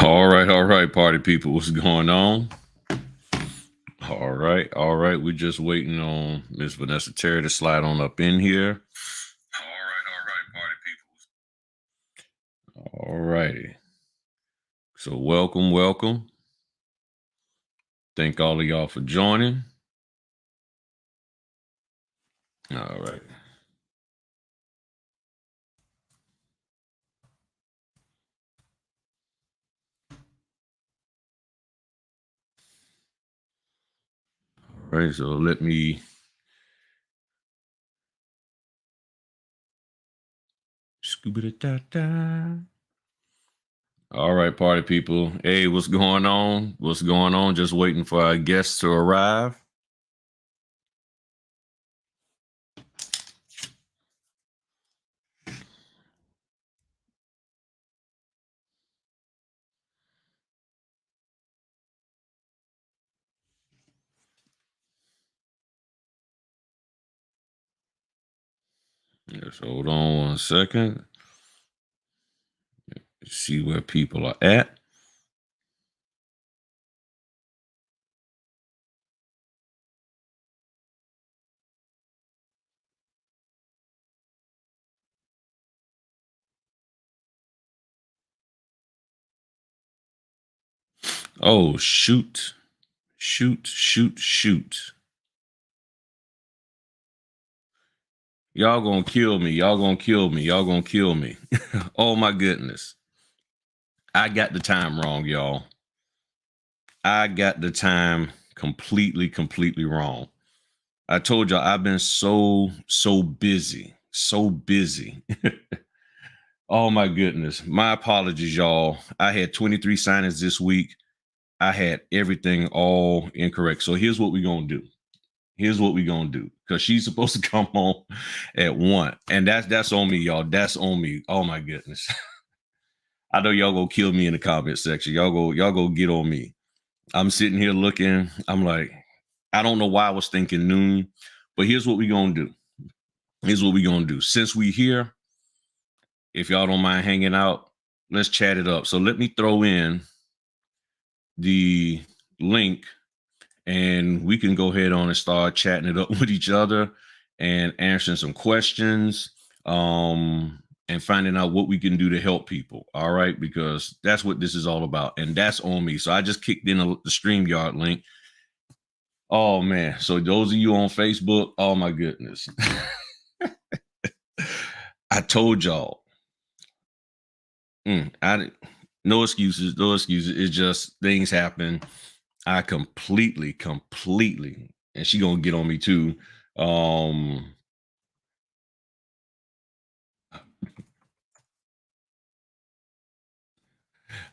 All right, party people. What's going on? All right, all right. We're just waiting on Miss Vanessa Terry to slide on up in here. All right, party people. All righty. So welcome. Thank all of y'all for joining. All right. All right, so let me scuba-da-da-da. All right, party people. Hey, what's going on? What's going on? Just waiting for our guests to arrive. Just hold on one second. See where people are at. Oh, shoot. Shoot. Y'all gonna kill me. Y'all gonna kill me. Oh my goodness. I got the time wrong, y'all. I got the time completely wrong. I told y'all I've been so busy. So busy. Oh my goodness. My apologies, y'all. I had 23 signings this week. I had everything all incorrect. So here's what we're gonna do. Because she's supposed to come home at 1, and that's on me, y'all. That's on me. Oh my goodness. I know y'all gonna kill me in the comment section. Y'all go get on me. I'm sitting here looking. I'm like, I don't know why I was thinking noon, but here's what we're gonna do. Since we here, if y'all don't mind hanging out, let's chat it up. So let me throw in the link, and we can go ahead on and start chatting it up with each other and answering some questions, and finding out what we can do to help people. All right, because that's what this is all about, and that's on me. So I just kicked in the StreamYard link. Oh man! So those of you on Facebook, oh my goodness, I told y'all. No excuses. It's just things happen. I completely, and she gonna get on me too. Oh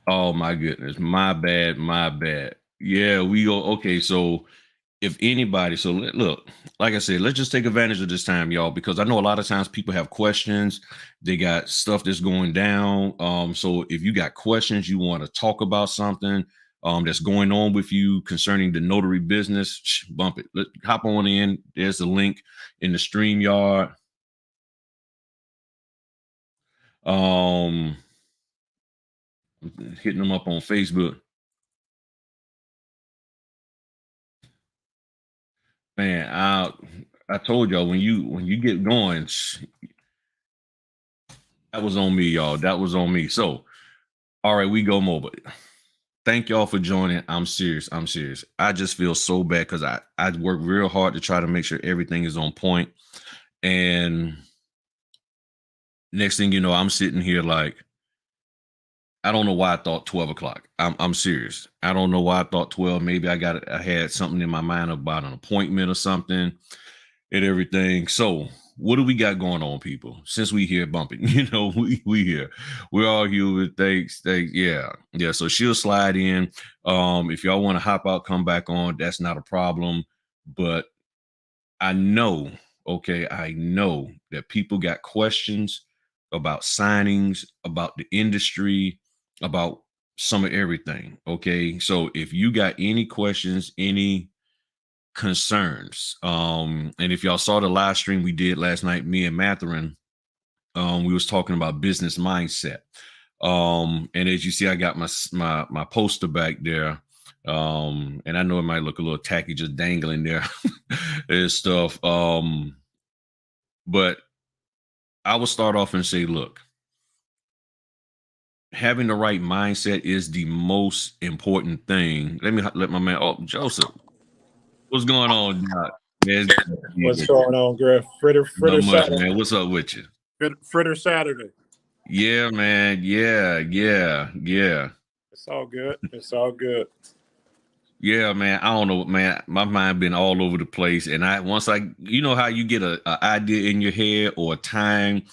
my goodness, my bad. Yeah, we go. Okay, so if anybody, look, like I said, let's just take advantage of this time, y'all, because I know a lot of times people have questions. They got stuff that's going down. So if you got questions, you want to talk about something that's going on with you concerning the notary business, bump it. Hop on in. There's the link in the StreamYard. Um, Hitting them up on Facebook. Man, I told y'all when you get going, that was on me, y'all. That was on me. So, all right, we go mobile. Thank y'all for joining. I'm serious. I just feel so bad because I work real hard to try to make sure everything is on point. And next thing you know, I'm sitting here like, I don't know why I thought 12 o'clock. I'm serious. I don't know why I thought 12. Maybe I had something in my mind about an appointment or something and everything. So what do we got going on, people? Since we here bumping, we here. We're all here with thanks. Yeah. So she'll slide in. If y'all want to hop out, come back on. That's not a problem. But I know that people got questions about signings, about the industry, about some of everything. Okay. So if you got any questions, any concerns, and if y'all saw the live stream we did last night, me and Matherin, we was talking about business mindset. And as you see, I got my poster back there. And I know it might look a little tacky just dangling there and stuff. But I will start off and say, look, having the right mindset is the most important thing. Let me let my man, Joseph, what's going on, Doc? What's going on, Griff? Fritter much, Saturday. man. What's up with you? Fritter Saturday. Yeah, man. Yeah. It's all good. It's all good. Yeah, man. I don't know, man. My mind been all over the place, and you know how you get a idea in your head or a time,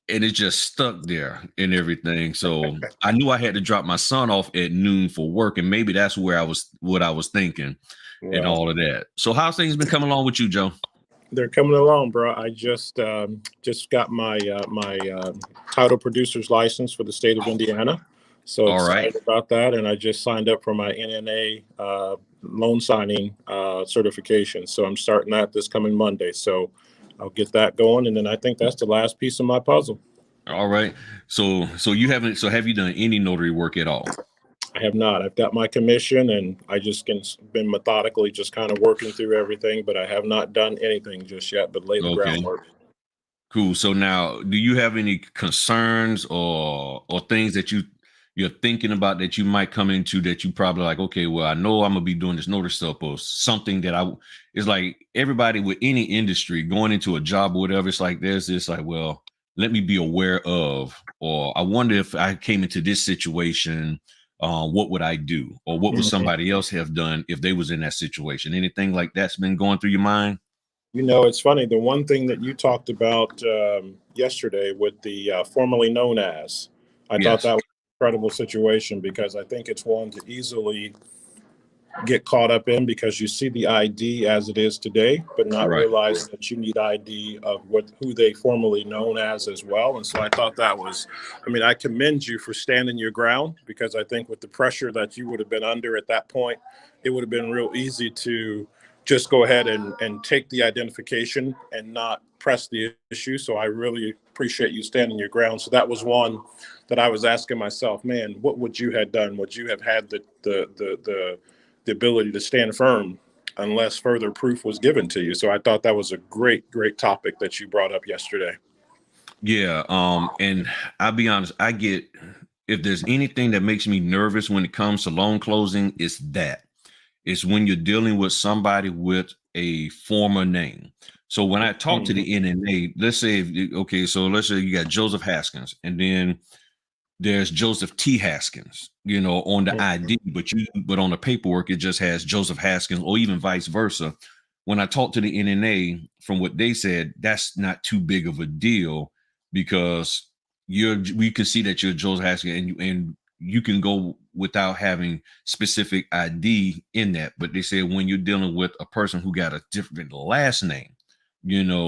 and it just stuck there and everything. So I knew I had to drop my son off at noon for work, and maybe that's what I was thinking, and all of that. So how's things been coming along with you, Joe? They're coming along, bro. I just got my title producer's license for the state of Indiana. So excited about that, and I just signed up for my NNA loan signing certification. So I'm starting that this coming Monday. So I'll get that going, and then I think that's the last piece of my puzzle. All right. So have you done any notary work at all? I have not. I've got my commission, and I just been methodically just kind of working through everything, but I have not done anything just yet, but lay the groundwork. Cool. So now, do you have any concerns or things that you're thinking about that you might come into that you probably like, okay, well, I know I'm gonna be doing this notary stuff or something that it's like everybody with any industry going into a job or whatever, it's like there's this like, well, let me be aware of, or I wonder if I came into this situation, what would I do? Or what would somebody else have done if they was in that situation? Anything like that's been going through your mind? You know, it's funny. The one thing that you talked about yesterday with the formerly known as, I thought that was an incredible situation because I think it's one to easily get caught up in because you see the ID as it is today, but not realizing that you need ID of who they formerly known as well. And so I thought that was, I mean, I commend you for standing your ground because I think with the pressure that you would have been under at that point, it would have been real easy to just go ahead and take the identification and not press the issue. So I really appreciate you standing your ground. So that was one that I was asking myself, man, what would you have done? Would you have had the ability to stand firm unless further proof was given to you? So I thought that was a great topic that you brought up yesterday. Yeah. And I'll be honest, if there's anything that makes me nervous when it comes to loan closing, it's when you're dealing with somebody with a former name. So when I talk to the NNA, let's say you got Joseph Haskins, and then there's Joseph T. Haskins, on the ID, but on the paperwork, it just has Joseph Haskins, or even vice versa. When I talked to the NNA, from what they said, that's not too big of a deal because we can see that you're Joseph Haskins and you can go without having specific ID in that. But they said when you're dealing with a person who got a different last name,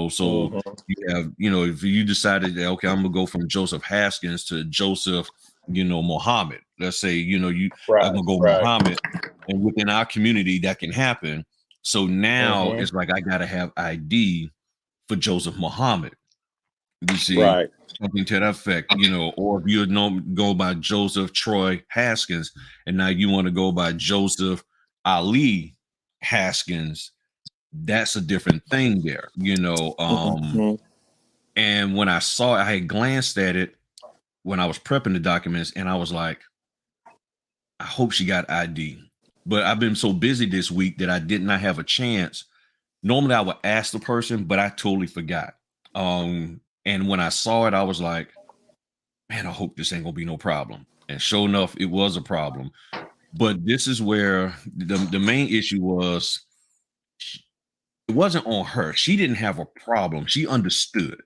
so you have, if you decided that, okay, I'm gonna go from Joseph Haskins to Joseph, Muhammad, let's say, I'm gonna go Muhammad, and within our community that can happen. So now it's like I gotta have ID for Joseph Muhammad. You see, something to that effect, or if you go by Joseph Troy Haskins, and now you want to go by Joseph Ali Haskins, that's a different thing there, And when I saw it, I had glanced at it when I was prepping the documents, and I was like, I hope she got ID. But I've been so busy this week that I did not have a chance. Normally I would ask the person, but I totally forgot. And when I saw it, I was like, man, I hope this ain't gonna be no problem. And sure enough, it was a problem. But this is where the main issue was. It wasn't on her. She didn't have a problem. She understood.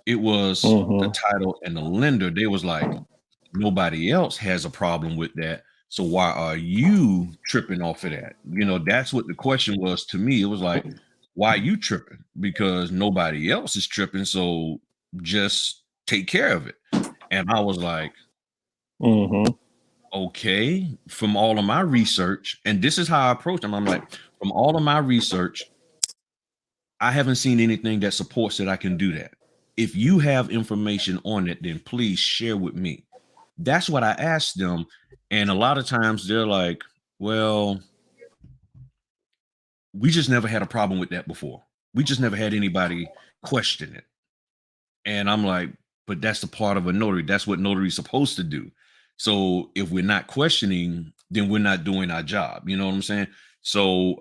It was the title and the lender. They was like, nobody else has a problem with that. So why are you tripping off of that? That's what the question was to me. It was like, why are you tripping? Because nobody else is tripping. So just take care of it. And I was like, okay, from all of my research, and this is how I approach them. I'm like, from all of my research, I haven't seen anything that supports that I can do that. If you have information on it, then please share with me. that's what I asked them. And a lot of times they're like, well, we just never had a problem with that before. We just never had anybody question it. And I'm like, but that's the part of a notary. That's what notary is supposed to do. So if we're not questioning, then we're not doing our job. You know what I'm saying? So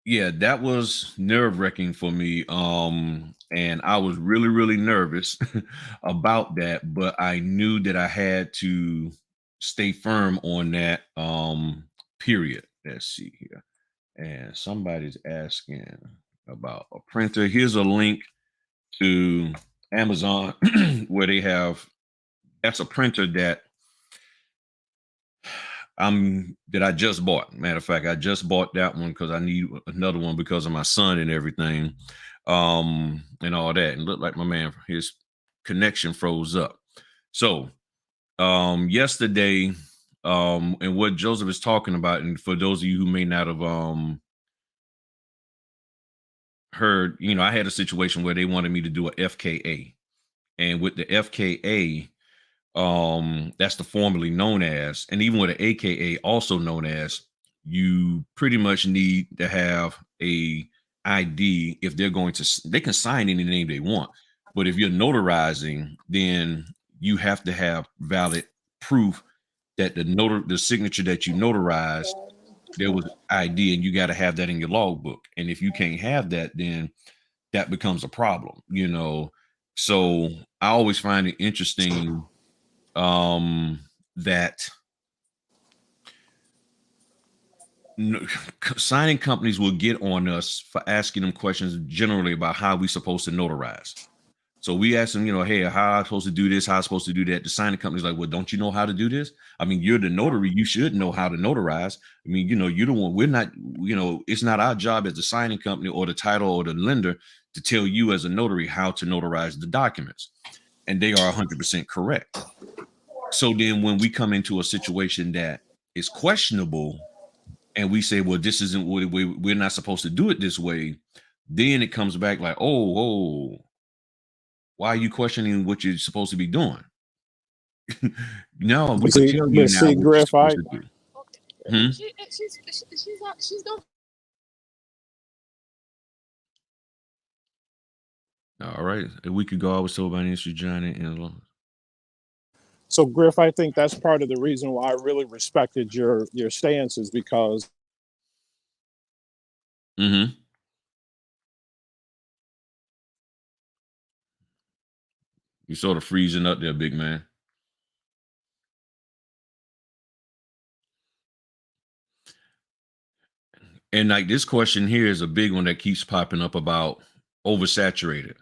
yeah, that was nerve-wracking for me. And I was really, really nervous about that, but I knew that I had to stay firm on that period. Let's see here. And somebody's asking about a printer. Here's a link to Amazon where they have, that's a printer that I just bought. Matter of fact, I just bought that one because I need another one because of my son and everything, and all that. And looked like my man, his connection froze up. So yesterday, and what Joseph is talking about, and for those of you who may not have heard, I had a situation where they wanted me to do a FKA, and with the FKA, that's the formerly known as, and even with an AKA, also known as, you pretty much need to have a ID. If they're going to, they can sign any name they want, but if you're notarizing, then you have to have valid proof that the signature that you notarized, there was ID, and you got to have that in your logbook. And if you can't have that, then that becomes a problem. So I always find it interesting that signing companies will get on us for asking them questions generally about how we supposed to notarize. So we ask them, hey, how am I supposed to do this? How am I supposed to do that? The signing company's like, well, don't you know how to do this? I mean, you're the notary. You should know how to notarize. I mean, you don't want, we're not, it's not our job as the signing company or the title or the lender to tell you as a notary how to notarize the documents. And they are 100% correct. So then when we come into a situation that is questionable and we say, well, this isn't what we're not supposed to do it this way, then it comes back like, oh, why are you questioning what you're supposed to be doing? No, we could tell you now what you're supposed to do. She's going. All right. A week ago, I was told by an industry giant and so Griff, I think that's part of the reason why I really respected your stance, is because you sort of freezing up there, big man. And like this question here is a big one that keeps popping up about oversaturated.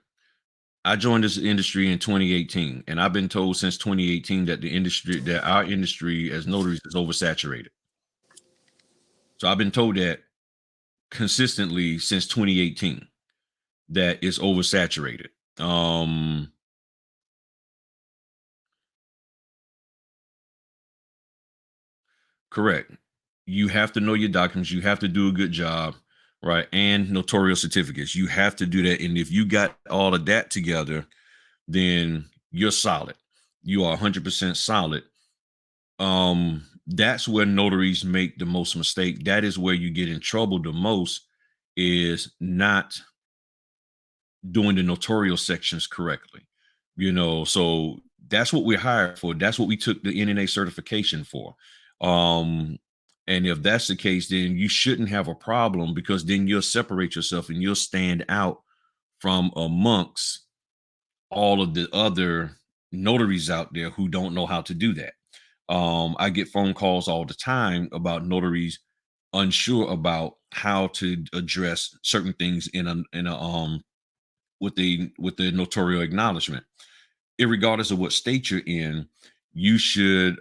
I joined this industry in 2018, and I've been told since 2018 that our industry as notaries is oversaturated. So I've been told that consistently since 2018 that it's oversaturated. Correct. You have to know your documents. You have to do a good job, right? And notarial certificates. You have to do that. And if you got all of that together, then you're solid. You are 100% solid. That's where notaries make the most mistake. That is where you get in trouble the most, is not doing the notarial sections correctly. So that's what we're hired for. That's what we took the NNA certification for. And if that's the case, then you shouldn't have a problem, because then you'll separate yourself and you'll stand out from amongst all of the other notaries out there who don't know how to do that. I get phone calls all the time about notaries unsure about how to address certain things in a with the notarial acknowledgement. Irregardless of what state you're in, you should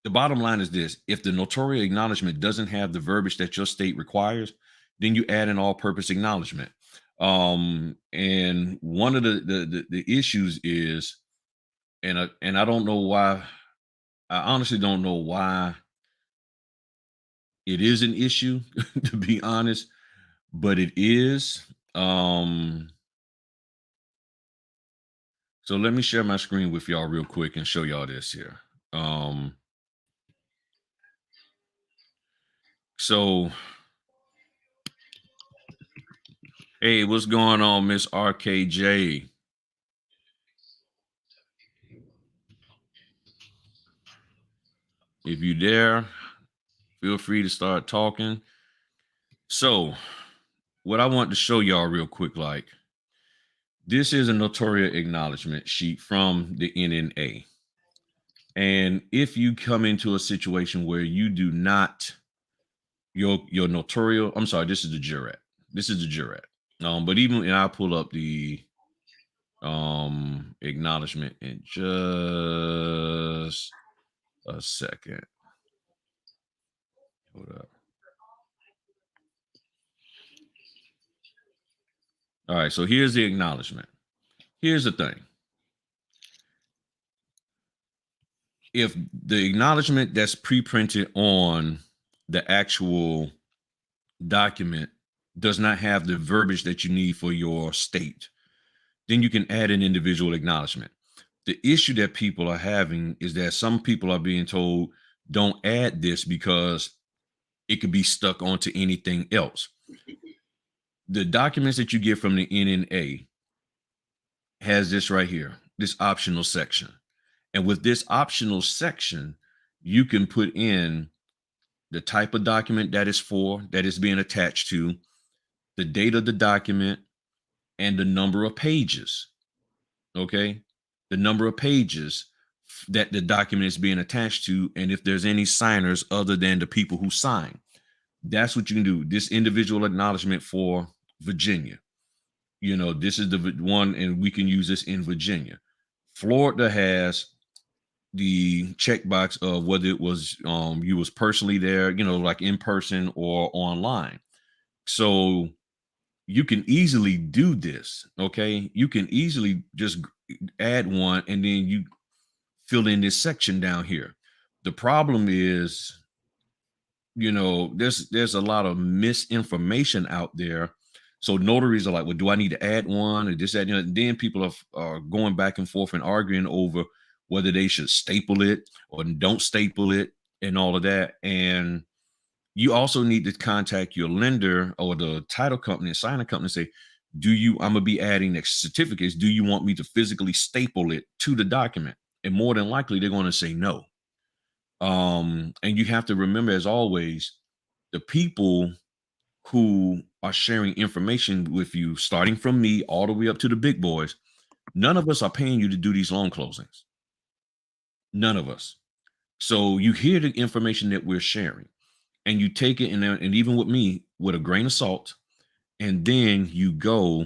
the bottom line is this: if the notarial acknowledgement doesn't have the verbiage that your state requires, then you add an all-purpose acknowledgement. And one of the issues is, and I don't know why, I honestly don't know why it is an issue, to be honest, but it is. So let me share my screen with y'all real quick and show y'all this here. So, hey, what's going on, Miss RKJ? If you there, feel free to start talking. So, what I want to show y'all real quick, like, this is a notarial acknowledgement sheet from the NNA. And if you come into a situation where you do not, your notarial, I'm sorry, this is the jurat. This is the jurat. But even, and I'll pull up the acknowledgement in just a second. Hold up. All right, so here's the acknowledgement. Here's the thing. If the acknowledgement that's pre-printed on the actual document does not have the verbiage that you need for your state, then you can add an individual acknowledgement. The issue that people are having is that some people are being told, don't add this because it could be stuck onto anything else. The documents that you get from the NNA has this right here, this optional section. And with this optional section, you can put in the type of document that is being attached to, the date of the document, and the number of pages. Okay. The number of pages that the document is being attached to, and if there's any signers other than the people who sign. That's what you can do. This individual acknowledgement for Virginia. You know, this is the one, and we can use this in Virginia. Florida has the checkbox of whether it was you was personally there, you know, like in person or online. So you can easily do this. Okay, you can easily just add one and then you fill in this section down here. The problem is, you know, there's a lot of misinformation out there. So notaries are like, well, do I need to add one or this, that, you know? And then people are going back and forth and arguing over whether they should staple it or don't staple it and all of that. And you also need to contact your lender or the title company and signing company and say, I'm gonna be adding next certificates. Do you want me to physically staple it to the document? And more than likely, they're going to say no. And you have to remember, as always, the people who are sharing information with you, starting from me all the way up to the big boys, none of us are paying you to do these loan closings. None of us. So you hear the information that we're sharing and you take it and even with me with a grain of salt, and then you go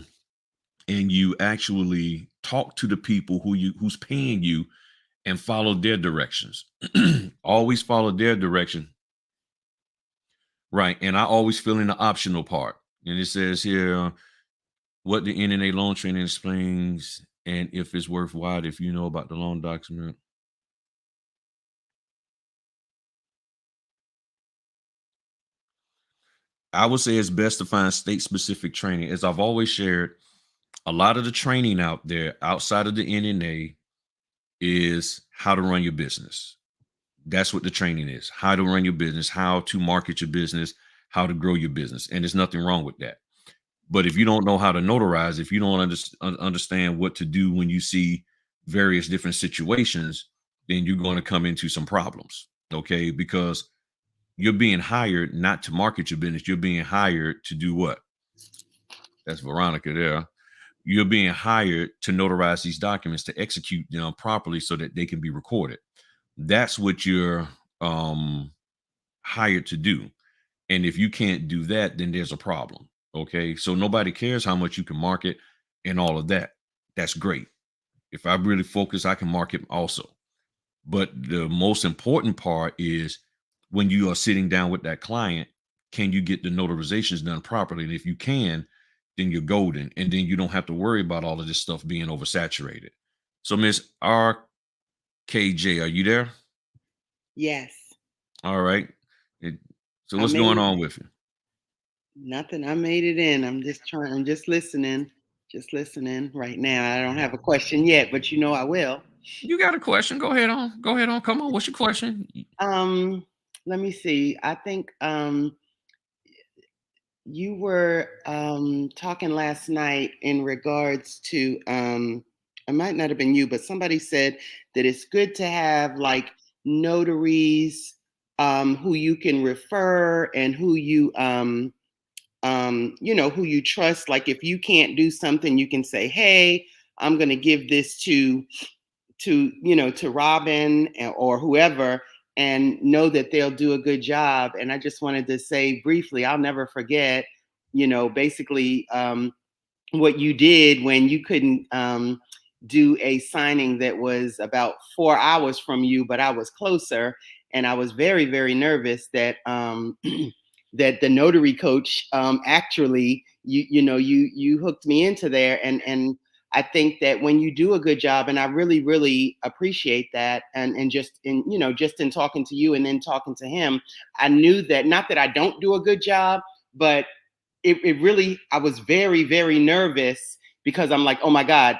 and you actually talk to the people who's paying you and follow their directions. Always follow their direction. Right. And I always fill in the optional part. And it says here what the NNA loan training explains and if it's worthwhile if you know about the loan document. I would say it's best to find state-specific training. As I've always shared, a lot of the training out there outside of the NNA is how to run your business. That's what the training is. How to run your business, how to market your business, how to grow your business. And there's nothing wrong with that. But if you don't know how to notarize, if you don't understand what to do when you see various different situations, then you're going to come into some problems. Okay. Because you're being hired not to market your business. You're being hired to do what? That's Veronica there. You're being hired to notarize these documents, to execute them properly so that they can be recorded. That's what you're hired to do. And if you can't do that, then there's a problem. Okay. So nobody cares how much you can market and all of that. That's great. If I really focus, I can market also. But the most important part is when you are sitting down with that client, can you get the notarizations done properly? And if you can, then you're golden. And then you don't have to worry about all of this stuff being oversaturated. So Miss RKJ, are you there? Yes. All right. So what's going on with you? Nothing. I made it in. I'm just listening. Just listening right now. I don't have a question yet, but you know I will. You got a question? Go ahead on. Go ahead on. Come on. What's your question? Let me see. I think you were talking last night in regards to it might not have been you, but somebody said that it's good to have like notaries who you can refer and who you who you trust. Like if you can't do something, you can say, "Hey, I'm going to give this to Robin or whoever, and know that they'll do a good job." And I just wanted to say briefly, I'll never forget, basically what you did when you couldn't do a signing that was about 4 hours from you, but I was closer, and I was very, very nervous that that the notary coach actually you hooked me into there, and I think that when you do a good job, and I really, really appreciate that, and just in talking to you and then talking to him, I knew that, not that I don't do a good job, but it really, I was very, very nervous because I'm like, oh my God,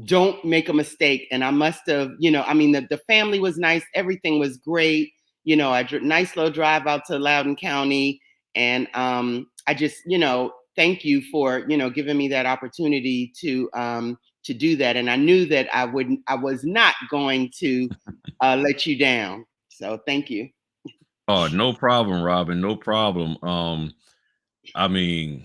don't make a mistake. And I must have, the family was nice. Everything was great. Nice little drive out to Loudoun County. And I just, thank you for, giving me that opportunity to do that. And I knew that I was not going to let you down. So thank you. Oh, no problem, Robin. No problem. I mean,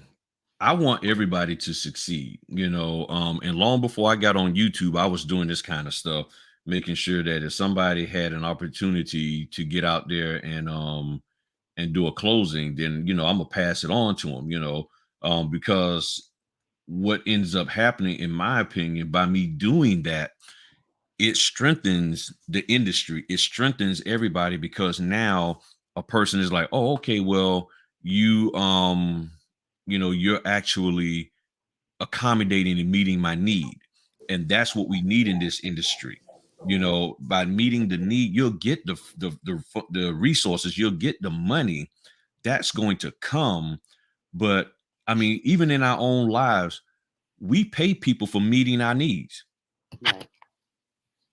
I want everybody to succeed, and long before I got on YouTube, I was doing this kind of stuff, making sure that if somebody had an opportunity to get out there and do a closing, then I'm gonna pass it on to them, because what ends up happening, in my opinion, by me doing that, it strengthens the industry. It strengthens everybody because now a person is like, oh, okay, well, you're actually accommodating and meeting my need. And that's what we need in this industry. By meeting the need, you'll get the resources, you'll get the money that's going to come. But I mean, even in our own lives, we pay people for meeting our needs. Right.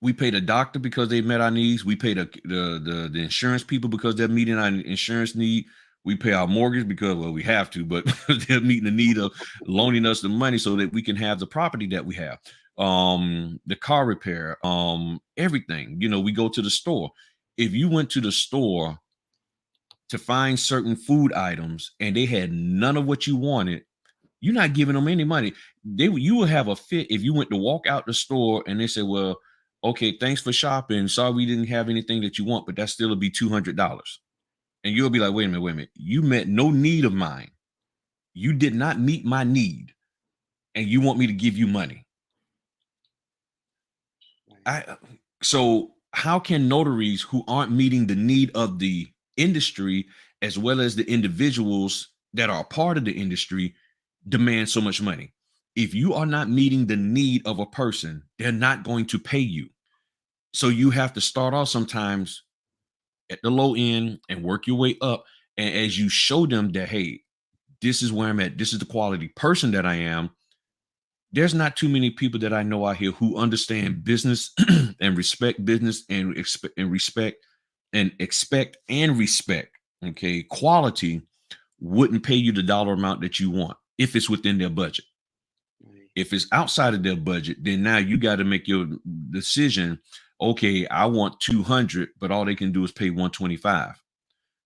We pay the doctor because they met our needs. We pay the insurance people because they're meeting our insurance need. We pay our mortgage because, well, we have to, but they're meeting the need of loaning us the money so that we can have the property that we have. The car repair, everything. We go to the store. If you went to the store to find certain food items and they had none of what you wanted, you're not giving them any money. You will have a fit if you went to walk out the store and they said, well, okay, thanks for shopping. Sorry we didn't have anything that you want, but that still will be $200. And you'll be like, wait a minute. You met no need of mine. You did not meet my need. And you want me to give you money. So how can notaries who aren't meeting the need of the industry, as well as the individuals that are a part of the industry, demand so much money? If you are not meeting the need of a person, they're not going to pay you. So you have to start off sometimes at the low end and work your way up. And as you show them that, hey, this is where I'm at, this is the quality person that I am, there's not too many people that I know out here who understand business and respect business and expect and respect. Okay, quality wouldn't pay you the dollar amount that you want if it's within their budget. If it's outside of their budget, then now you got to make your decision. Okay, I want 200, but all they can do is pay 125.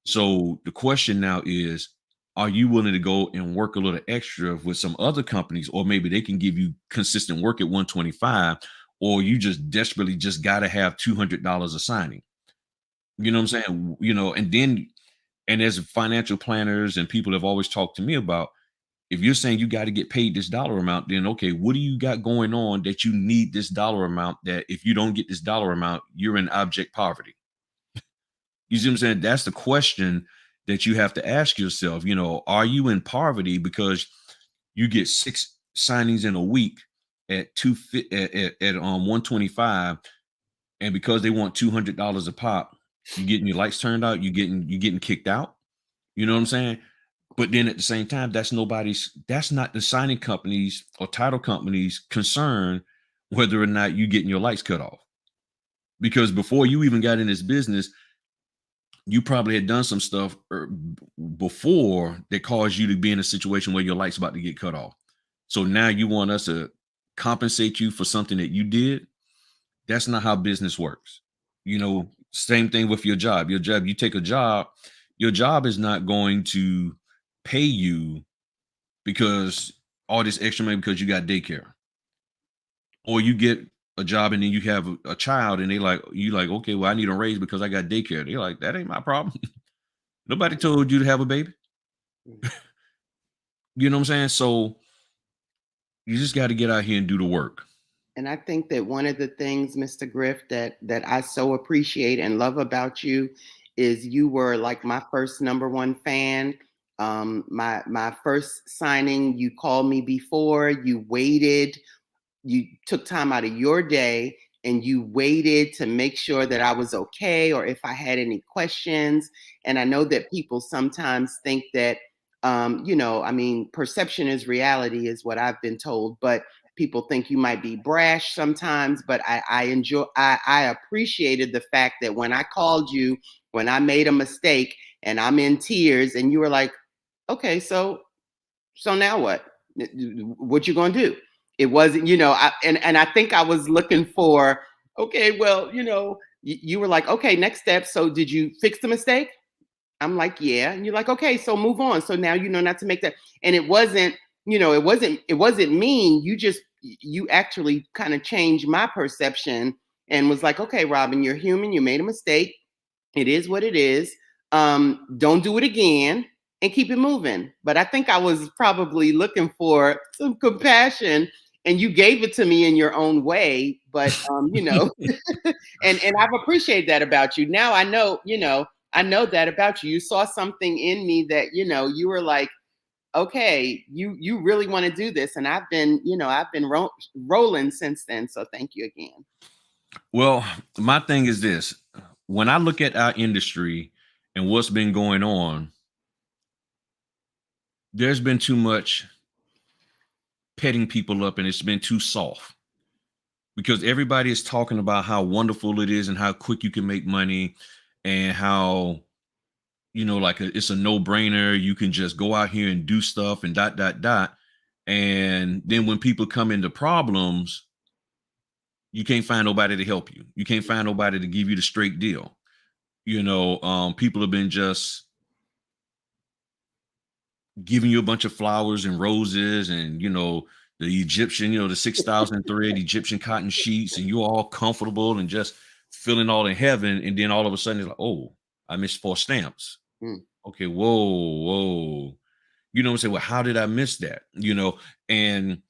So the question now is, are you willing to go and work a little extra with some other companies, or maybe they can give you consistent work at 125, or you just desperately just got to have $200 a signing? You know what I'm saying? And as financial planners and people have always talked to me about, if you're saying you got to get paid this dollar amount, then okay, what do you got going on that you need this dollar amount, that if you don't get this dollar amount, you're in abject poverty? You see what I'm saying? That's the question that you have to ask yourself. Are you in poverty because you get 6 signings in a week at 125, and because they want $200 a pop, you getting your lights turned out, you getting kicked out? You know what I'm saying? But then at the same time, that's not the signing companies or title companies' concern whether or not you getting your lights cut off. Because before you even got in this business, you probably had done some stuff before that caused you to be in a situation where your light's about to get cut off. So now you want us to compensate you for something that you did? That's not how business works. Same thing with your job. You take a job, your job is not going to pay you because all this extra money because you got daycare. Or you get a job and then you have a child and you like, okay, well, I need a raise because I got daycare. They're like, that ain't my problem. Nobody told you to have a baby. You know what I'm saying? So you just got to get out here and do the work. And I think that one of the things, Mr. Griff, that I so appreciate and love about you is you were like my first #1 fan. My first signing, you called me before, you waited, you took time out of your day and you waited to make sure that I was okay or if I had any questions. And I know that people sometimes think that, perception is reality is what I've been told, but people think you might be brash sometimes, but I appreciated the fact that when I called you, when I made a mistake and I'm in tears and you were like, okay, so now what? What you gonna do? It wasn't, and I think I was looking for, okay, well, you were like, okay, next step. So did you fix the mistake? I'm like, yeah. And you're like, okay, so move on. So now you know not to make that. And it wasn't, it wasn't mean. You actually kind of changed my perception and was like, okay, Robin, you're human. You made a mistake. It is what it is. Don't do it again and keep it moving. But I think I was probably looking for some compassion and you gave it to me in your own way. But, and I've appreciated that about you. Now I know that about you. You saw something in me that, you were like, okay, you really want to do this. And I've been rolling since then. So thank you again. Well, my thing is this. When I look at our industry and what's been going on, there's been too much petting people up and it's been too soft because everybody is talking about how wonderful it is and how quick you can make money and how, it's a no-brainer. You can just go out here and do stuff and ... And then when people come into problems, you can't find nobody to help you. You can't find nobody to give you the straight deal. People have been just giving you a bunch of flowers and roses and, the Egyptian, the 6,000 thread Egyptian cotton sheets, and you're all comfortable and just feeling all in heaven. And then all of a sudden it's like, oh, I missed 4 stamps. Okay. Whoa. You know what I'm saying? Well, how did I miss that? And,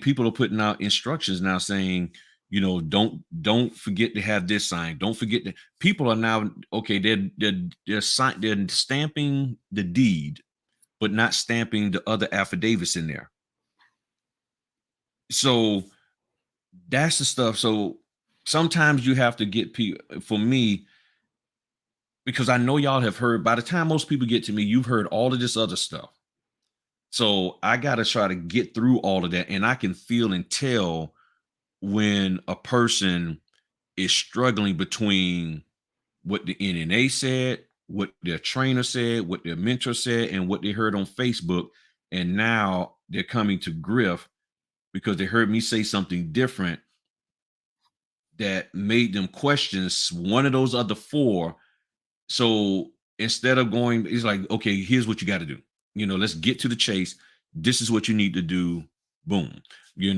people are putting out instructions now saying, don't forget to have this sign. Don't forget that people are now, okay, they're stamping the deed, but not stamping the other affidavits in there. So that's the stuff. So sometimes you have to get people, for me, because I know y'all have heard, by the time most people get to me, you've heard all of this other stuff. So I got to try to get through all of that. And I can feel and tell when a person is struggling between what the NNA said, what their trainer said, what their mentor said, and what they heard on Facebook. And now they're coming to Griff because they heard me say something different that made them question one of those other 4. So instead of going, it's like, okay, here's what you got to do. Let's get to the chase. This is what you need to do. Boom. A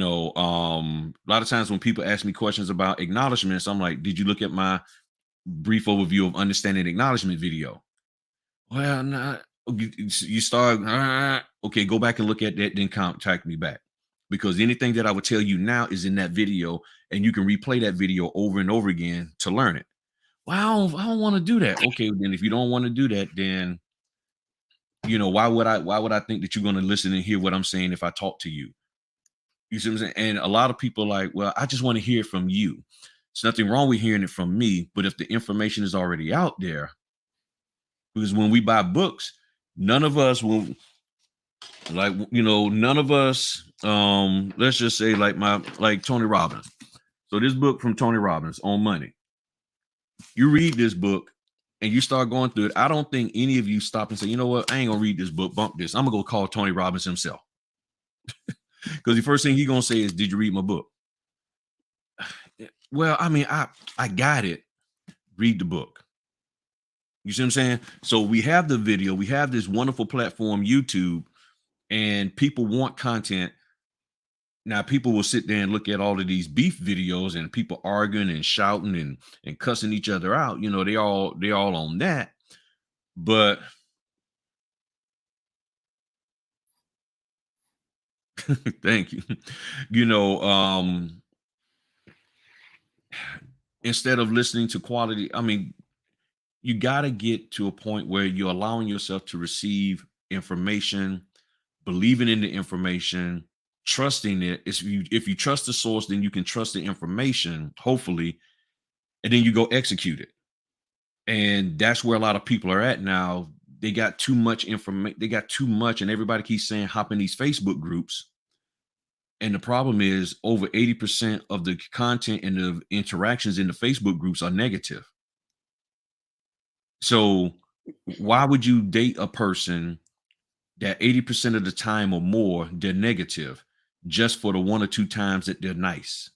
lot of times when people ask me questions about acknowledgments, I'm like, did you look at my brief overview of understanding acknowledgement video? Well, nah. You start, okay, go back and look at that, then contact me back. Because anything that I would tell you now is in that video, and you can replay that video over and over again to learn it. Well, I don't want to do that. Okay, then if you don't want to do that, then why would I think that you're going to listen and hear what I'm saying if I talk to you? You see what I'm saying? And a lot of people are like, well, I just want to hear it from you. There's nothing wrong with hearing it from me, but if the information is already out there, because when we buy books, none of us will, like, none of us, let's just say like Tony Robbins. So this book from Tony Robbins on money, you read this book and you start going through it. I don't think any of you stop and say, you know what, I ain't gonna read this book, bump this. I'm gonna go call Tony Robbins himself. Because the first thing he's gonna say is, did you read my book? Well, I mean, I got it. Read the book. You see what I'm saying? So we have the video, we have this wonderful platform, YouTube, and people want content. Now people will sit there and look at all of these beef videos and people arguing and shouting and cussing each other out. They all on that. But thank you. Instead of listening to quality, I mean, you got to get to a point where you're allowing yourself to receive information, believing in the information, trusting it. If you trust the source, then you can trust the information, hopefully, and then you go execute it. And that's where a lot of people are at now. They got too much information. They got too much, and everybody keeps saying hop in these Facebook groups. And the problem is over 80% of the content and the interactions in the Facebook groups are negative. So why would you date a person that 80% of the time or more they're negative just for the 1 or 2 times that they're nice?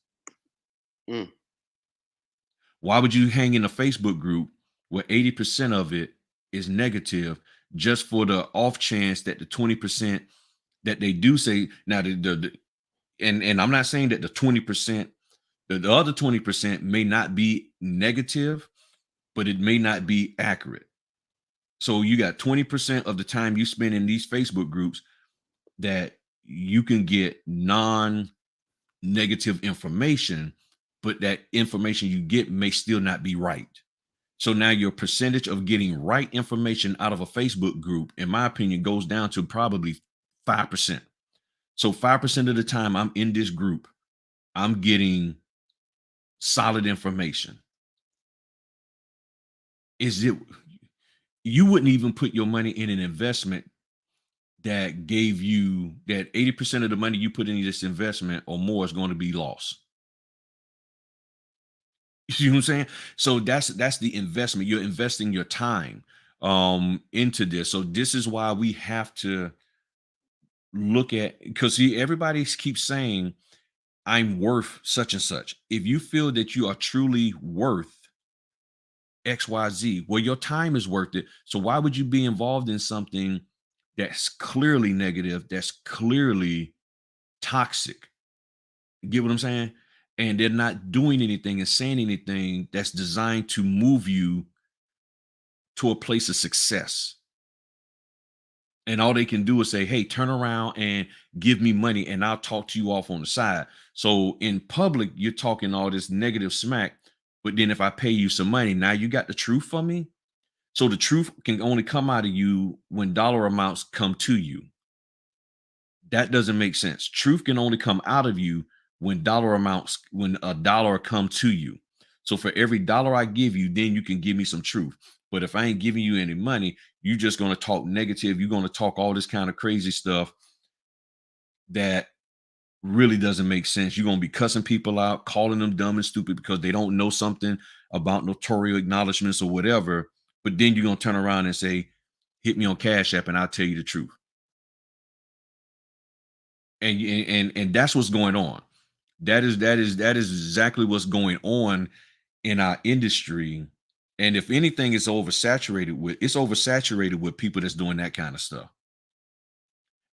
Why would you hang in a Facebook group where 80% of it is negative just for the off chance that the 20% that they do say now and I'm not saying that the 20%, the other 20% may not be negative, but it may not be accurate. So you got 20% of the time you spend in these Facebook groups that you can get non-negative information, but that information you get may still not be right. So now your percentage of getting right information out of a Facebook group, in my opinion, goes down to probably 5%. So 5% of the time I'm in this group, I'm getting solid information. You wouldn't even put your money in an investment that gave you that 80% of the money you put in this investment or more is going to be lost. You see what I'm saying? So that's the investment. You're investing your time into this. So this is why we have to look at, because see, everybody keeps saying I'm worth such and such. If you feel that you are truly worth XYZ, well, your time is worth it. So why would you be involved in something that's clearly negative, that's clearly toxic? You get what I'm saying? And they're not doing anything and saying anything that's designed to move you to a place of success. And all they can do is say, hey, turn around and give me money and I'll talk to you off on the side. So in public, you're talking all this negative smack. But then if I pay you some money, now you got the truth for me. So the truth can only come out of you when dollar amounts come to you. That doesn't make sense. Truth can only come out of you when when a dollar come to you. So for every dollar I give you, then you can give me some truth. But if I ain't giving you any money, you're just going to talk negative. You're going to talk all this kind of crazy stuff that really doesn't make sense. You're going to be cussing people out, calling them dumb and stupid because they don't know something about notarial acknowledgments or whatever. But then you're going to turn around and say, hit me on Cash App and I'll tell you the truth. And that's what's going on. That is exactly what's going on in our industry. And if anything is oversaturated with people that's doing that kind of stuff.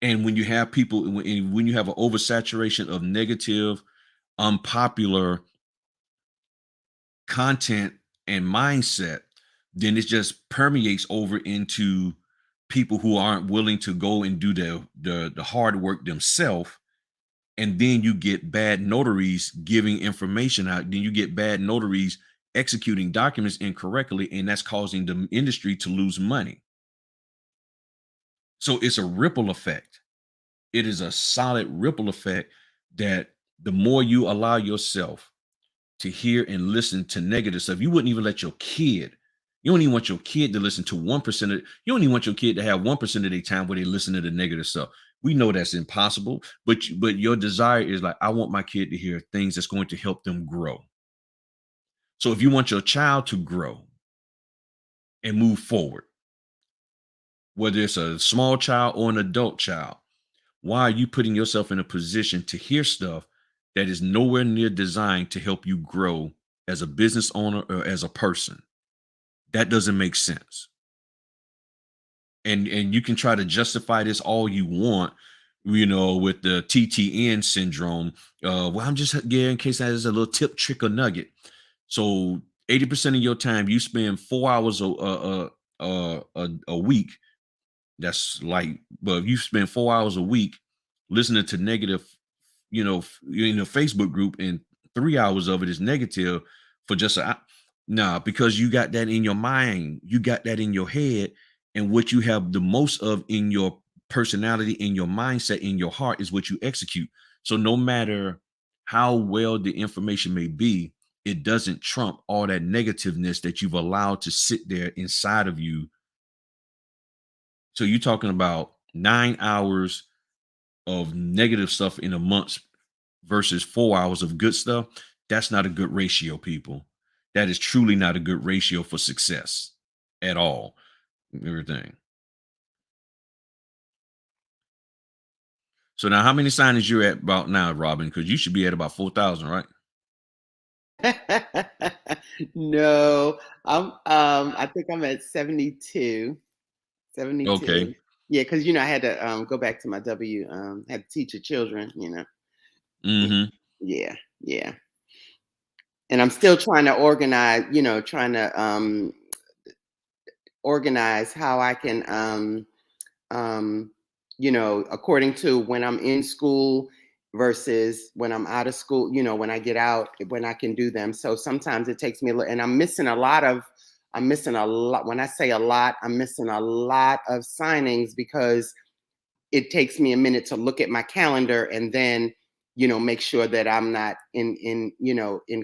And when you have people, when you have an oversaturation of negative, unpopular content and mindset, then it just permeates over into people who aren't willing to go and do the hard work themselves. And then you get bad notaries giving information out. Then you get bad notaries executing documents incorrectly, and that's causing the industry to lose money. So it's a ripple effect. It is a solid ripple effect that the more you allow yourself to hear and listen to negative stuff, you wouldn't even let your kid You don't even want your kid to listen to 1% of, you don't even want your kid to have 1% of their time where they listen to the negative stuff. We know that's impossible, but your desire is like, I want my kid to hear things that's going to help them grow. So if you want your child to grow and move forward, whether it's a small child or an adult child, why are you putting yourself in a position to hear stuff that is nowhere near designed to help you grow as a business owner or as a person? That doesn't make sense. And you can try to justify this all you want, with the TTN syndrome. Well, I'm just in case that is a little tip, trick, or nugget. So 80% of your time you spend 4 hours a week. That's like, but if you spend 4 hours a week listening to negative, you're in a Facebook group and 3 hours of it is negative for just because you got that in your mind, you got that in your head, and what you have the most of in your personality, in your mindset, in your heart is what you execute. So no matter how well the information may be, it doesn't trump all that negativeness that you've allowed to sit there inside of you. So you're talking about 9 hours of negative stuff in a month versus 4 hours of good stuff. That's not a good ratio, people. That is truly not a good ratio for success at all. Everything. So now how many signings you at about now, Robin? Because you should be at about 4,000, right? No, I think I'm at 72. 72. Okay. Yeah, because I had to go back to my had to teach the children, Mm-hmm. Yeah, yeah. And I'm still trying to organize, organize how I can according to when I'm in school versus when I'm out of school, when I get out, when I can do them. So sometimes it takes me and I'm missing a lot. When I say a lot, I'm missing a lot of signings because it takes me a minute to look at my calendar and then, make sure that I'm not in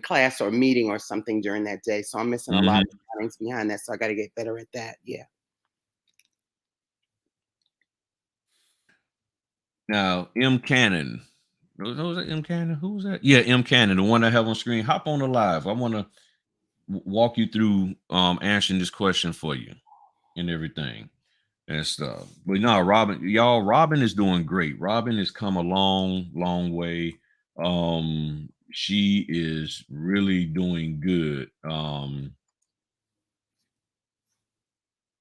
class or meeting or something during that day. So I'm missing a lot of signings behind that. So I got to get better at that. Yeah. Now, M. Cannon. Who was that? M. Cannon? Who was that? Yeah, M. Cannon, the one I have on screen. Hop on the live. I want to walk you through answering this question for you and everything and stuff. But no, Robin is doing great. Robin has come a long way. She is really doing good.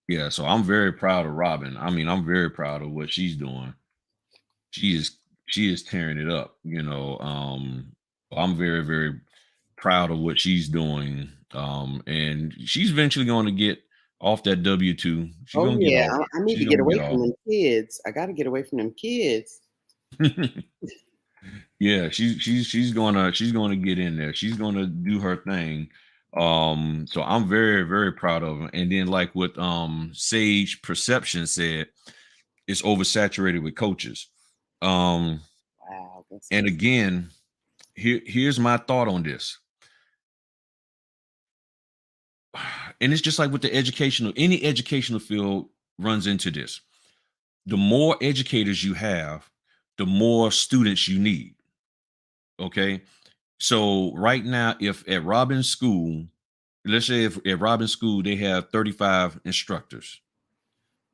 Yeah, so I'm very proud of Robin. I mean, I'm very proud of what she's doing. She is tearing it up, I'm very, very proud of what she's doing. And she's eventually going to get off that W-2. She's Oh gonna get yeah, off. I need to She's get gonna away get from off. them kids. I got to get away from them kids. Yeah, she's gonna get in there. She's gonna do her thing. So I'm very, very proud of her. And then like what Sage Perception said, it's oversaturated with coaches. Wow, And again, here's my thought on this. And it's just like with any educational field runs into this. The more educators you have, the more students you need. Okay. So right now, if at Robin's school, let's say if at Robin's school they have 35 instructors,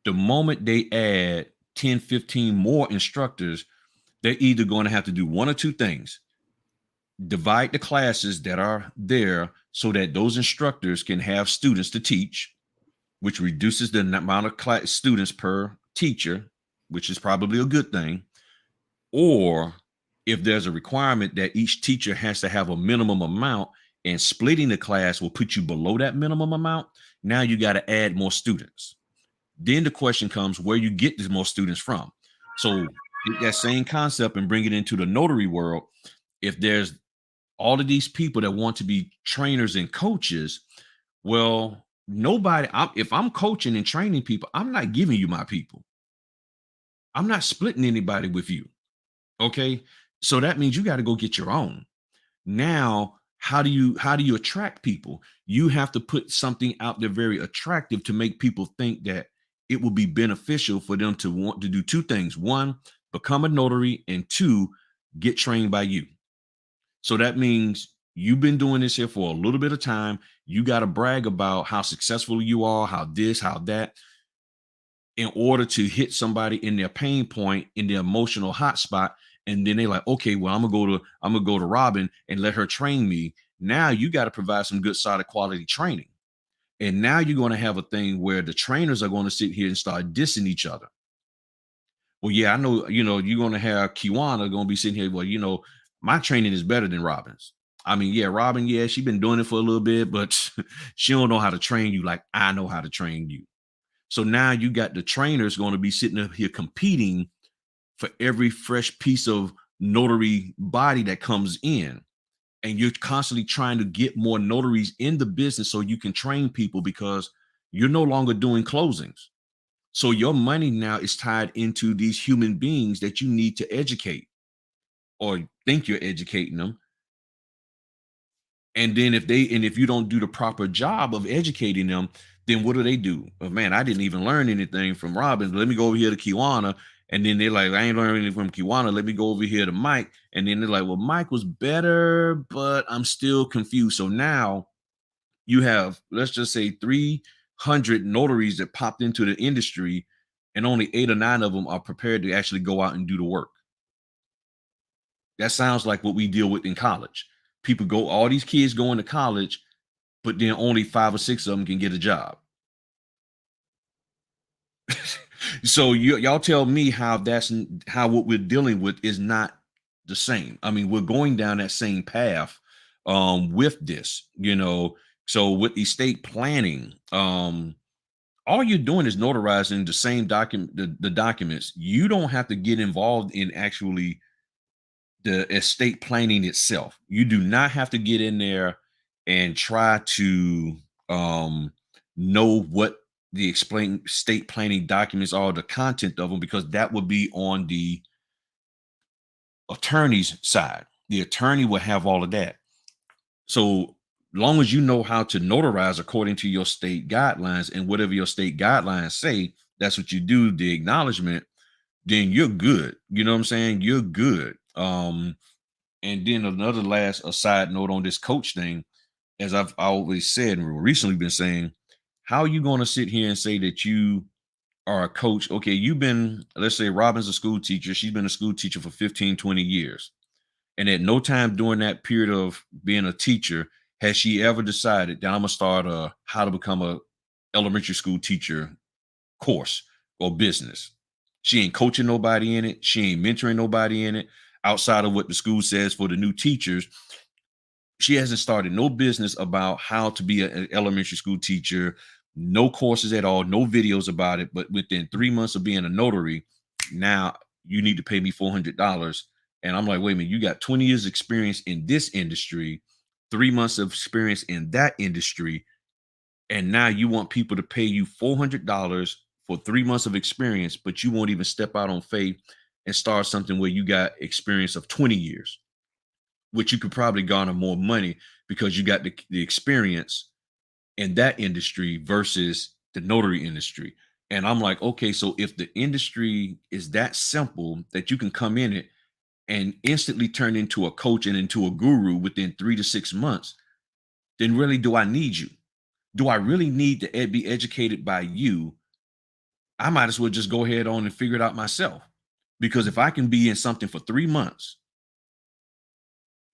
the moment they add 10, 15 more instructors, they're either going to have to do one or two things. Divide the classes that are there so that those instructors can have students to teach, which reduces the amount of students per teacher, which is probably a good thing. Or if there's a requirement that each teacher has to have a minimum amount and splitting the class will put you below that minimum amount, now you got to add more students. Then the question comes where you get these more students from. So take that same concept and bring it into the notary world. If there's all of these people that want to be trainers and coaches, well, if I'm coaching and training people, I'm not giving you my people. I'm not splitting anybody with you. Okay. So that means you got to go get your own. Now, how do you attract people? You have to put something out there very attractive to make people think that it will be beneficial for them to want to do two things. One, become a notary, and two, get trained by you. So that means you've been doing this here for a little bit of time. You got to brag about how successful you are, how this, how that, in order to hit somebody in their pain point, in their emotional hotspot. And then they're like, okay, well, I'm gonna go to Robin and let her train me. Now you got to provide some good, solid quality training. And now you're going to have a thing where the trainers are going to sit here and start dissing each other. Well, yeah, I know, you're going to have Kiwana going to be sitting here. Well, my training is better than Robin's. I mean, yeah, Robin, yeah, she's been doing it for a little bit, but she don't know how to train you like I know how to train you. So now you got the trainers going to be sitting up here competing for every fresh piece of notary body that comes in. And you're constantly trying to get more notaries in the business so you can train people, because you're no longer doing closings. So your money now is tied into these human beings that you need to educate, or think you're educating them. And then if you don't do the proper job of educating them, then what do? Oh, man, I didn't even learn anything from Robin. Let me go over here to Kiwana. And then they're like, I ain't learning anything from Kiwana. Let me go over here to Mike. And then they're like, well, Mike was better, but I'm still confused. So now you have, let's just say, 300 notaries that popped into the industry, and only 8 or 9 of them are prepared to actually go out and do the work. That sounds like what we deal with in college. All these kids go into college, but then only 5 or 6 of them can get a job. So y'all tell me how what we're dealing with is not the same. I mean, we're going down that same path with this, So with estate planning, all you're doing is notarizing the same document, the documents. You don't have to get involved in actually the estate planning itself. You do not have to get in there and try to know what the estate planning documents are, the content of them, because that would be on the attorney's side. The attorney will have all of that. So long as you know how to notarize according to your state guidelines, and whatever your state guidelines say, that's what you do, the acknowledgement, then you're good. You know what I'm saying? You're good. And then a side note on this coach thing, as I've always said and recently been saying, how are you going to sit here and say that you are a coach? Okay, let's say Robin's a school teacher. She's been a school teacher for 15, 20 years. And at no time during that period of being a teacher has she ever decided that I'm going to start a how to become a elementary school teacher course or business. She ain't coaching nobody in it. She ain't mentoring nobody in it outside of what the school says for the new teachers. She hasn't started no business about how to be an elementary school teacher, no courses at all, no videos about it. But within 3 months of being a notary, now you need to pay me $400. And I'm like, wait a minute, you got 20 years experience in this industry, 3 months of experience in that industry. And now you want people to pay you $400 for 3 months of experience, but you won't even step out on faith and start something where you got experience of 20 years, which you could probably garner more money because you got the experience in that industry versus the notary industry. And I'm like, okay, so if the industry is that simple that you can come in it and instantly turn into a coach and into a guru within 3 to 6 months, then really do I need you? Do I really need to be educated by you? I might as well just go ahead on and figure it out myself. Because if I can be in something for 3 months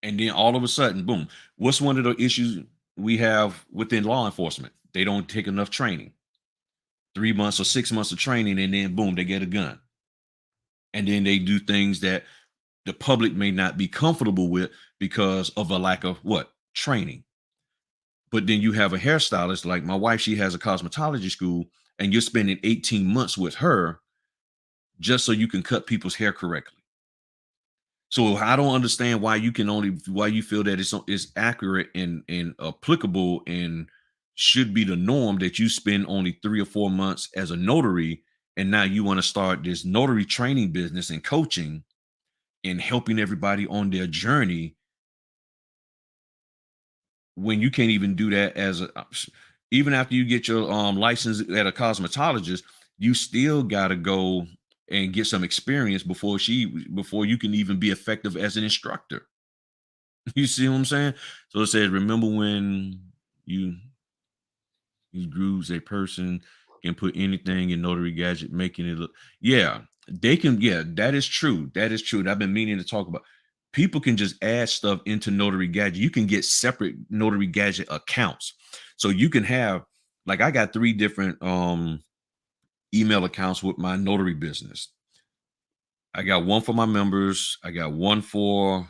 and then all of a sudden, boom, what's one of the issues we have within law enforcement? They don't take enough training. 3 months or 6 months of training, and then boom, they get a gun. And then they do things that the public may not be comfortable with because of a lack of what? Training. But then you have a hairstylist like my wife, she has a cosmetology school, and you're spending 18 months with her just so you can cut people's hair correctly. So I don't understand why you feel that it's accurate and applicable and should be the norm that you spend only 3 or 4 months as a notary, and now you want to start this notary training business and coaching and helping everybody on their journey when you can't even do that as a, even after you get your license at a cosmetologist, you still got to go and get some experience before you can even be effective as an instructor. You see what I'm saying? So it says, remember when you grooves a person can put anything in Notary Gadget, making it look, yeah, they can, yeah, that is true. That is true. And I've been meaning to talk about, people can just add stuff into Notary Gadget. You can get separate Notary Gadget accounts. So you can have, like, I got 3 different email accounts with my notary business. I got one for my members. I got one for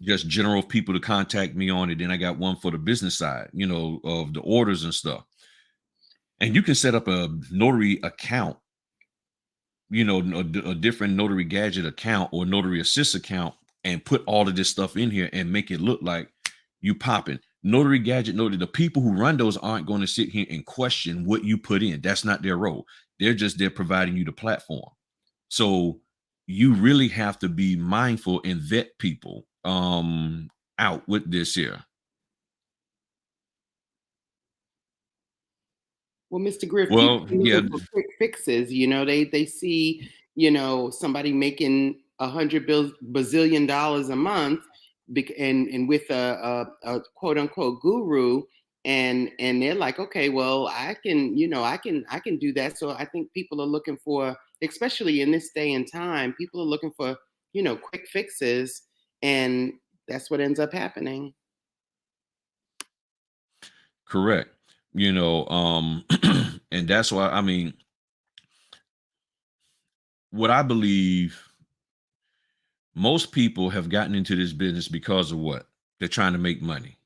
just general people to contact me on it. Then I got one for the business side, you know, of the orders and stuff. And you can set up a notary account, you know, a different Notary Gadget account or Notary Assist account, and put all of this stuff in here and make it look like you popping. Notary Gadget, Notary, the people who run those aren't going to sit here and question what you put in. That's not their role. They're providing you the platform. So you really have to be mindful and vet people out with this here. Well, Mr. Griff, Well, people yeah, looking for quick fixes. You know, they see, you know, somebody making $100 bazillion a month, and with a quote unquote guru, and they're like, okay, well, I can, you know, I can do that. So I think people are looking for, especially in this day and time, people are looking for, you know, quick fixes, and that's what ends up happening. correct. You know, and that's why, I mean, what I believe, most people have gotten into this business because of what? They're trying to make money.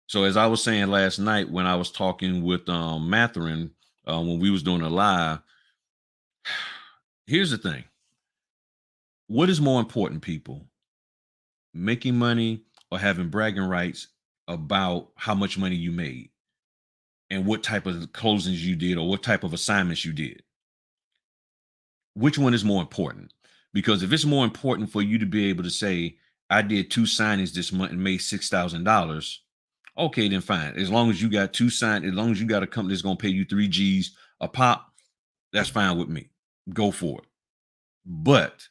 So as I was saying last night when I was talking with Matherin, when we was doing a live, here's the thing. What is more important, people? Making money or having bragging rights about how much money you made and what type of closings you did or what type of assignments you did? Which one is more important? Because if it's more important for you to be able to say, I did 2 signings this month and made $6,000, okay, then fine. As long as you got 2 signed, as long as you got a company that's going to pay you 3 G's a pop, that's fine with me. Go for it. But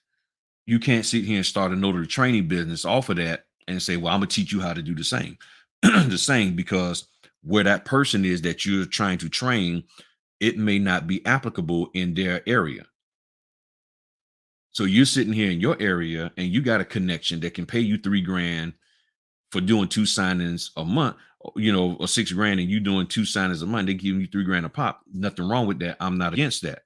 you can't sit here and start a notary training business off of that and say, well, I'm going to teach you how to do the same. The same, because where that person is that you're trying to train, it may not be applicable in their area. So you're sitting here in your area and you got a connection that can pay you $3,000 for doing 2 signings a month, you know, or $6,000, and you doing 2 signings a month, they give you $3,000 a pop. Nothing wrong with that. I'm not against that.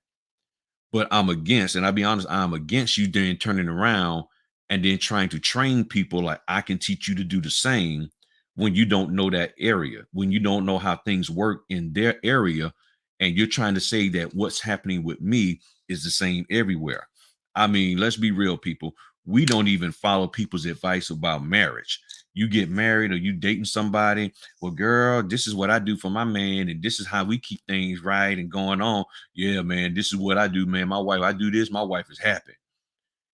But I'm against, and I'll be honest, I'm against you then turning around and then trying to train people like I can teach you to do the same when you don't know that area, when you don't know how things work in their area, and you're trying to say that what's happening with me is the same everywhere. I mean, let's be real, people. We don't even follow people's advice about marriage. You get married or you dating somebody. Well, girl, this is what I do for my man, and this is how we keep things right and going on. Yeah, man, this is what I do, man. My wife, I do this, my wife is happy.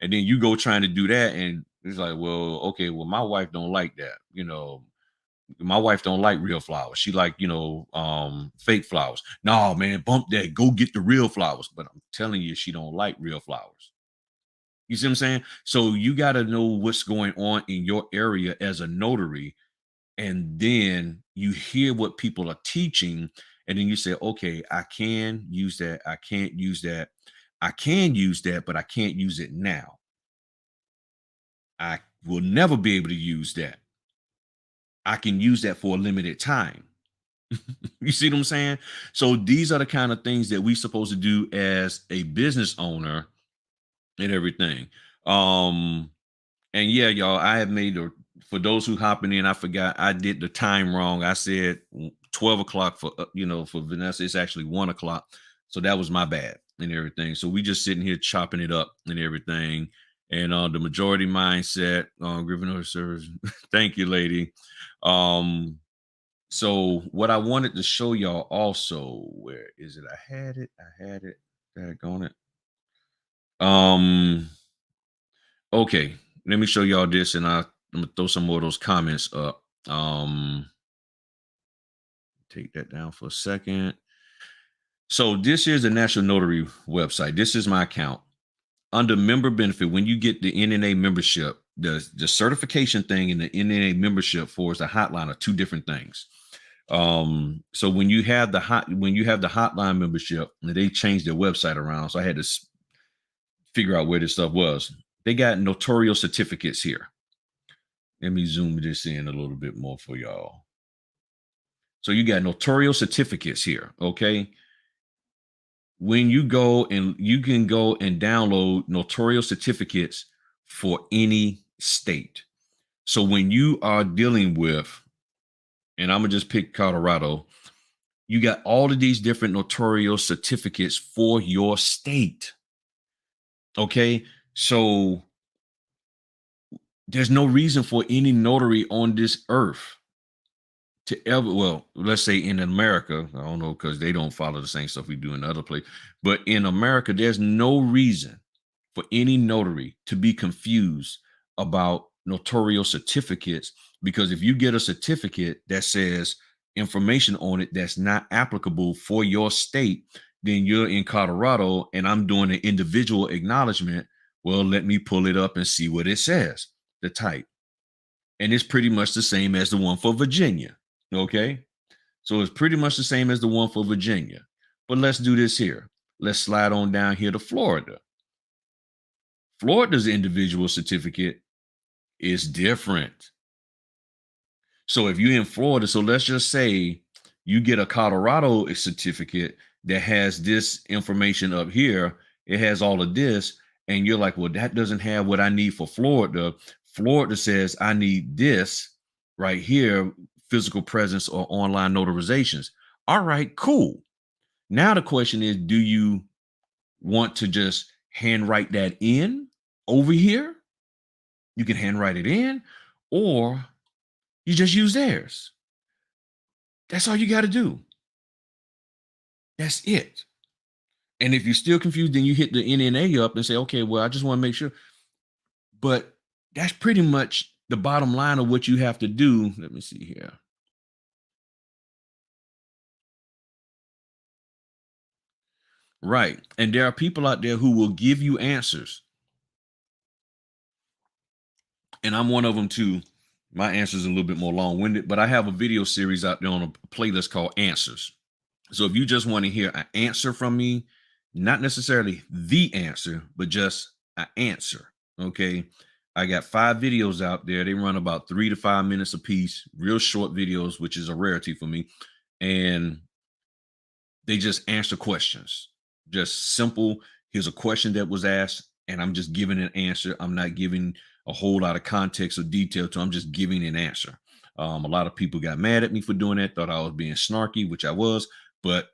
And then you go trying to do that, and it's like, well, okay, well, my wife don't like that. You know, my wife don't like real flowers. She like, you know, fake flowers. No, man, bump that. Go get the real flowers. But I'm telling you, she don't like real flowers. You see what I'm saying? So you got to know what's going on in your area as a notary, and then you hear what people are teaching, and then you say, okay, I can use that. I can't use that. I can use that, but I can't use it now. I will never be able to use that. I can use that for a limited time. You see what I'm saying? So these are the kind of things that we're supposed to do as a business owner and everything. And yeah, y'all, I have made, for those who hopping in, I forgot I did the time wrong. I said 12 o'clock for, you know, for Vanessa. It's actually 1 o'clock. So that was my bad and everything. So we just sitting here chopping it up and everything. And the majority mindset, Griffin service. Thank you, lady. So what I wanted to show y'all also, where is it? I had it. Back on it. Okay, let me show y'all this, and I'm gonna throw some more of those comments up. Take that down for a second. So this is the National Notary website. This is my account. Under member benefit, when you get the NNA membership, the certification thing and the NNA membership for is a hotline are two different things. So when you have the hotline membership, they changed their website around. So I had to figure out where this stuff was. They got notarial certificates here. Let me zoom this in a little bit more for y'all. So you got notarial certificates here, okay? When you go and you can go and download notarial certificates for any state. So when you are dealing with, and I'm gonna just pick Colorado, you got all of these different notarial certificates for your state. Okay, so there's no reason for any notary on this earth to ever, well, let's say in America, I don't know, because they don't follow the same stuff we do in other places, but in America, there's no reason for any notary to be confused about notarial certificates, because if you get a certificate that says information on it that's not applicable for your state, then you're in Colorado and I'm doing an individual acknowledgement. Well, let me pull it up and see what it says, the type. And it's pretty much the same as the one for Virginia. Okay, so it's pretty much the same as the one for Virginia. But let's do this here. Let's slide on down here to Florida. Florida's individual certificate is different. So if you're in Florida, so let's just say you get a Colorado certificate that has this information up here, it has all of this, and you're like, well, that doesn't have what I need for Florida. Florida says I need this right here, physical presence or online notarizations. All right, cool. Now the question is, do you want to just handwrite that in over here? You can handwrite it in, or you just use theirs. That's all you got to do. That's it. And if you're still confused, then you hit the NNA up and say, okay, well, I just want to make sure. But that's pretty much the bottom line of what you have to do. Let me see here. Right. And there are people out there who will give you answers. And I'm one of them too. My answers are a little bit more long-winded, but I have a video series out there on a playlist called Answers. So if you just want to hear an answer from me, not necessarily the answer, but just an answer, okay? I got 5 videos out there. They run about 3 to 5 minutes a piece, real short videos, which is a rarity for me. And they just answer questions. Just simple, here's a question that was asked, and I'm just giving an answer. I'm not giving a whole lot of context or detail to, I'm just giving an answer. A lot of people got mad at me for doing that, thought I was being snarky, which I was, but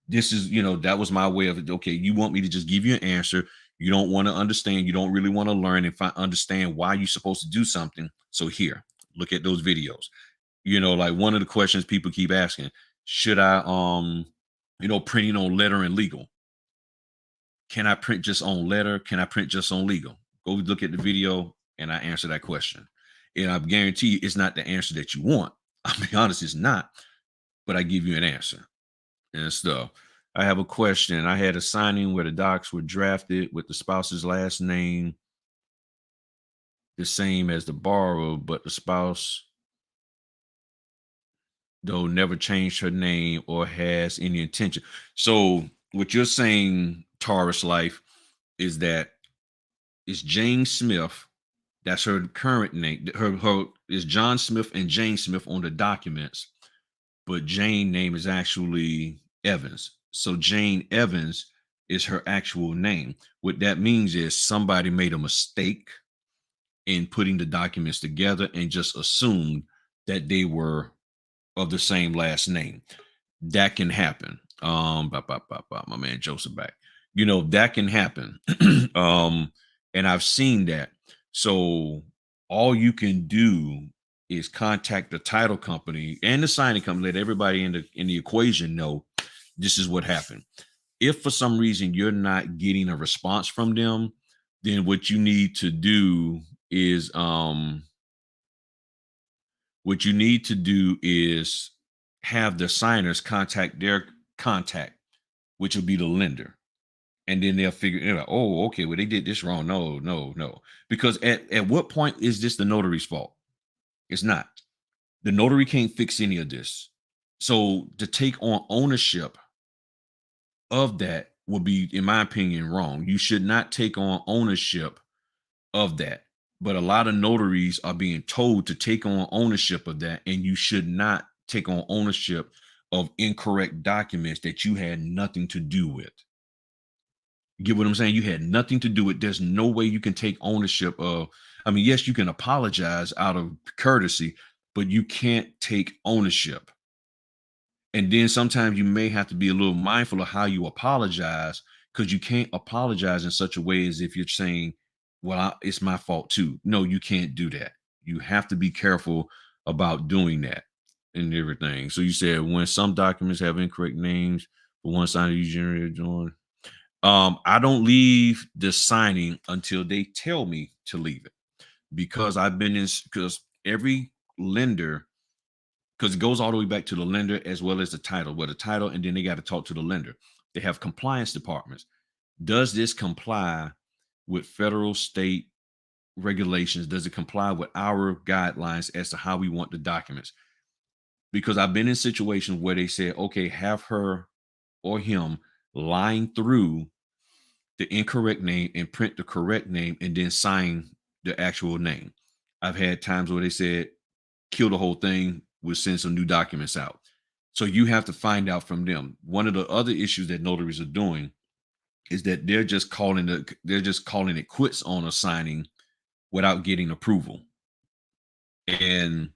this is, that was my way of it. Okay, you want me to just give you an answer. You don't want to understand. You don't really want to learn and understand why you're supposed to do something. So here, look at those videos. Like one of the questions people keep asking, should I, printing on letter and legal? Can I print just on letter? Can I print just on legal? Go look at the video and I answer that question. And I guarantee you it's not the answer that you want. I'll be honest, it's not, but I give you an answer and stuff. I have a question. I had a signing where the docs were drafted with the spouse's last name the same as the borrower, but the spouse, though, never changed her name or has any intention. So what you're saying, Taurus Life, is that it's Jane Smith. That's her current name. Her is John Smith and Jane Smith on the documents, but Jane name is actually Evans. So Jane Evans is her actual name. What that means is somebody made a mistake in putting the documents together and just assumed that they were of the same last name. That can happen. My man Joseph back. That can happen. And I've seen that. So all you can do is contact the title company and the signing company, let everybody in the equation know this is what happened. If for some reason you're not getting a response from them, then what you need to do is what you need to do is have the signers contact their contact, which will be the lender. And then they'll figure it out. Oh, okay, well, they did this wrong. No, no, no. Because at what point is this the notary's fault? It's not. The notary can't fix any of this. So to take on ownership of that would be, in my opinion, wrong. You should not take on ownership of that. But a lot of notaries are being told to take on ownership of that, and you should not take on ownership of incorrect documents that you had nothing to do with. You get what I'm saying? You had nothing to do with. There's no way you can take ownership of. I mean, yes, you can apologize out of courtesy, but you can't take ownership. And then sometimes you may have to be a little mindful of how you apologize, because you can't apologize in such a way as if you're saying, well, it's my fault too. No, you can't do that. You have to be careful about doing that and everything. So you said when some documents have incorrect names, but one signer you generally join. I don't leave the signing until they tell me to leave it, because I've been in, because every lender, because it goes all the way back to the lender as well as the title, where the title, and then they got to talk to the lender. They have compliance departments. Does this comply with federal, state regulations? Does it comply with our guidelines as to how we want the documents? Because I've been in situations where they said, okay, have her or him line through the incorrect name and print the correct name and then sign the actual name. I've had times where they said, kill the whole thing, we'll send some new documents out. So you have to find out from them. One of the other issues that notaries are doing is that they're just calling it quits on a signing without getting approval. And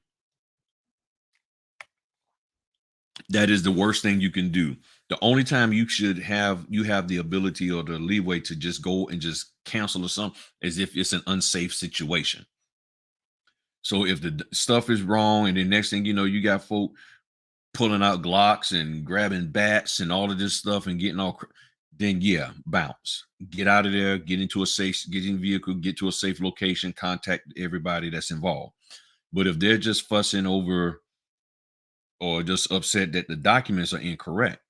that is the worst thing you can do. The only time you have the ability or the leeway to just go and just cancel or something is if it's an unsafe situation. So if the stuff is wrong, and then next thing you know, you got folk pulling out Glocks and grabbing bats and all of this stuff and getting all, then yeah, bounce, get out of there, get in the vehicle, get to a safe location, contact everybody that's involved. But if they're just fussing over or just upset that the documents are incorrect,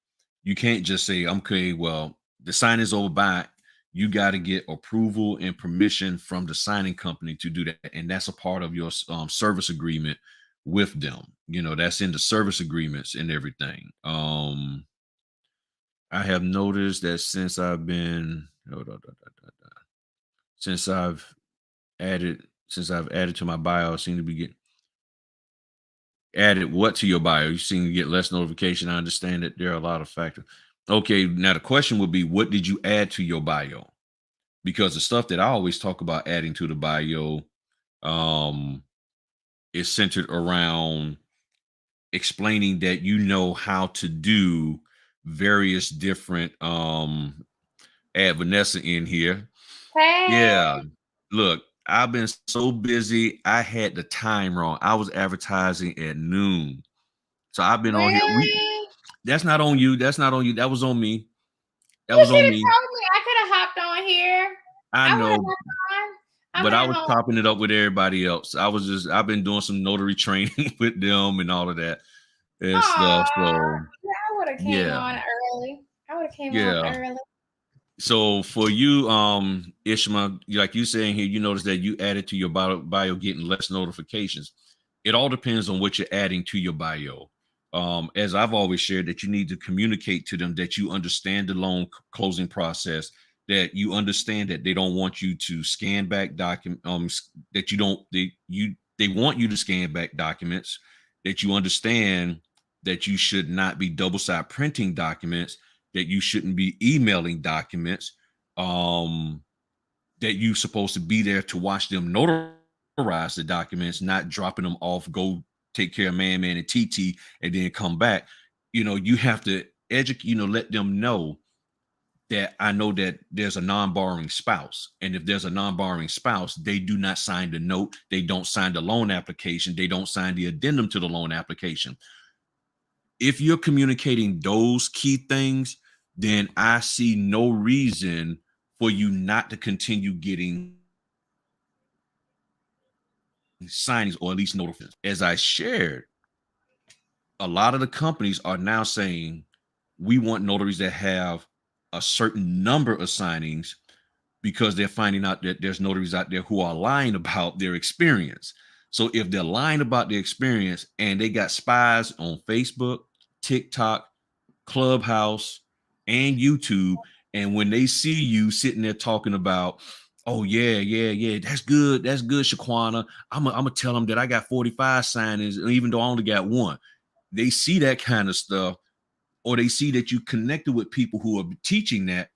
you can't just say, okay, well, the sign is over by. You got to get approval and permission from the signing company to do that. And that's a part of your service agreement with them. You know, that's in the service agreements and everything. I have noticed that since I've added to my bio, I seem to be getting added what to your bio? You seem to get less notification. I understand that there are a lot of factors. Okay, now the question would be, what did you add to your bio? Because the stuff that I always talk about adding to the bio is centered around explaining that you know how to do various different add Vanessa in here. Hey. Yeah. Look, I've been so busy. I had the time wrong. I was advertising at noon. So I've been on here. That's not on you. That's not on you. That was on me. That was on me. Told me I could have hopped on here. I know. But I was chopping it up with everybody else. I've been doing some notary training with them and all of that and stuff. So I would have came on early. On early. So for you, Ishma, like you saying here, you notice that you added to your bio getting less notifications. It all depends on what you're adding to your bio. As I've always shared, that you need to communicate to them that you understand the loan closing process, that you understand that they don't want you to scan back documents, that they want you to scan back documents, that you understand that you should not be double-side printing documents, that you shouldn't be emailing documents, that you're supposed to be there to watch them notarize the documents, not dropping them off, go take care of man and TT, and then come back. You know, you have to educate, let them know that I know that there's a non-borrowing spouse. And if there's a non-borrowing spouse, they do not sign the note. They don't sign the loan application. They don't sign the addendum to the loan application. If you're communicating those key things, then I see no reason for you not to continue getting signings, or at least notifications. As I shared, a lot of the companies are now saying we want notaries that have a certain number of signings, because they're finding out that there's notaries out there who are lying about their experience. So if they're lying about their experience and they got spies on Facebook, TikTok, Clubhouse, and YouTube, and when they see you sitting there talking about, oh yeah, that's good, Shaquana, I'm gonna tell them that I got 45 signings, even though I only got one. They see that kind of stuff, or they see that you connected with people who are teaching that,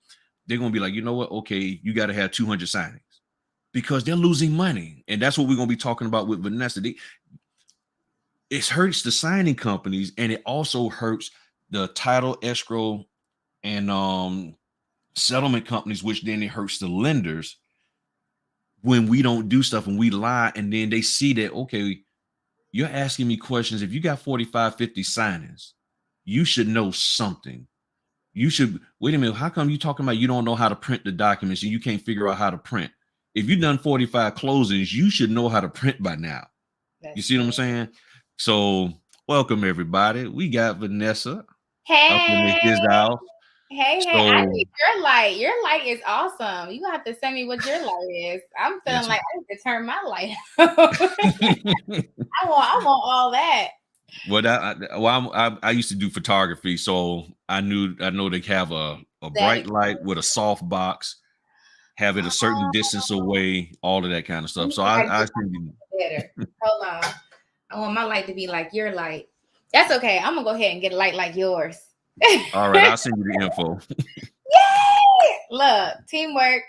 they're going to be like, you know what? Okay, you got to have 200 signings, because they're losing money. And that's what we're going to be talking about with Vanessa. It hurts the signing companies, and it also hurts the title, escrow, and settlement companies, which then it hurts the lenders when we don't do stuff and we lie. And then they see that, okay, you're asking me questions. If you got 45, 50 signings, you should know something. You should, wait a minute, how come you talking about you don't know how to print the documents and you can't figure out how to print? If you've done 45 closings, you should know how to print by now. You see what I'm saying? So welcome everybody. We got Vanessa up in his house. Hey, I need your light. Your light is awesome. You have to send me what your light is. I'm feeling like I need to turn my light on. I want all that. Well, I used to do photography, so I know they have a bright light with a soft box, have it a certain distance away, all of that kind of stuff. So I better. Hold on, I want my light to be like your light. That's okay. I'm gonna go ahead and get a light like yours. All right, I'll send you the info. Yay! Look, teamwork.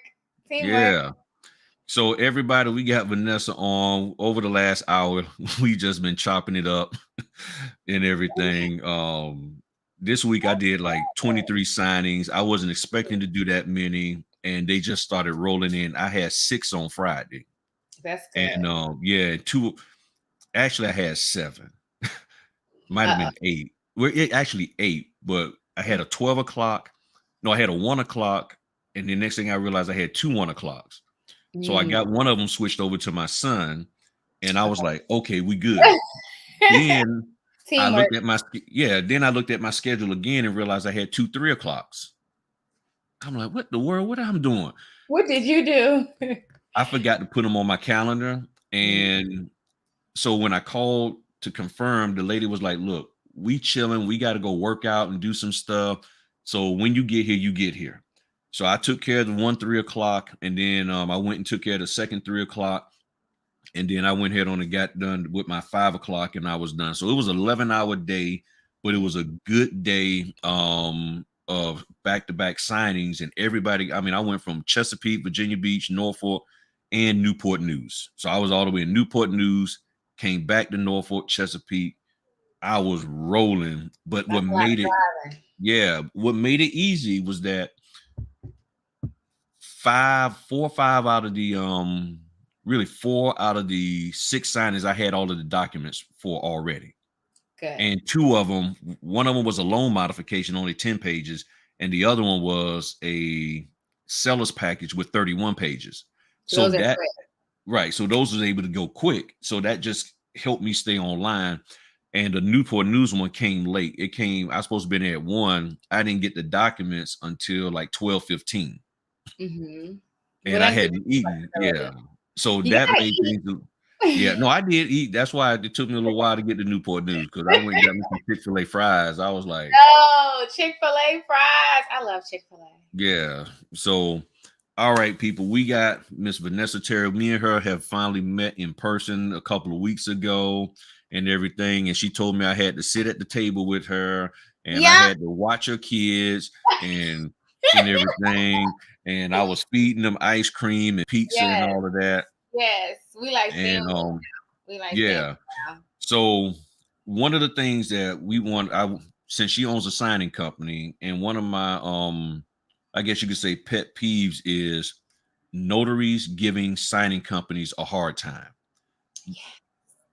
Yeah. So everybody, we got Vanessa on over the last hour. We just been chopping it up and everything. This week I did like 23 signings. I wasn't expecting to do that many, and they just started rolling in. I had 6 on Friday. That's good. And 2. Actually, I had 7. Might have been 8. Well, it actually 8, but I had a 12 o'clock. No, I had a 1 o'clock, and the next thing I realized I had 2 1 o'clocks. So I got one of them switched over to my son, and I was like, okay, we good. Then I looked at my schedule again and realized I had 2 3 o'clocks. I'm like, what the world? What I'm doing? What did you do? I forgot to put them on my calendar. And so when I called to confirm, the lady was like, look, we chilling. We got to go work out and do some stuff. So when you get here, you get here. So I took care of the 1 3 o'clock, and then I went and took care of the second 3 o'clock, and then I went ahead on and got done with my 5 o'clock, and I was done. So it was an 11-hour day, but it was a good day of back-to-back signings, and everybody. I mean, I went from Chesapeake, Virginia Beach, Norfolk, and Newport News. So I was all the way in Newport News, came back to Norfolk, Chesapeake. I was rolling, but what made it easy was that 4 or 5 out of the 4 out of the 6 signings I had all of the documents for already. Good. And 2 of them, one of them was a loan modification, only 10 pages, and the other one was a seller's package with 31 pages. So that right, so those was able to go quick. So that just helped me stay online. And the Newport News one came late. I was supposed to be there at 1. I didn't get the documents until like 12:15. And I hadn't eaten. Yeah. So that made things. Yeah, no, I did eat. That's why it took me a little while to get to Newport News, because I went and got me some Chick-fil-A fries. I was like, oh, Chick-fil-A fries. I love Chick-fil-A. Yeah. So, all right, people, we got Miss Vanessa Terry. Me and her have finally met in person a couple of weeks ago and everything. And she told me I had to sit at the table with her, and I had to watch her kids and everything. And I was feeding them ice cream and pizza and all of that. Yes, we like family. We like family. So one of the things that we want, since she owns a signing company, and one of my I guess you could say pet peeves is notaries giving signing companies a hard time.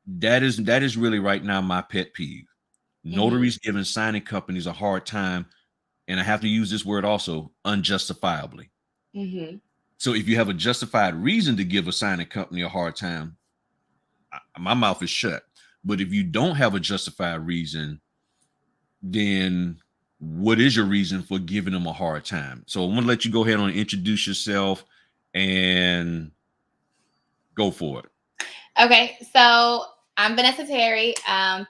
That is really right now my pet peeve. Notaries giving signing companies a hard time, and I have to use this word also, unjustifiably. So if you have a justified reason to give a signing company a hard time, my mouth is shut. But if you don't have a justified reason, then what is your reason for giving them a hard time? So I'm going to let you go ahead and introduce yourself and go for it. Okay, so I'm Vanessa Terry,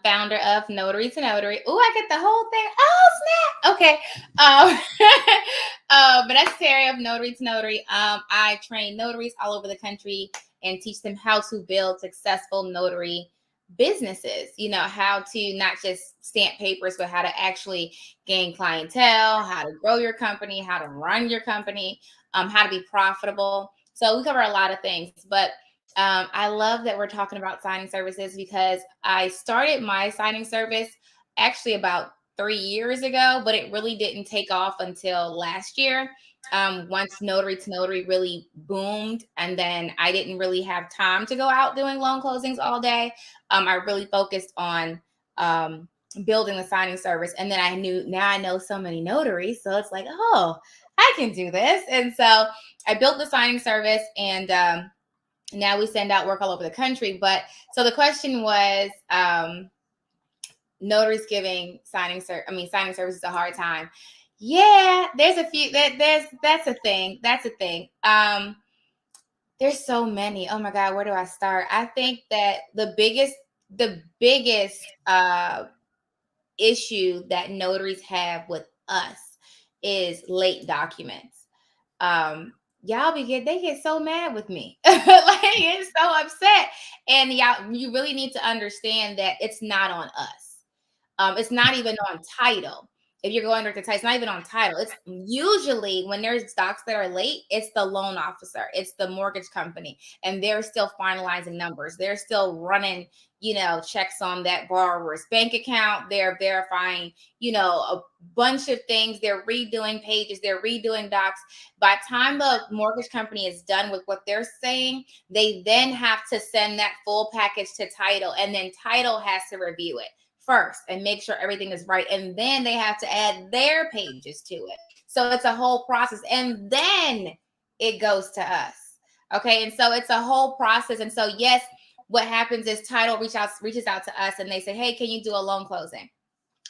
founder of Notary to Notary. Oh, I get the whole thing. Oh, snap. Okay. Vanessa Terry of Notary to Notary. I train notaries all over the country and teach them how to build successful notary businesses. You know, how to not just stamp papers, but how to actually gain clientele, how to grow your company, how to run your company, how to be profitable. So we cover a lot of things, but I love that we're talking about signing services because I started my signing service actually about 3 years ago, but it really didn't take off until last year. Once Notary to Notary really boomed, and then I didn't really have time to go out doing loan closings all day. I really focused on building the signing service, and then now I know so many notaries, so it's like, oh, I can do this, and so I built the signing service, and now we send out work all over the country. But so the question was, notaries giving signing services a hard time. Yeah, there's a few that's a thing. That's a thing. There's so many. Oh my God, where do I start? I think that the biggest issue that notaries have with us is late documents. They get so mad with me. Like, it's so upset. And you really need to understand that it's not on us. It's not even on title. If you're going direct to title, it's not even on title. It's usually when there's docs that are late, it's the loan officer, it's the mortgage company, and they're still finalizing numbers. They're still running, checks on that borrower's bank account. They're verifying, a bunch of things. They're redoing pages. They're redoing docs. By the time the mortgage company is done with what they're saying, they then have to send that full package to title, and then title has to review it first and make sure everything is right. And then they have to add their pages to it. So it's a whole process. And then it goes to us. Okay. And so it's a whole process. And so, yes, what happens is title reaches out to us and they say, hey, can you do a loan closing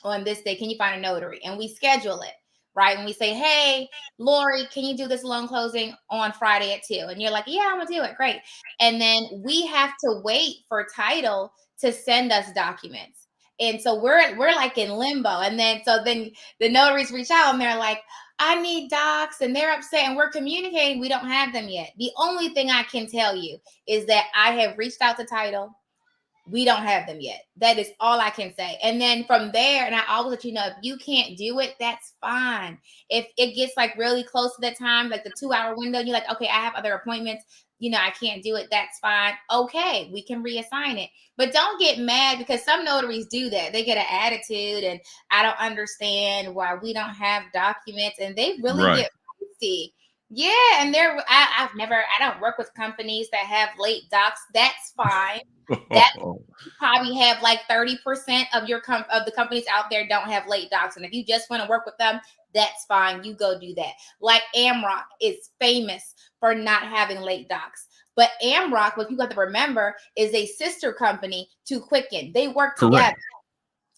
on this day? Can you find a notary? And we schedule it. Right. And we say, hey, Lori, can you do this loan closing on Friday at 2? And you're like, yeah, I'm gonna do it. Great. And then we have to wait for title to send us documents. And so we're like in limbo. And then the notaries reach out and they're like, I need docs, and they're upset, and we're communicating. We don't have them yet. The only thing I can tell you is that I have reached out to title. We don't have them yet. That is all I can say. And then from there, and I always let you know, if you can't do it, that's fine. If it gets like really close to the time, like the 2-hour window, you're like, okay, I have other appointments, I can't do it. That's fine. Okay, we can reassign it. But don't get mad, because some notaries do that. They get an attitude, and I don't understand why we don't have documents, and they really get feisty. Yeah, and I don't work with companies that have late docs. That's fine. That probably have like 30% of of the companies out there don't have late docs. And if you just want to work with them, that's fine. You go do that. Like Amrock is famous for not having late docs. But Amrock, what you got to remember, is a sister company to Quicken. They work together.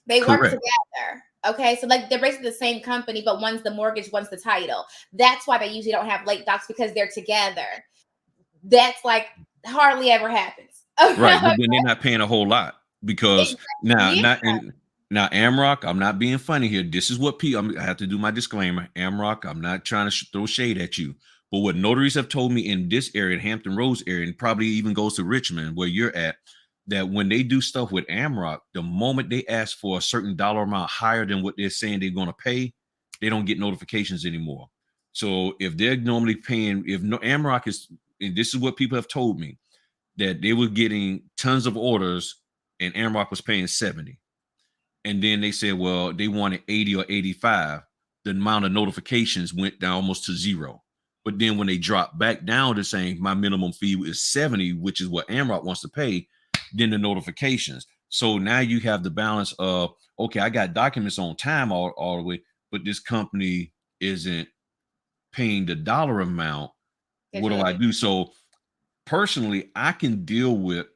Work together. Okay, so like they're basically the same company, but one's the mortgage, one's the title. That's why they usually don't have late docs, because they're together. That's like hardly ever happens. Right, but then they're not paying a whole lot, because now Amrock, I'm not being funny here. This is what I have to do my disclaimer. Amrock, I'm not trying to throw shade at you, but what notaries have told me in this area, Hampton Roads area, and probably even goes to Richmond, where you're at, that when they do stuff with Amrock, the moment they ask for a certain dollar amount higher than what they're saying they're going to pay, they don't get notifications anymore. So if they're normally paying, Amrock is, and this is what people have told me, that they were getting tons of orders and Amrock was paying 70. And then they said, well, they wanted 80 or 85. The amount of notifications went down almost to 0. But then when they dropped back down to saying my minimum fee is 70, which is what Amrock wants to pay, then the notifications. So now you have the balance of, okay, I got documents on time all the way, but this company isn't paying the dollar amount. What do I do? So personally, I can deal with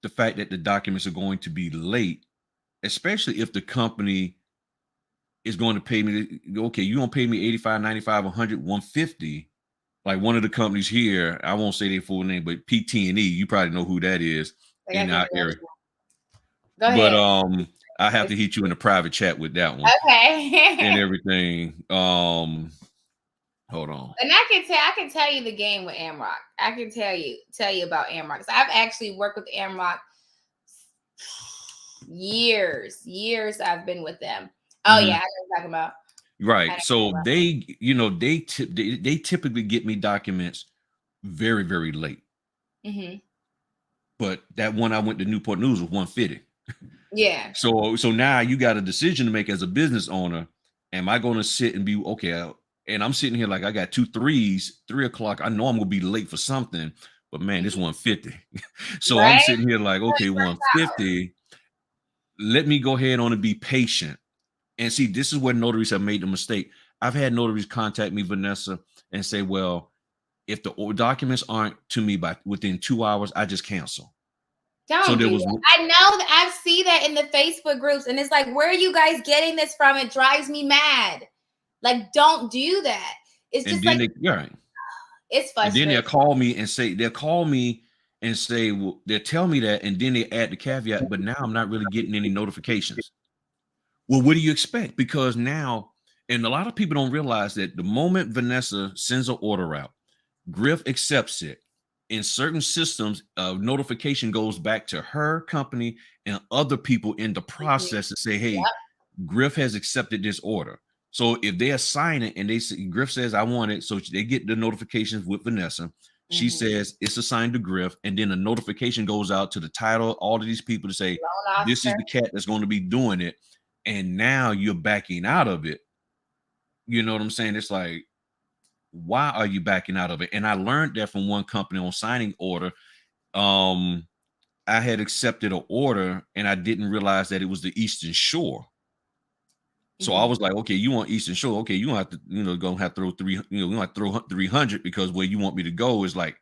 the fact that the documents are going to be late, especially if the company is going to pay me, okay, you're going to pay me 85, 95, 100, 150. Like one of the companies here, I won't say their full name, but PT&E, you probably know who that is in our area. Go ahead. But I have to hit you in a private chat with that one. Okay. And everything. Hold on. And I can tell you the game with Amrock. I can tell you about Amrock. So I've actually worked with Amrock years. I've been with them. Oh yeah, I know what you're talking about. Right. So they, you know, they typically get me documents very, very late. But that one I went to Newport News was 150. Yeah. So now you got a decision to make as a business owner. Am I going to sit and be okay? And I'm sitting here like I got 2 3s, 3 o'clock. I know I'm gonna be late for something, but man, this 150. So I'm sitting here like, okay, 150. Let me go ahead on and be patient. And see, this is where notaries have made the mistake. I've had notaries contact me, Vanessa, and say, well, if the documents aren't to me by within 2 hours, I just cancel. Don't do that. I know that I've seen that in the Facebook groups, and it's like, where are you guys getting this from? It drives me mad. Like, don't do that. It's just like, it's frustrating. And then they'll call me and say, well, they'll tell me that, and then they add the caveat, but now I'm not really getting any notifications. Well, what do you expect? Because now, and a lot of people don't realize that the moment Vanessa sends an order out, Griff accepts it. In certain systems, notification goes back to her company and other people in the process to say, hey, Griff has accepted this order. So if they assign it and they say, Griff says, I want it. So they get the notifications with Vanessa. She says it's assigned to Griff. And then a notification goes out to the title, all of these people to say, this is the cat that's going to be doing it. And now you're backing out of it. You know what I'm saying? It's like, why are you backing out of it? And I learned that from one company on signing order. I had accepted an order and I didn't realize that it was the Eastern Shore. So I was like, okay, you want Eastern Shore? Okay, you don't have to, go have to throw throw 300 because where you want me to go is like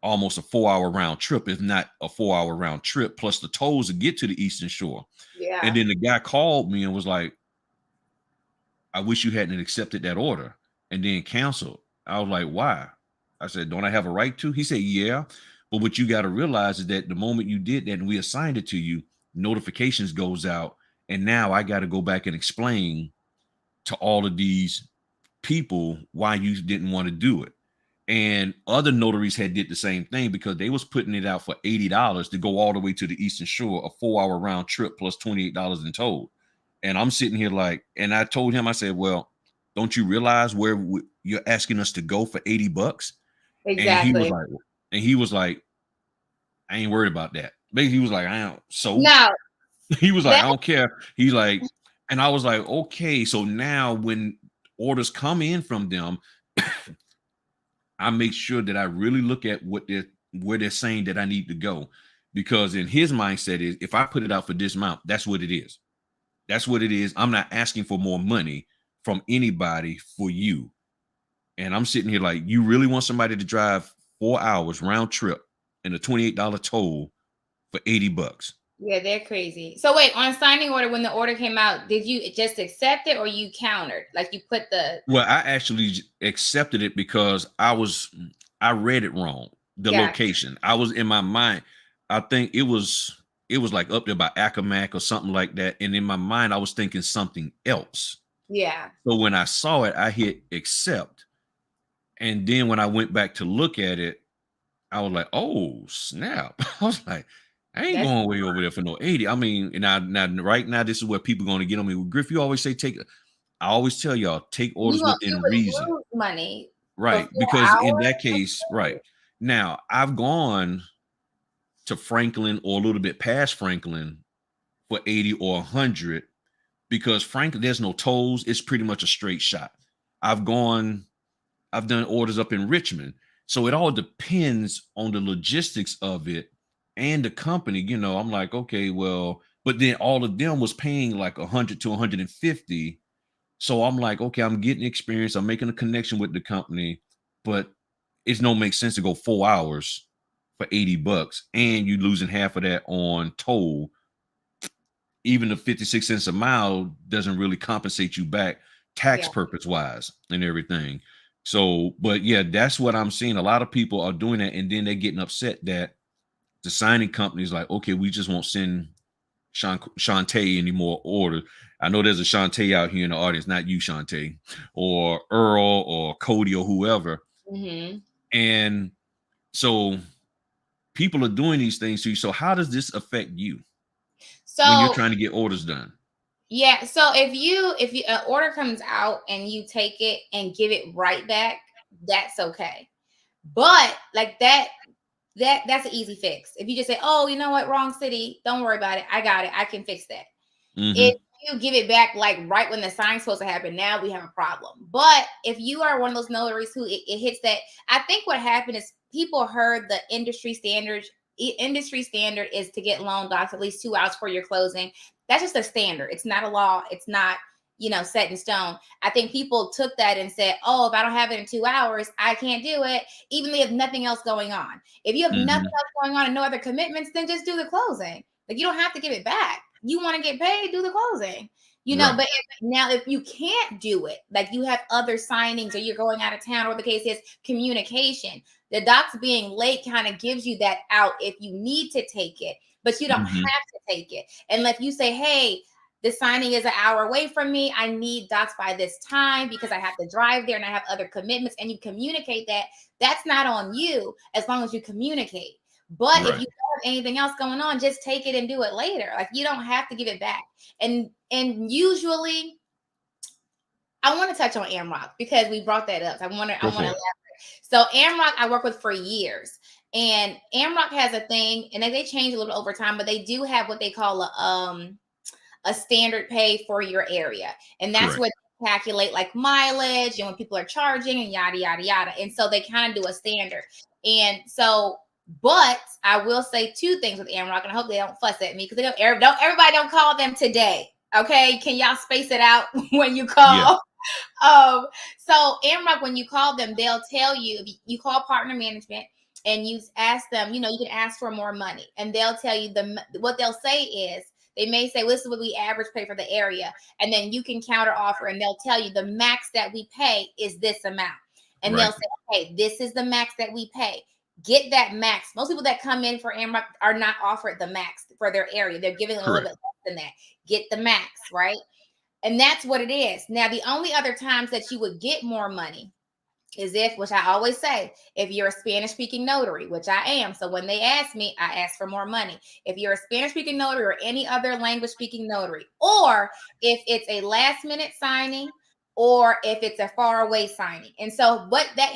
almost a 4-hour round trip, if not a 4-hour round trip, plus the tolls to get to the Eastern Shore. Yeah. And then the guy called me and was like, I wish you hadn't accepted that order and then canceled. I was like, why? I said, don't I have a right to? He said, yeah. But what you got to realize is that the moment you did that and we assigned it to you, notifications goes out. And now I got to go back and explain to all of these people why you didn't want to do it. And other notaries had did the same thing because they was putting it out for $80 to go all the way to the Eastern Shore, a 4-hour round trip plus $28 in toll. And I'm sitting here like, and I told him, I said, well, don't you realize where you're asking us to go for $80? Exactly. And he was like, I ain't worried about that. Basically, he was like, I don't. So no. He was like, I don't care. He's like, and I was like, okay. So now when orders come in from them, I make sure that I really look at where they're saying that I need to go. Because in his mindset is, if I put it out for this amount, that's what it is. That's what it is. I'm not asking for more money from anybody for you. And I'm sitting here like, you really want somebody to drive 4 hours round trip and a $28 toll for $80? Yeah, they're crazy. So wait, on signing order, when the order came out, did you just accept it or you countered? Like you put the... Well, I actually accepted it because I read it wrong. The location. I was in my mind. I think it was like up there by Accomack or something like that. And in my mind, I was thinking something else. Yeah. So when I saw it, I hit accept. And then when I went back to look at it, I was like, oh, snap. I was like, I ain't going way over there for no 80. I mean, now right now, this is where people are going to get on me. Griff, you always say I always tell y'all, take orders within reason. Money. Right. Because in that case, right. Now, I've gone to Franklin or a little bit past Franklin for 80 or 100 because Franklin, there's no tolls. It's pretty much a straight shot. I've done orders up in Richmond. So it all depends on the logistics of it and the company. I'm like, okay, well, but then all of them was paying like 100 to 150. So I'm like, okay, I'm getting experience. I'm making a connection with the company, but it don't make sense to go 4 hours for $80, and you're losing half of that on toll. Even the 56 cents a mile doesn't really compensate you back tax purpose wise and everything. So, but yeah, that's what I'm seeing. A lot of people are doing that, and then they're getting upset that the signing company's like, okay, we just won't send Shantae any more orders. I know there's a Shantae out here in the audience, not you, Shantae, or Earl or Cody or whoever. Mm-hmm. And so people are doing these things to you. So how does this affect you when you're So trying to get orders done? yeah, so if you an order comes out and you take it and give it right back, that's okay. But like that's an easy fix. If you just say, "Oh, you know what, wrong city, don't worry about it. I got it. I can fix that." If you give it back like right when the sign's supposed to happen, now we have a problem. But if you are one of those notaries who it hits that, I think what happened is people heard the industry standards. Industry standard is to get loan docs at least 2 hours for your closing. That's just a standard. It's not a law. It's not, set in stone. I think people took that and said, "Oh, if I don't have it in 2 hours, I can't do it," even if you have nothing else going on. If you have nothing else going on and no other commitments, then just do the closing. Like, you don't have to give it back. You want to get paid, do the closing. But if you can't do it, like you have other signings or you're going out of town, or the case is communication, the docs being late kind of gives you that out if you need to take it, but you don't have to take it. And if you say, "Hey, the signing is an hour away from me. I need docs by this time because I have to drive there and I have other commitments," and you communicate that, that's not on you as long as you communicate. But if you don't have anything else going on, just take it and do it later. Like, you don't have to give it back. And usually, I want to touch on Amrock because we brought that up. I want to elaborate. So Amrock, I work with for years, and Amrock has a thing, and they change a little bit over time, but they do have what they call a standard pay for your area, and that's what they calculate like mileage and when people are charging and yada yada yada. And so they kind of do a standard. And so, but I will say two things with Amrock, and I hope they don't fuss at me because everybody don't call them today. Okay, can y'all space it out when you call? So Amrock, when you call them, they'll tell you, if you call partner management and you ask them, you can ask for more money, and they'll tell you what they'll say is, they may say, "This is what we average pay for the area," and then you can counter offer, and they'll tell you the max that we pay is this amount, and they'll say, "Okay, this is the max that we pay. Get that max." Most people that come in for Amrock are not offered the max for their area; they're giving a little bit less than that. Get the max, right? And that's what it is. Now, the only other times that you would get more money is which I always say, if you're a Spanish-speaking notary, which I am. So when they ask me, I ask for more money. If you're a Spanish-speaking notary or any other language-speaking notary, or if it's a last-minute signing, or if it's a far-away signing. And so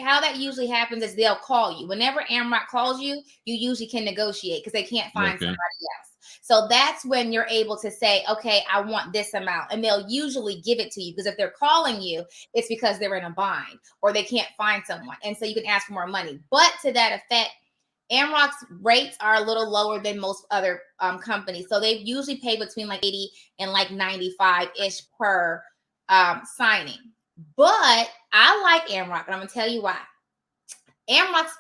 how that usually happens is they'll call you. Whenever Amrock calls you, you usually can negotiate because they can't find somebody else. So that's when you're able to say, "Okay, I want this amount." And they'll usually give it to you, because if they're calling you, it's because they're in a bind or they can't find someone. And so you can ask for more money. But to that effect, Amrock's rates are a little lower than most other companies. So they usually pay between like 80 and like 95-ish per signing. But I like Amrock, and I'm going to tell you why. Amrock's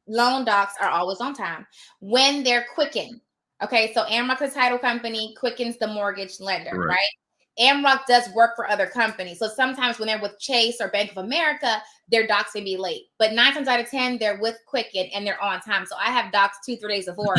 loan docs are always on time when they're quickened. Okay, so Amrock is the title company, Quicken's the mortgage lender, right? Amrock does work for other companies. So sometimes when they're with Chase or Bank of America, their docs can be late. But 9 times out of 10, they're with Quicken and they're on time. So I have docs 2-3 days before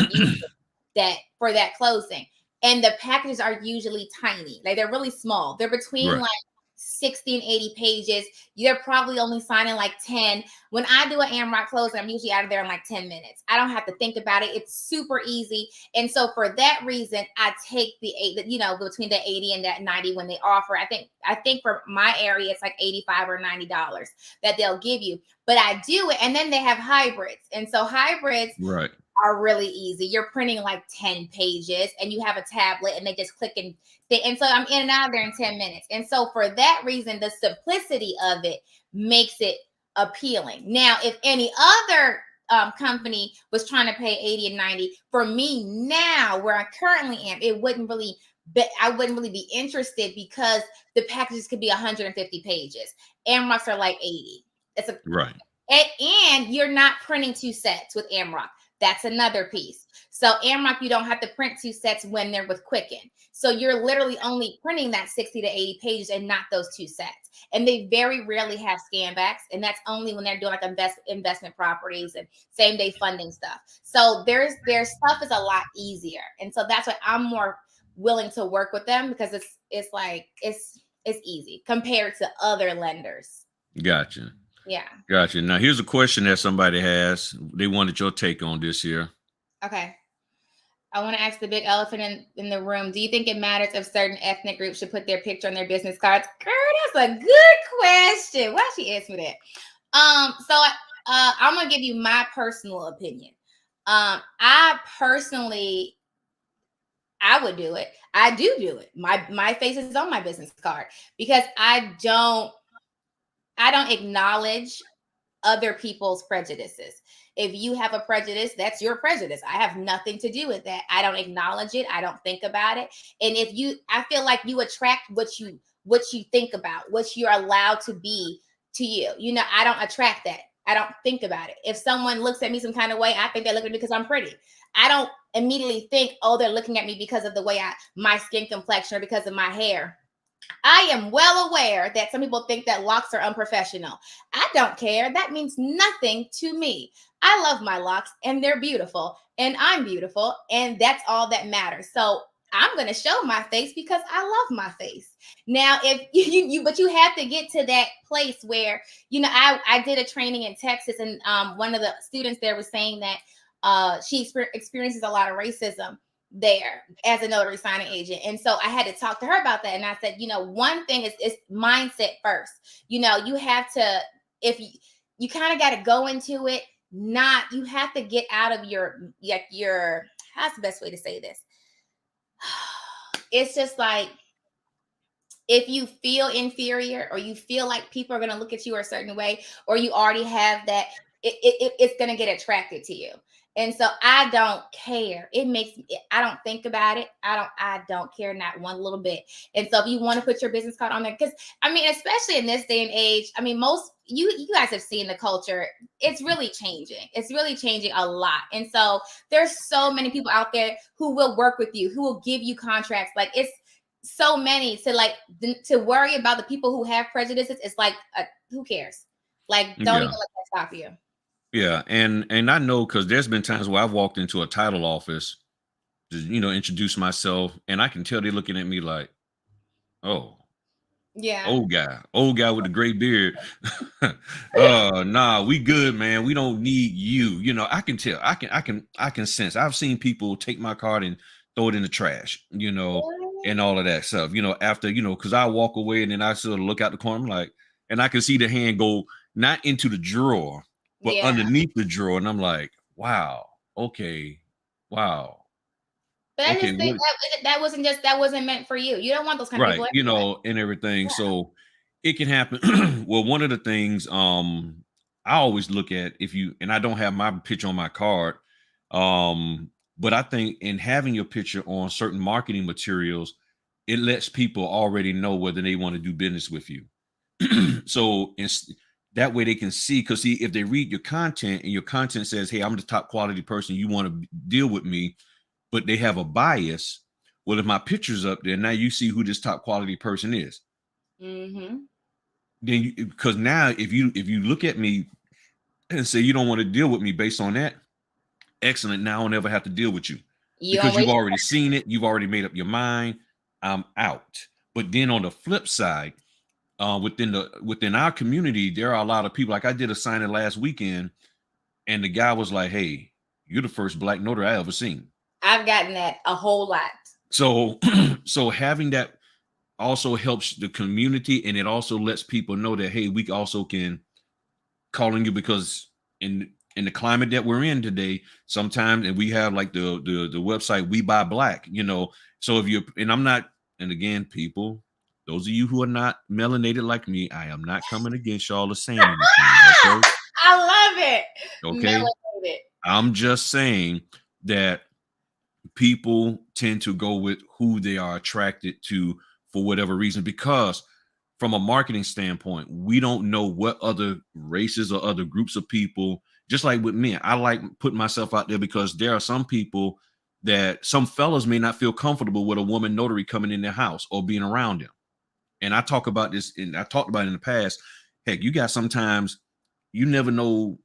that for that closing. And the packages are usually tiny. Like, they're really small. They're between like 60 and 80 pages. You're probably only signing like 10. When I do an Amrock closing, I'm usually out of there in like 10 minutes. I don't have to think about it. It's super easy. And so for that reason, I take between the 80 and that 90 when they offer. I think for my area, it's like $85 or $90 that they'll give you. But I do it. And then they have hybrids. And so hybrids are really easy. You're printing like 10 pages and you have a tablet and they just click and so I'm in and out of there in 10 minutes. And so for that reason, the simplicity of it makes it appealing. Now, if any other company was trying to pay 80 and 90, for me now, where I currently am, I wouldn't really be interested, because the packages could be 150 pages. Amrocks are like 80. And you're not printing 2 sets with Amrock. That's another piece. So Amrock, you don't have to print 2 sets when they're with Quicken. So you're literally only printing that 60 to 80 pages and not those 2 sets. And they very rarely have scan backs. And that's only when they're doing like investment properties and same day funding stuff. So their stuff is a lot easier. And so that's why I'm more willing to work with them, because it's easy compared to other lenders. Gotcha. Yeah. Gotcha. Now here's a question that somebody has. They wanted your take on this here. Okay. I want to ask the big elephant in the room. Do you think it matters if certain ethnic groups should put their picture on their business cards? Girl, that's a good question. Why she asked me that? So I'm gonna give you my personal opinion. I would do it. I do it. My face is on my business card because I don't acknowledge other people's prejudices. If you have a prejudice, that's your prejudice. I have nothing to do with that. I don't acknowledge it. I don't think about it. And I feel like you attract what you think about, what you're allowed to be to you. You know, I don't attract that. I don't think about it. If someone looks at me some kind of way, I think they're looking at me because I'm pretty. I don't immediately think, oh, they're looking at me because of the way my skin complexion or because of my hair. I am well aware that some people think that locks are unprofessional. I don't care. That means nothing to me. I love my locks and they're beautiful and I'm beautiful and that's all that matters. So I'm going to show my face because I love my face. Now, if but you have to get to that place where, you know, I did a training in Texas and one of the students there was saying that she experiences a lot of racism there as a notary signing agent. And so I had to talk to her about that. And I said, you know, one thing is mindset first. You know, you have to, if you kind of got to go into it, you have to get out of your, how's the best way to say this? It's just like, if you feel inferior or you feel like people are going to look at you a certain way, or you already have that, it's going to get attracted to you. And so I don't care. I don't think about it. I don't care, not one little bit. And so if you want to put your business card on there, because I mean, especially in this day and age, I mean, you guys have seen the culture. It's really changing. It's really changing a lot. And so there's so many people out there who will work with you, who will give you contracts. Like it's so many to worry about the people who have prejudices. It's like, who cares? Like, don't even let that stop you. Yeah, and I know because there's been times where I've walked into a title office to, you know, introduce myself, and I can tell they're looking at me like, oh, yeah, old guy with the gray beard. Nah, we good, man. We don't need you. You know, I can tell. I can sense. I've seen people take my card and throw it in the trash, you know, and all of that stuff. You know, after, you know, because I walk away and then I sort of look out the corner, I'm like, and I can see the hand go not into the drawer, but underneath the drawer, and I'm like, wow, okay, wow. But I just think that wasn't meant for you. You don't want those kind of people, you know, and everything. Yeah. So it can happen. Well, one of the things I always look at, and I don't have my picture on my card, but I think in having your picture on certain marketing materials, it lets people already know whether they want to do business with you. So that way they can see, because if they read your content and your content says, hey, I'm the top quality person, you want to deal with me, but they have a bias. Well, if my picture's up there, now you see who this top quality person is. Mm-hmm. Then, because now if you look at me and say you don't want to deal with me based on that, excellent. Now I don't ever have to deal with you because you've already seen it. You've already made up your mind. I'm out. But then on the flip side, within our community, there are a lot of people. Like I did a signing last weekend, and the guy was like, "Hey, you're the first Black notary I ever seen." I've gotten that a whole lot. So, so having that also helps the community, and it also lets people know that, hey, we also can call on you, because in the climate that we're in today, sometimes, and we have like the website We Buy Black, you know. So if you're, and I'm not, and again, people, those of you who are not melanated like me, I am not coming against y'all or saying anything. Okay? I love it. Okay. Melanated. I'm just saying that people tend to go with who they are attracted to for whatever reason, because from a marketing standpoint, we don't know what other races or other groups of people, just like with men, I like putting myself out there because there are some people that some fellas may not feel comfortable with a woman notary coming in their house or being around them. And I talk about this, and I talked about it in the past. Heck, you got sometimes you never know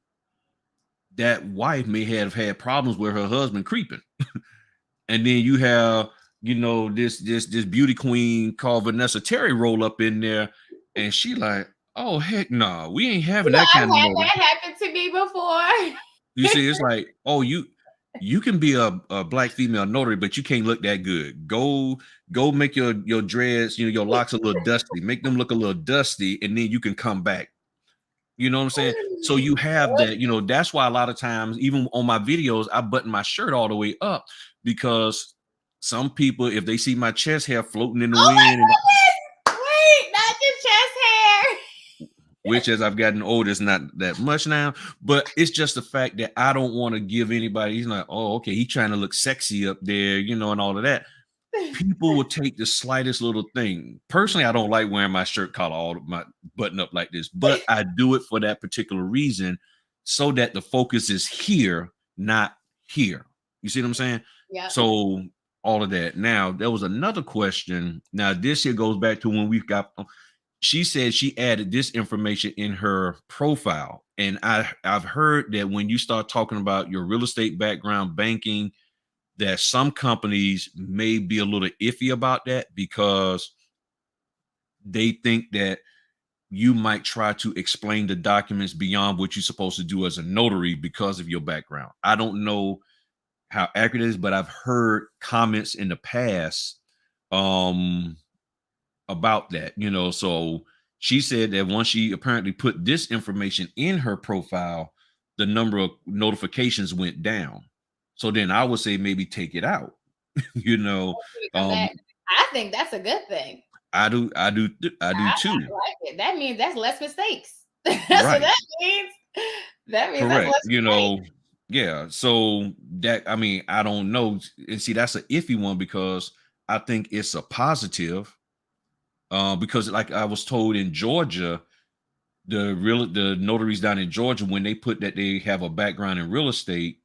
that wife may have had problems with her husband creeping. And then you have, this beauty queen called Vanessa Terry roll up in there, and she like, oh heck no, nah, we ain't having that kind of notary. That happened to me before. You see, it's like, oh, you can be a black female notary, but you can't look that good. Go make your dreads, your locks a little dusty, make them look a little dusty, and then you can come back. You know what I'm saying? So you have that, that's why a lot of times, even on my videos, I button my shirt all the way up, because some people, if they see my chest hair floating in the wind, wait, not your chest hair. Which, as I've gotten older, is not that much now, but it's just the fact that I don't want to give anybody, he's like, oh, okay, he's trying to look sexy up there, and all of that. People will take the slightest little thing. Personally, I don't like wearing my shirt collar, all my button up like this, but I do it for that particular reason, so that the focus is here, not here. You see what I'm saying? Yeah. So all of that. Now, there was another question. Now, this here goes back to when we've got, she said she added this information in her profile. And I've heard that when you start talking about your real estate background, banking, that some companies may be a little iffy about that because they think that you might try to explain the documents beyond what you're supposed to do as a notary because of your background. I don't know how accurate it is, but I've heard comments in the past about that, so she said that once she apparently put this information in her profile, the number of notifications went down. So then I would say maybe take it out. I think that's a good thing. I do too. I like it. That means that's less mistakes. That's right. what that means. That means correct. That's less mistakes. Yeah. So that, I don't know. And see, that's an iffy one because I think it's a positive. Because like I was told in Georgia, the notaries down in Georgia, when they put that they have a background in real estate,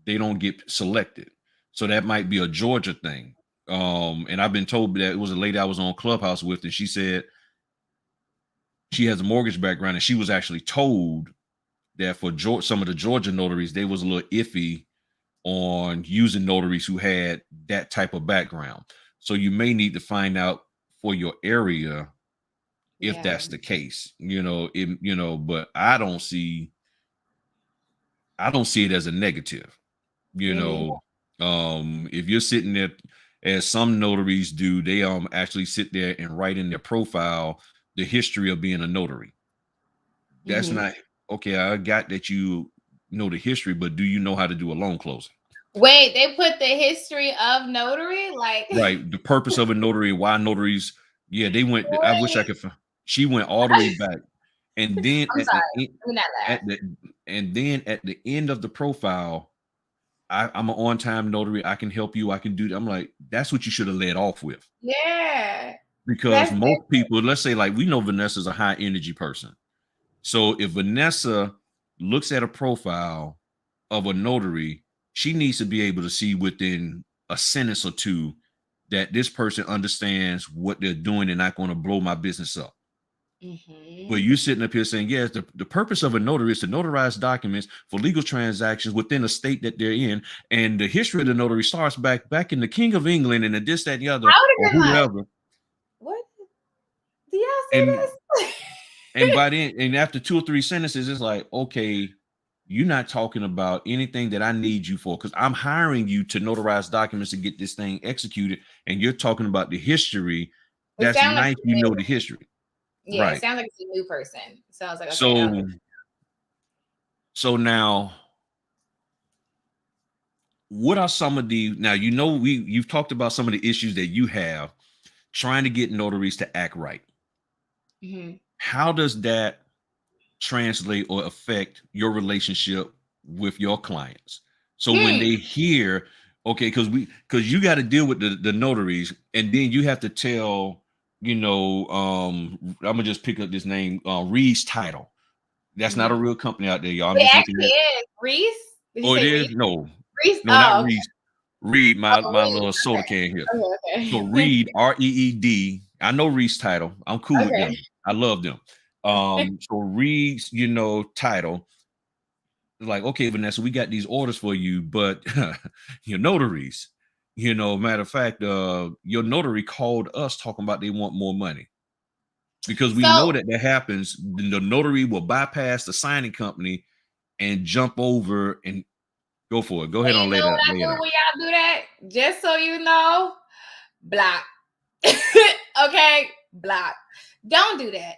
they don't get selected. So that might be a Georgia thing. And I've been told that it was a lady I was on Clubhouse with, and she said she has a mortgage background, and she was actually told that for some of the Georgia notaries, they was a little iffy on using notaries who had that type of background. So you may need to find out for your area if that's the case, but I don't see it as a negative, if you're sitting there, as some notaries do, they actually sit there and write in their profile the history of being a notary. That's not okay. I got that you know the history, but do you know how to do a loan closing? Wait, they put the history of notary, like right, the purpose of a notary, why notaries. Yeah, they went. Wait. I wish I could. She went all the way back, and then at the end of the profile, I'm an on-time notary. I can help you. I can do that. I'm like, that's what you should have led off with. Yeah. Because most people, let's say, like, we know Vanessa's a high energy person. So if Vanessa looks at a profile of a notary, she needs to be able to see within a sentence or two that this person understands what they're doing and not going to blow my business up. But you sitting up here saying, yes, the purpose of a notary is to notarize documents for legal transactions within the state that they're in. And the history of the notary starts back in the King of England and the this, that, and the other, or whoever. What? Do y'all see this? And by then, and after 2 or 3 sentences, it's like, okay, you're not talking about anything that I need you for, because I'm hiring you to notarize documents to get this thing executed. And you're talking about the history. That's nice. Like you know the history. Yeah, right. It sounds like it's a new person. Sounds like so now, what are some of the you've talked about some of the issues that you have trying to get notaries to act right. How does that translate or affect your relationship with your clients? So when they hear, okay, because you got to deal with the notaries, and then you have to tell, I'm gonna just pick up this name, Reed's title. That's not a real company out there, y'all. I'm It just looking actually at. is. Reese? Did you Oh, it say is? Reese? No, Reese? no, not Oh, okay. Reese. Reed, my Reese. little soda can here. Okay. So Reed, Reed. I know Reed's title. I'm cool with them. I love them. So Reed's, title. Like, okay, Vanessa, we got these orders for you, but your notaries, matter of fact, your notary called us talking about they want more money. Because we know that happens. The notary will bypass the signing company and jump over and go for it. Go ahead on later. What I do when y'all do that? Just so you know, block. Okay, block. Don't do that.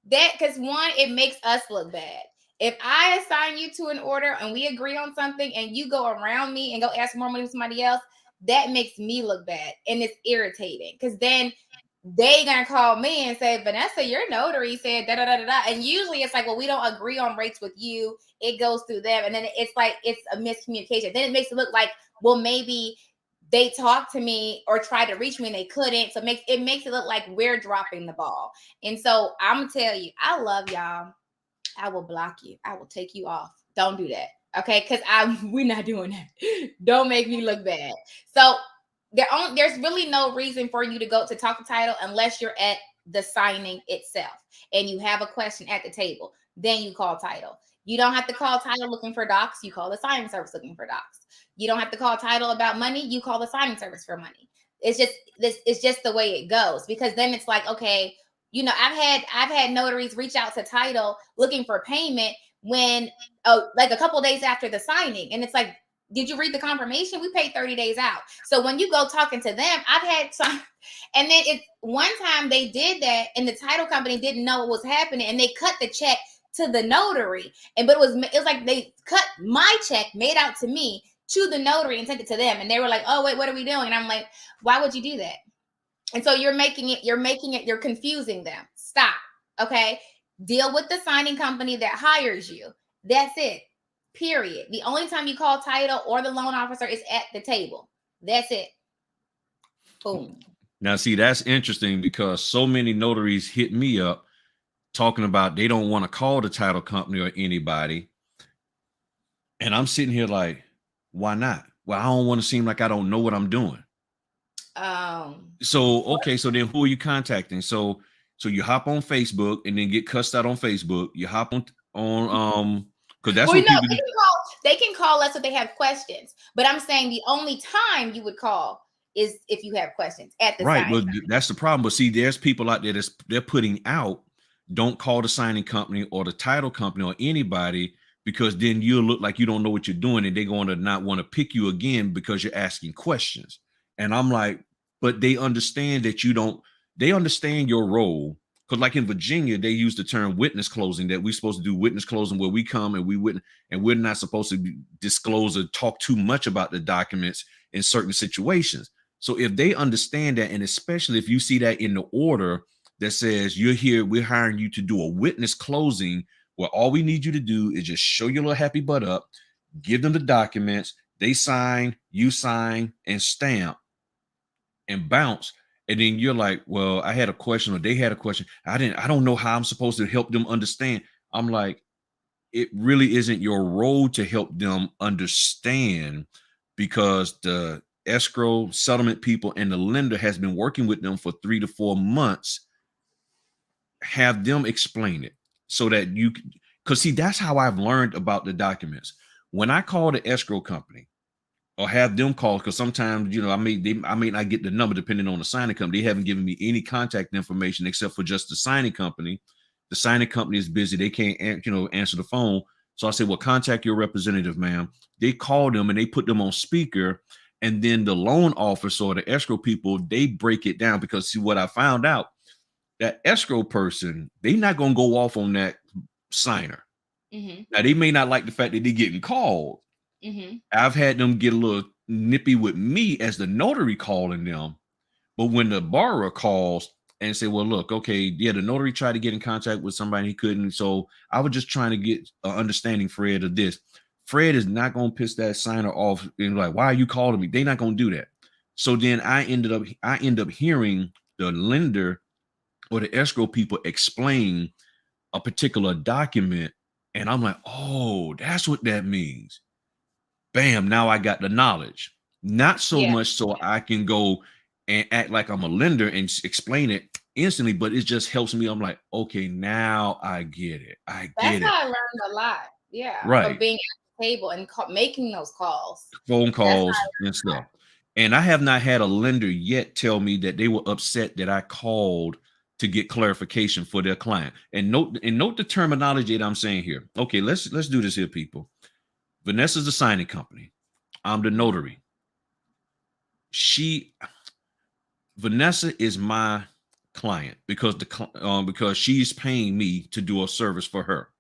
Because one, it makes us look bad. If I assign you to an order and we agree on something and you go around me and go ask more money from somebody else, that makes me look bad and it's irritating because then they gonna call me and say, Vanessa, your notary said da da da da da. And usually it's like, well, we don't agree on rates with you. It goes through them. And then it's like it's a miscommunication. Then it makes it look like, well, maybe they talked to me or tried to reach me and they couldn't. So it makes it look like we're dropping the ball. And so I'm gonna tell you, I love y'all. I will block you. I will take you off. Don't do that. Okay. Cause we're not doing that. Don't make me look bad. So there's really no reason for you to go to talk to title unless you're at the signing itself and you have a question at the table. Then you call title. You don't have to call title looking for docs. You call the signing service looking for docs. You don't have to call title about money. You call the signing service for money. It's just the way it goes because then it's like, okay, I've had notaries reach out to title looking for payment when like a couple days after the signing, and it's like, did you read the confirmation? We paid 30 days out. So when you go talking to them, I've had some, and then one time they did that and the title company didn't know what was happening and they cut the check to the notary. But it was like they cut my check made out to me to the notary and sent it to them. And they were like, oh, wait, what are we doing? And I'm like, why would you do that? And so you're confusing them. Stop. Okay. Deal with the signing company that hires you. That's it. Period. The only time you call title or the loan officer is at the table. That's it. Boom. Now, see, that's interesting because so many notaries hit me up talking about they don't want to call the title company or anybody. And I'm sitting here like, why not? Well, I don't want to seem like I don't know what I'm doing. So, okay. So then who are you contacting? So you hop on Facebook and then get cussed out on Facebook. You hop on because that's what people do. They can call us if they have questions. But I'm saying the only time you would call is if you have questions at the right. But that's the problem. But see, there's people out there they're putting out, don't call the signing company or the title company or anybody, because then you'll look like you don't know what you're doing and they're going to not want to pick you again because you're asking questions. And I'm like, but they understand that they understand your role. Because like in Virginia, they use the term witness closing, that we're supposed to do witness closing where we come and we witness, and we're not supposed to disclose or talk too much about the documents in certain situations. So if they understand that, and especially if you see that in the order that says you're here, we're hiring you to do a witness closing, where all we need you to do is just show your little happy butt up, give them the documents, they sign, you sign, and stamp, and bounce. And then you're like, well, I had a question, or they had a question. I don't know how I'm supposed to help them understand. I'm like, it really isn't your role to help them understand, because the escrow settlement people and the lender has been working with them for 3 to 4 months. Have them explain it so that because see, that's how I've learned about the documents. When I call the escrow company, or have them call, because sometimes, I may not get the number depending on the signing company. They haven't given me any contact information except for just the signing company. The signing company is busy. They can't, answer the phone. So I say, well, contact your representative, ma'am. They call them and they put them on speaker. And then the loan officer or the escrow people, they break it down, because see, what I found out, that escrow person, they not going to go off on that signer. Mm-hmm. Now, they may not like the fact that they're getting called. Mm-hmm. I've had them get a little nippy with me as the notary calling them. But when the borrower calls and say, well, look, okay, yeah, the notary tried to get in contact with somebody, he couldn't. So I was just trying to get an understanding, Fred, of this. Fred is not going to piss that signer off and like, why are you calling me? They're not going to do that. So then I end up hearing the lender or the escrow people explain a particular document And I'm like, oh, that's what that means. Bam, now I got the knowledge. Not so much so I can go and act like I'm a lender and explain it instantly, but it just helps me. I'm like, okay, now I get it. I That's get it. how I learned a lot. Yeah. Right. Of being at the table and making those calls. Phone calls and stuff. And I have not had a lender yet tell me that they were upset that I called to get clarification for their client. And note the terminology that I'm saying here. Okay, let's do this here, people. Vanessa's the signing company. I'm the notary. Vanessa is my client because because she's paying me to do a service for her.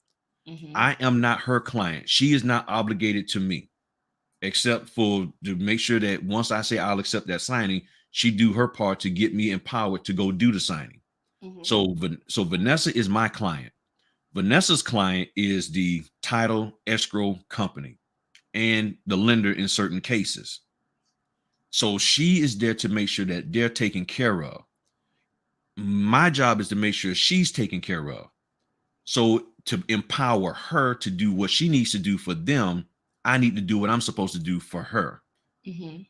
I am not her client. She is not obligated to me, except for to make sure that once I say I'll accept that signing, she do her part to get me empowered to go do the signing. So Vanessa is my client. Vanessa's client is the title escrow company and the lender in certain cases. So she is there to make sure that they're taken care of. My job is to make sure she's taken care of. So to empower her to do what she needs to do for them, I need to do what I'm supposed to do for her.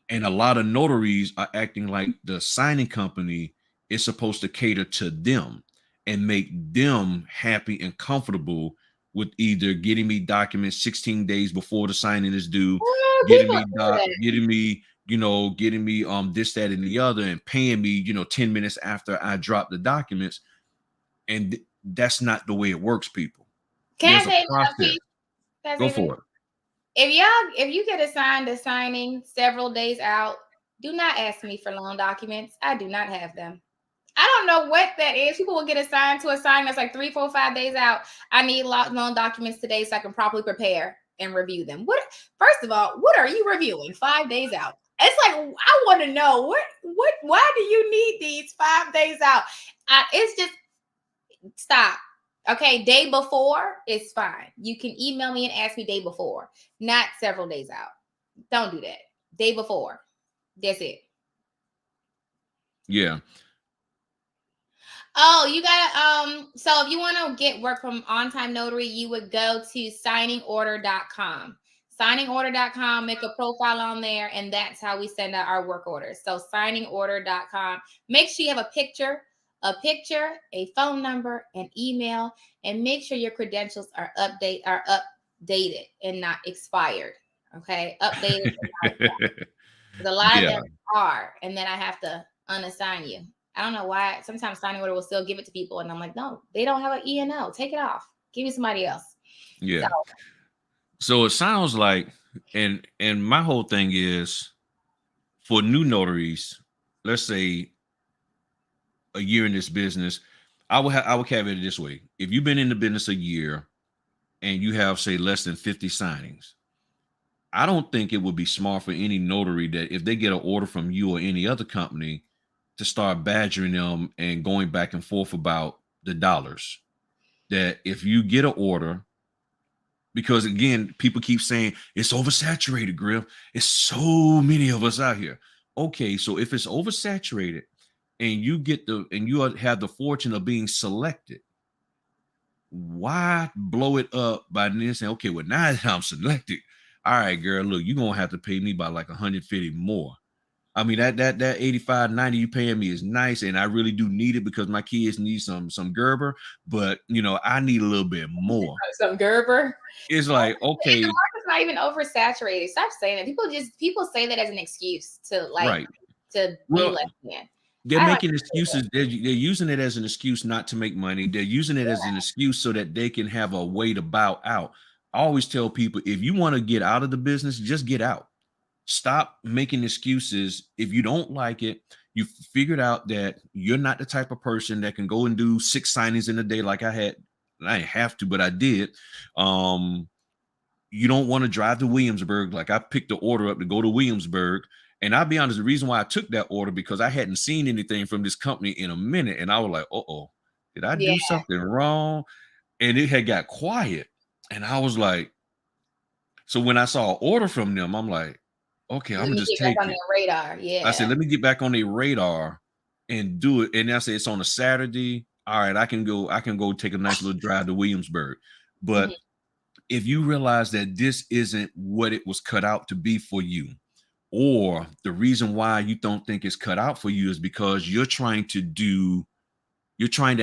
And a lot of notaries are acting like the signing company is supposed to cater to them and make them happy and comfortable with either getting me documents 16 days before the signing is due, getting me this, that, and the other, and paying me 10 minutes after I drop the documents. And that's not the way it works, people. Can I say a piece? Go for it. If you get assigned a signing several days out, do not ask me for loan documents. I do not have them. I don't know what that is. People will get assigned to a signing that's like 3, 4, 5 days out. I need loan documents today so I can properly prepare and review them. First of all, what are you reviewing 5 days out? It's like, I want to know why do you need these 5 days out? It's just stop. Okay, day before is fine. You can email me and ask me day before, not several days out. Don't do that. Day before. That's it. Yeah. Oh, you gotta so if you want to get work from On Time Notary, you would go to signingorder.com. Signingorder.com, make a profile on there, and that's how we send out our work orders. So signingorder.com. Make sure you have a picture, a phone number, an email, and make sure your credentials are updated and not expired. Okay, updated. A lot of them are, and then I have to unassign you. I don't know why. Sometimes signing order will still give it to people, and I'm like, no, they don't have an E&O. Take it off. Give me somebody else. Yeah. So it sounds like, and my whole thing is for new notaries. Let's say a year in this business, I would caveat it this way: if you've been in the business a year and you have, say, less than 50 signings, I don't think it would be smart for any notary that if they get an order from you or any other company to start badgering them and going back and forth about the dollars. That if you get an order, because again, people keep saying it's oversaturated, Griff. It's so many of us out here. Okay, so if it's oversaturated and you have the fortune of being selected, why blow it up by then saying, okay, well, now that I'm selected, all right, girl, look, you're gonna have to pay me by like 150 more. I mean, that 85, 90 you paying me is nice, and I really do need it because my kids need some Gerber, but I need a little bit more. Some Gerber. It's like, okay, the market's not even oversaturated. Stop saying that. People say that as an excuse to to be less than. They're making excuses. They're using it as an excuse not to make money. They're using it as an excuse so that they can have a way to bow out. I always tell people, if you want to get out of the business, just get out. Stop making excuses. If you don't like it, you figured out that you're not the type of person that can go and do 6 signings in a day like I had. I didn't have to, but I did. You don't want to drive to Williamsburg. Like I picked the order up to go to Williamsburg. And I'll be honest, the reason why I took that order because I hadn't seen anything from this company in a minute. And I was like, uh-oh, did I do something wrong? And it had got quiet. And I was like, so when I saw an order from them, I'm like, okay, I'm gonna just take it. On their radar. Yeah. I said, let me get back on their radar and do it. And I said, it's on a Saturday. All right, I can go take a nice little drive to Williamsburg. But if you realize that this isn't what it was cut out to be for you, or the reason why you don't think it's cut out for you is because you're trying to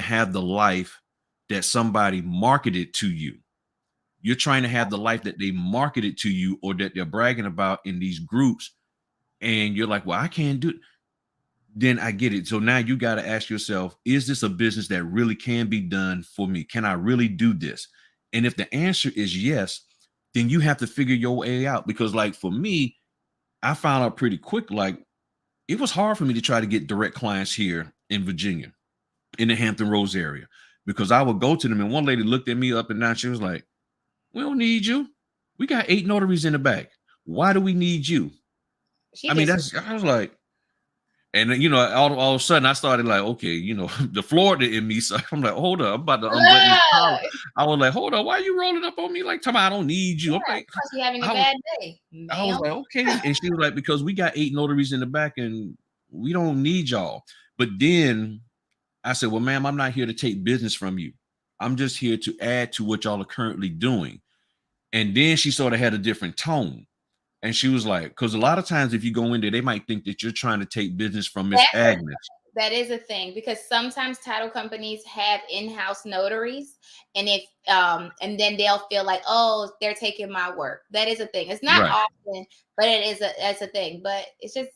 have the life that somebody marketed to you. You're trying to have the life that they marketed to you or that they're bragging about in these groups. And you're like, well, I can't do it. Then I get it. So now you got to ask yourself, is this a business that really can be done for me? Can I really do this? And if the answer is yes, then you have to figure your way out. Because like for me, I found out pretty quick, like it was hard for me to try to get direct clients here in Virginia, in the Hampton Roads area, because I would go to them and one lady looked at me up and down. She was like, we don't need you. We got 8 notaries in the back. Why do we need you? I was like, and then, you know, all of a sudden I started like, okay, you know, the Florida in me. So I'm like, hold up, I'm about to unbutton this collar. I was like, hold up, why are you rolling up on me like, I don't need you? I'm like, you're having a bad day. I was like, okay. And she was like, because we got 8 notaries in the back and we don't need y'all. But then I said, well, ma'am, I'm not here to take business from you. I'm just here to add to what y'all are currently doing. And then she sort of had a different tone. And she was like, because a lot of times if you go in there, they might think that you're trying to take business from Miss Agnes. That is a thing, because sometimes title companies have in-house notaries, and if and then they'll feel like, oh, they're taking my work. That is a thing. It's not often, but that's a thing. But it's just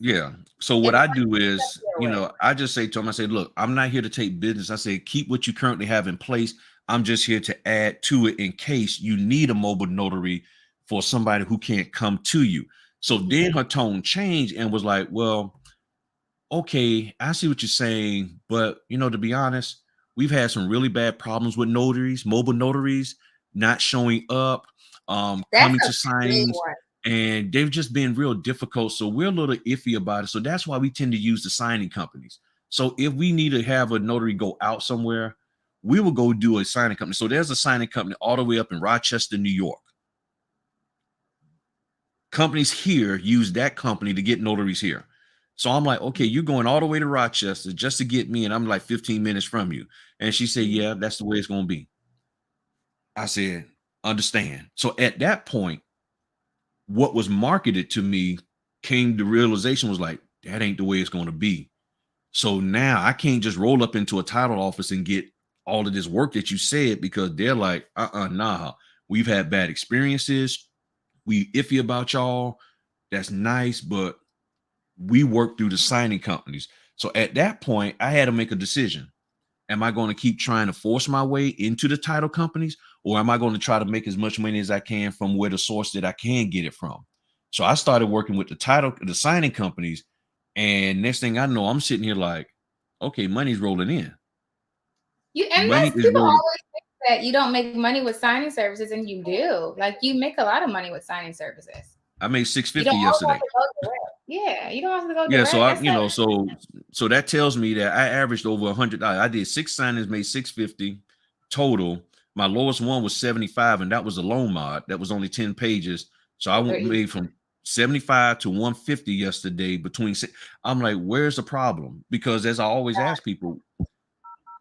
So what I do is, you know, I just say to them, I say, look, I'm not here to take business. I say, keep what you currently have in place. I'm just here to add to it in case you need a mobile notary for somebody who can't come to you. So then her tone changed and was like, well, okay, I see what you're saying, but you know, to be honest, we've had some really bad problems with notaries, mobile notaries not showing up, coming to signings, and they've just been real difficult. So we're a little iffy about it. So that's why we tend to use the signing companies. So if we need to have a notary go out somewhere, we will go do a signing company. So there's a signing company all the way up in Rochester, New York. Companies here use that company to get notaries here. So I'm like, okay, you're going all the way to Rochester just to get me, and I'm like 15 minutes from you. And she said, yeah, that's the way it's going to be. I said, understand. So at that point, what was marketed to me came to realization was like, that ain't the way it's going to be. So now I can't just roll up into a title office and get all of this work that you said, because they're like, nah, we've had bad experiences. We iffy about y'all. That's nice, but we work through the signing companies. So at that point, I had to make a decision. Am I going to keep trying to force my way into the title companies, or am I going to try to make as much money as I can from where the source that I can get it from? So I started working with the signing companies, and next thing I know, I'm sitting here like, okay, money's rolling in. People always think that you don't make money with signing services, and you do. Like, you make a lot of money with signing services. I made $650 yesterday. Yeah, you don't have to go direct. So that tells me that I averaged over $100. I did 6 signings, made $650 total. My lowest one was 75, and that was a loan mod. That was only 10 pages. So I made from 75 to 150 yesterday between. I'm like, where's the problem? Because as I always ask people,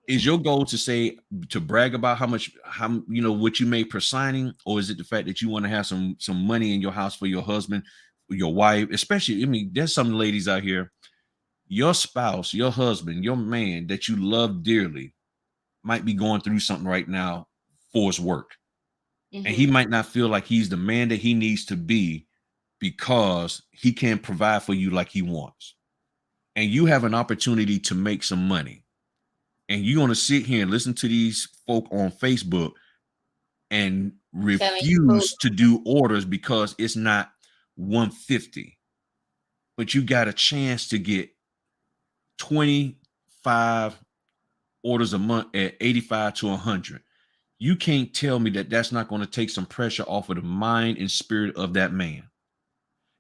is your goal to brag about how what you made per signing, or is it the fact that you want to have some money in your house for your husband, your wife? Especially, I mean, there's some ladies out here, your spouse, your husband, your man that you love dearly might be going through something right now for his work. And he might not feel like he's the man that he needs to be because he can't provide for you like he wants. And you have an opportunity to make some money. And you're going to sit here and listen to these folk on Facebook and refuse to do orders because it's not 150. But you got a chance to get 25 orders a month at 85 to 100. You can't tell me that that's not going to take some pressure off of the mind and spirit of that man.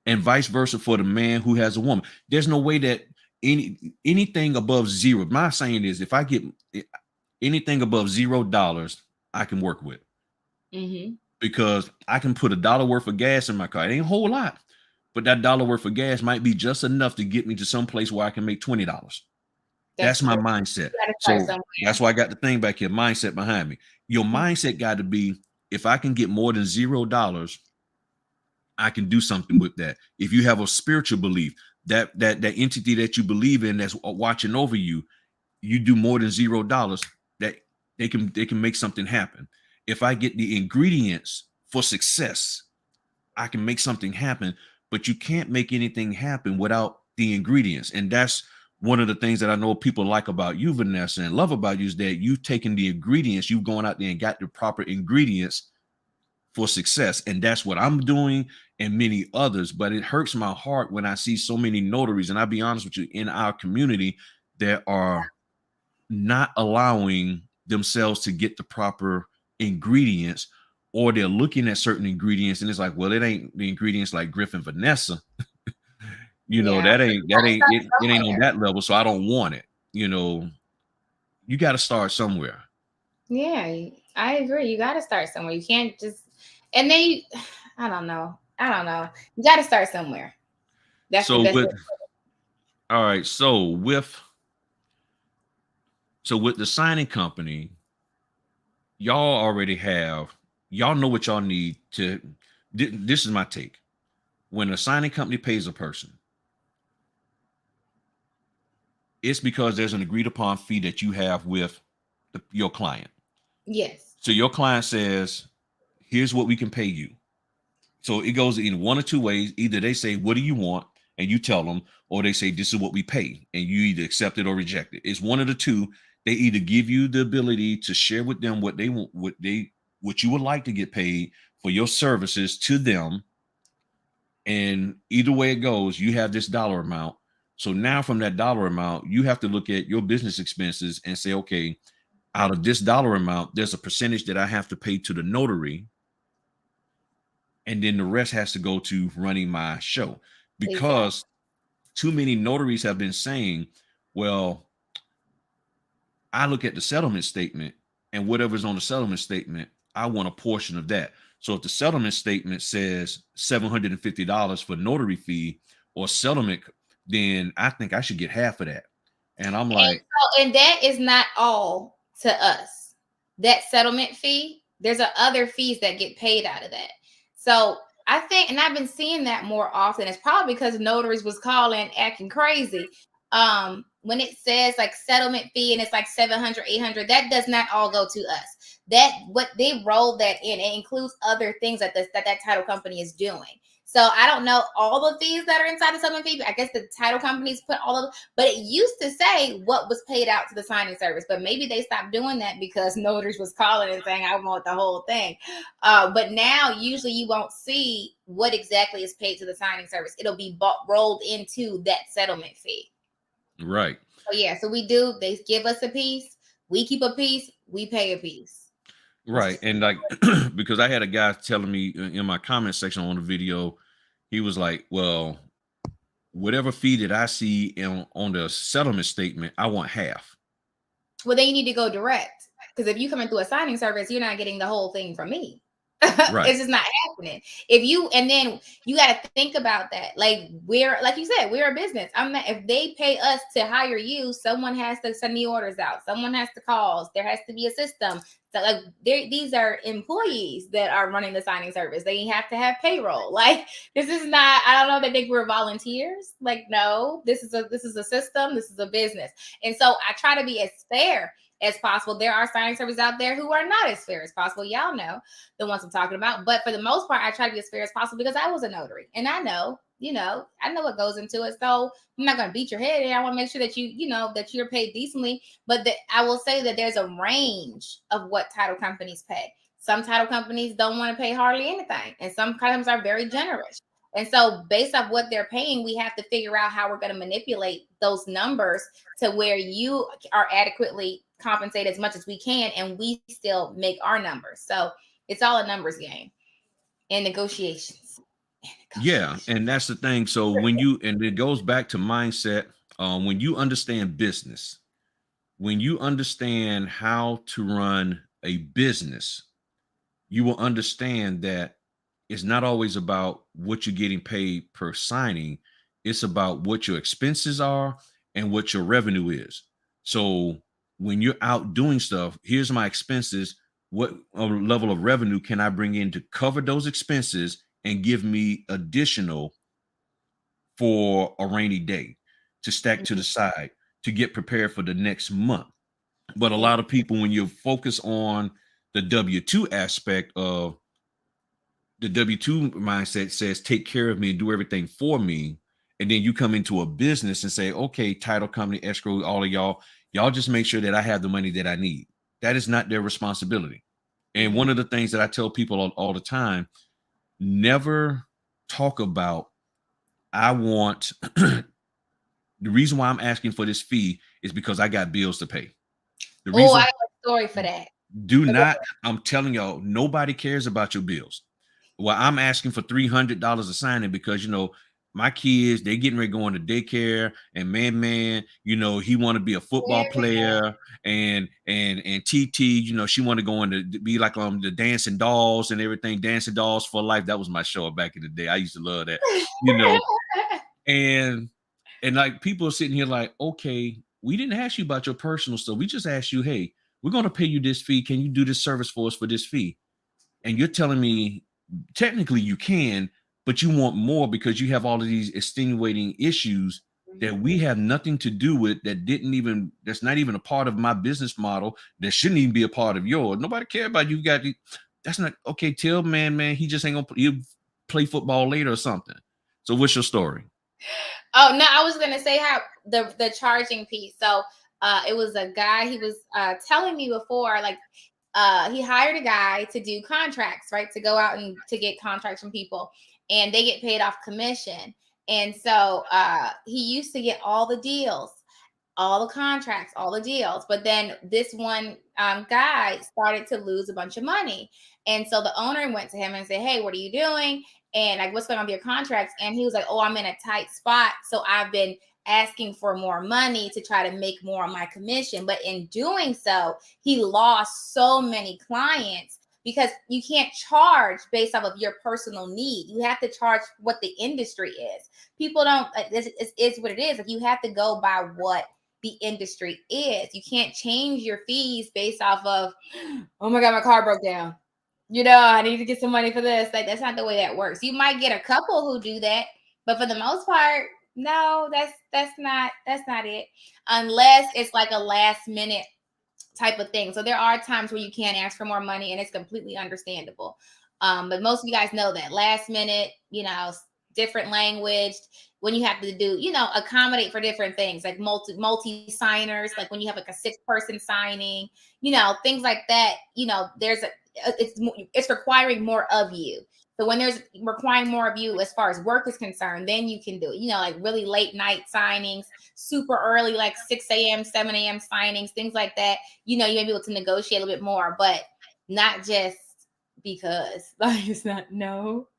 And vice versa for the man who has a woman. There's no way that anything above zero. My saying is, if I get anything above $0, I can work with. Because I can put $1 worth of gas in my car. It ain't a whole lot, but that $1 worth of gas might be just enough to get me to some place where I can make $20. That's my mindset. So that's why I got the thing back here, mindset behind me. Your mindset got to be, if I can get more than $0, I can do something with that. If you have a spiritual belief, that entity that you believe in that's watching over you, you do more than $0, that they can make something happen. If I get the ingredients for success, I can make something happen. But you can't make anything happen without the ingredients. And that's one of the things that I know people like about you, Vanessa, and love about you, is that you've taken the ingredients, you've gone out there and got the proper ingredients for success. And that's what I'm doing, and many others. But it hurts my heart when I see so many notaries, and I'll be honest with you, in our community that are not allowing themselves to get the proper ingredients, or they're looking at certain ingredients and it's like, well, it ain't the ingredients like Griffin Vanessa. That ain't it ain't on that level, so I don't want it. You got to start somewhere. Yeah, I agree. You got to start somewhere. You can't just, and then I don't know. You got to start somewhere. That's so the best. All right. So with the signing company, y'all know what y'all need to. This is my take. When a signing company pays a person, it's because there's an agreed upon fee that you have with your client. Yes. So your client says, here's what we can pay you. So it goes in one or two ways. Either they say, what do you want? And you tell them, or they say, this is what we pay. And you either accept it or reject it. It's one of the two. They either give you the ability to share with them what they want, what you would like to get paid for your services to them. And either way it goes, you have this dollar amount. So now from that dollar amount, you have to look at your business expenses and say, okay, out of this dollar amount, there's a percentage that I have to pay to the notary. And then the rest has to go to running my show, because too many notaries have been saying, well, I look at the settlement statement, and whatever's on the settlement statement, I want a portion of that. So if the settlement statement says $750 for notary fee or settlement, then I think I should get half of that. And I'm like, and that is not all to us. That settlement fee, there's other fees that get paid out of that. So I think, and I've been seeing that more often. It's probably because notaries was calling acting crazy. When it says like settlement fee and it's like 700, 800, that does not all go to us. That what they roll that in, it includes other things that that title company is doing. So I don't know all the fees that are inside the settlement fee. I guess the title companies put all of, but it used to say what was paid out to the signing service. But maybe they stopped doing that because notaries was calling and saying, I want the whole thing. But now usually you won't see what exactly is paid to the signing service. It'll be rolled into that settlement fee. Right. So yeah, so we do, they give us a piece, we keep a piece, we pay a piece. Right. And like, because I had a guy telling me in my comment section on the video, he was like, well, whatever fee that I see on the settlement statement, I want half. Well, then you need to go direct, because if you come in through a signing service, you're not getting the whole thing from me. Right. It's just not happening. And then you got to think about that. Like like you said, we're a business. If they pay us to hire you, someone has to send the orders out. Someone has to call. There has to be a system. So like these are employees that are running the signing service. They have to have payroll. Like this is not, I don't know, they think we're volunteers. Like, no, this is a system. This is a business. And so I try to be as fair as possible. There are signing services out there who are not as fair as possible. Y'all know the ones I'm talking about. But for the most part, I try to be as fair as possible because I was a notary and I know, I know what goes into it. So I'm not going to beat your head. And I want to make sure that that you're paid decently. But I will say that there's a range of what title companies pay. Some title companies don't want to pay hardly anything. And some companies are very generous. And so based off what they're paying, we have to figure out how we're going to manipulate those numbers to where you are adequately compensate as much as we can and we still make our numbers. So it's all a numbers game and negotiations. Yeah, and that's the thing. So and it goes back to mindset. When you understand business, when you understand how to run a business, you will understand that it's not always about what you're getting paid per signing. It's about what your expenses are and what your revenue is. So when you're out doing stuff, here's my expenses. what level of revenue can I bring in to cover those expenses and give me additional for a rainy day to stack to the side to get prepared for the next month. But a lot of people, when you focus on the W-2 aspect of the W-2 mindset, says take care of me and do everything for me. And then you come into a business and say, okay, title company, escrow, all of y'all just make sure that I have the money that I need. That is not their responsibility. And one of the things that I tell people all the time, never talk about, I want the reason why I'm asking for this fee is because I got bills to pay. The Oh, reason, I have a story for that. do not, I'm telling y'all, nobody cares about your bills. Well, I'm asking for $300 a signing because, you know, my kids, they getting ready to go into daycare, and man, you know, he want to be a football player, and TT, you know, she want to go into be like the Dancing Dolls and everything, Dancing Dolls for Life. That was my show back in the day. I used to love that, you know, and like people are sitting here like, okay, we didn't ask you about your personal stuff. We just asked you, hey, we're going to pay you this fee. Can you do this service for us for this fee? And you're telling me technically you can, but you want more because you have all of these extenuating issues that we have nothing to do with, that's not even a part of my business model, that shouldn't even be a part of yours. Nobody care about you. That's not okay. Tell man, he just ain't gonna he'll play football later or something. So what's your story? Oh no, I was gonna say how the charging piece. So it was a guy, he was telling me before, like he hired a guy to do contracts, right? To go out and to get contracts from people, and they get paid off commission. And so he used to get all the deals, all the contracts, all the deals. But then this one guy started to lose a bunch of money. And so the owner went to him and said, hey, what are you doing? And like, what's going on with your contracts? And he was like, oh, I'm in a tight spot. So I've been asking for more money to try to make more on my commission. But in doing so, he lost so many clients because you can't charge based off of your personal need. You have to charge what the industry is. People don't, it's what it is. Like, you have to go by what the industry is. You can't change your fees based off of, oh my God, my car broke down. You know, I need to get some money for this. Like, that's not the way that works. You might get a couple who do that, but for the most part, no, that's not it. Unless it's like a last minute type of thing. So there are times where you can ask for more money, and it's completely understandable. But most of you guys know that last minute, you know, different language, when you have to do, you know, accommodate for different things, like multi signers, like when you have like a 6-person signing, you know, things like that. You know, it's requiring more of you. So when there's requiring more of you as far as work is concerned, then you can do it. You know, like really late night signings, super early, like 6 a.m., 7 a.m. signings, things like that. You know, you may be able to negotiate a little bit more, but not just because. Like, it's not, no.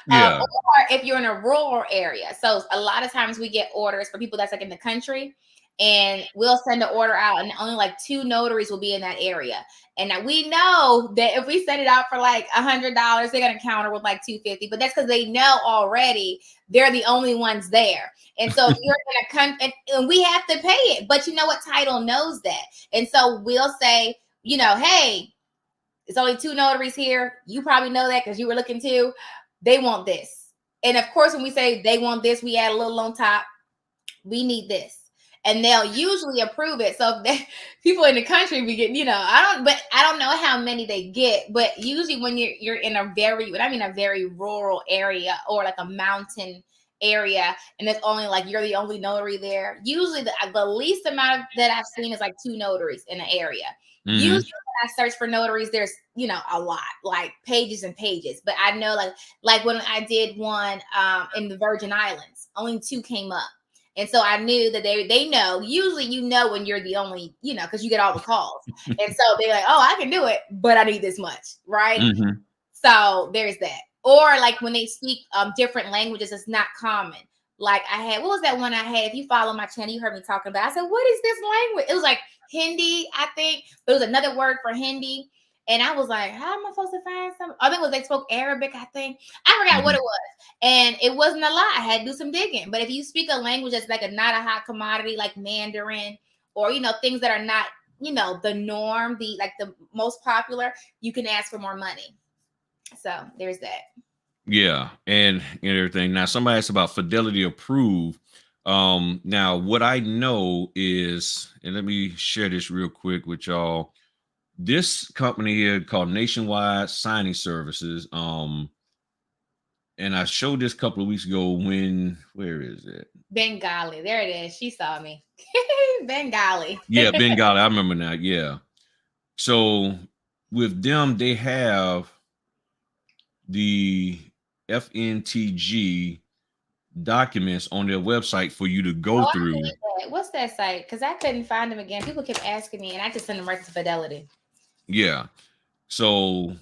Yeah. Or if you're in a rural area. So a lot of times we get orders for people that's like in the country, and we'll send an order out, and only like 2 notaries will be in that area. And now we know that if we send it out for like $100, they're gonna counter with like $250. But that's because they know already they're the only ones there. And so if you're in a country, and we have to pay it, but you know what? Title knows that, and so we'll say, you know, hey, it's only 2 notaries here. You probably know that because you were looking too. They want this. And of course, when we say they want this, we add a little on top. We need this. And they'll usually approve it. So people in the country be getting, you know, I don't know how many they get, but usually when you're in a very rural area or like a mountain area, and it's only like you're the only notary there. Usually the least amount that I've seen is like 2 notaries in an area. Mm-hmm. Usually when I search for notaries, there's, you know, a lot, like pages and pages. But I know like when I did one in the Virgin Islands, only 2 came up. And so I knew that they know, usually, you know, when you're the only, you know, because you get all the calls. And so they're like, oh, I can do it, but I need this much. Right. Mm-hmm. So there's that. Or like when they speak different languages, it's not common. Like what was that one I had? If you follow my channel, you heard me talking about it. I said, what is this language? It was like Hindi, I think. But it was another word for Hindi. And I was like, how am I supposed to find something? I think it was they spoke Arabic, I think. I forgot what it was. And it wasn't a lot. I had to do some digging. But if you speak a language that's like not a hot commodity, like Mandarin, or, you know, things that are not you know, the norm, the like the most popular, you can ask for more money. So there's that. Yeah, and everything. Now, somebody asked about Fidelity Approved. Now what I know is, and let me share this real quick with y'all. This company here called Nationwide Signing Services. And I showed this a couple of weeks ago when, where is it? Bengali. There it is. She saw me. Bengali. Yeah, Bengali. I remember now. Yeah. So with them, they have the FNTG documents on their website for you to go through. What's that site? Because I couldn't find them again. People kept asking me, and I just sent them right to Fidelity. Yeah. So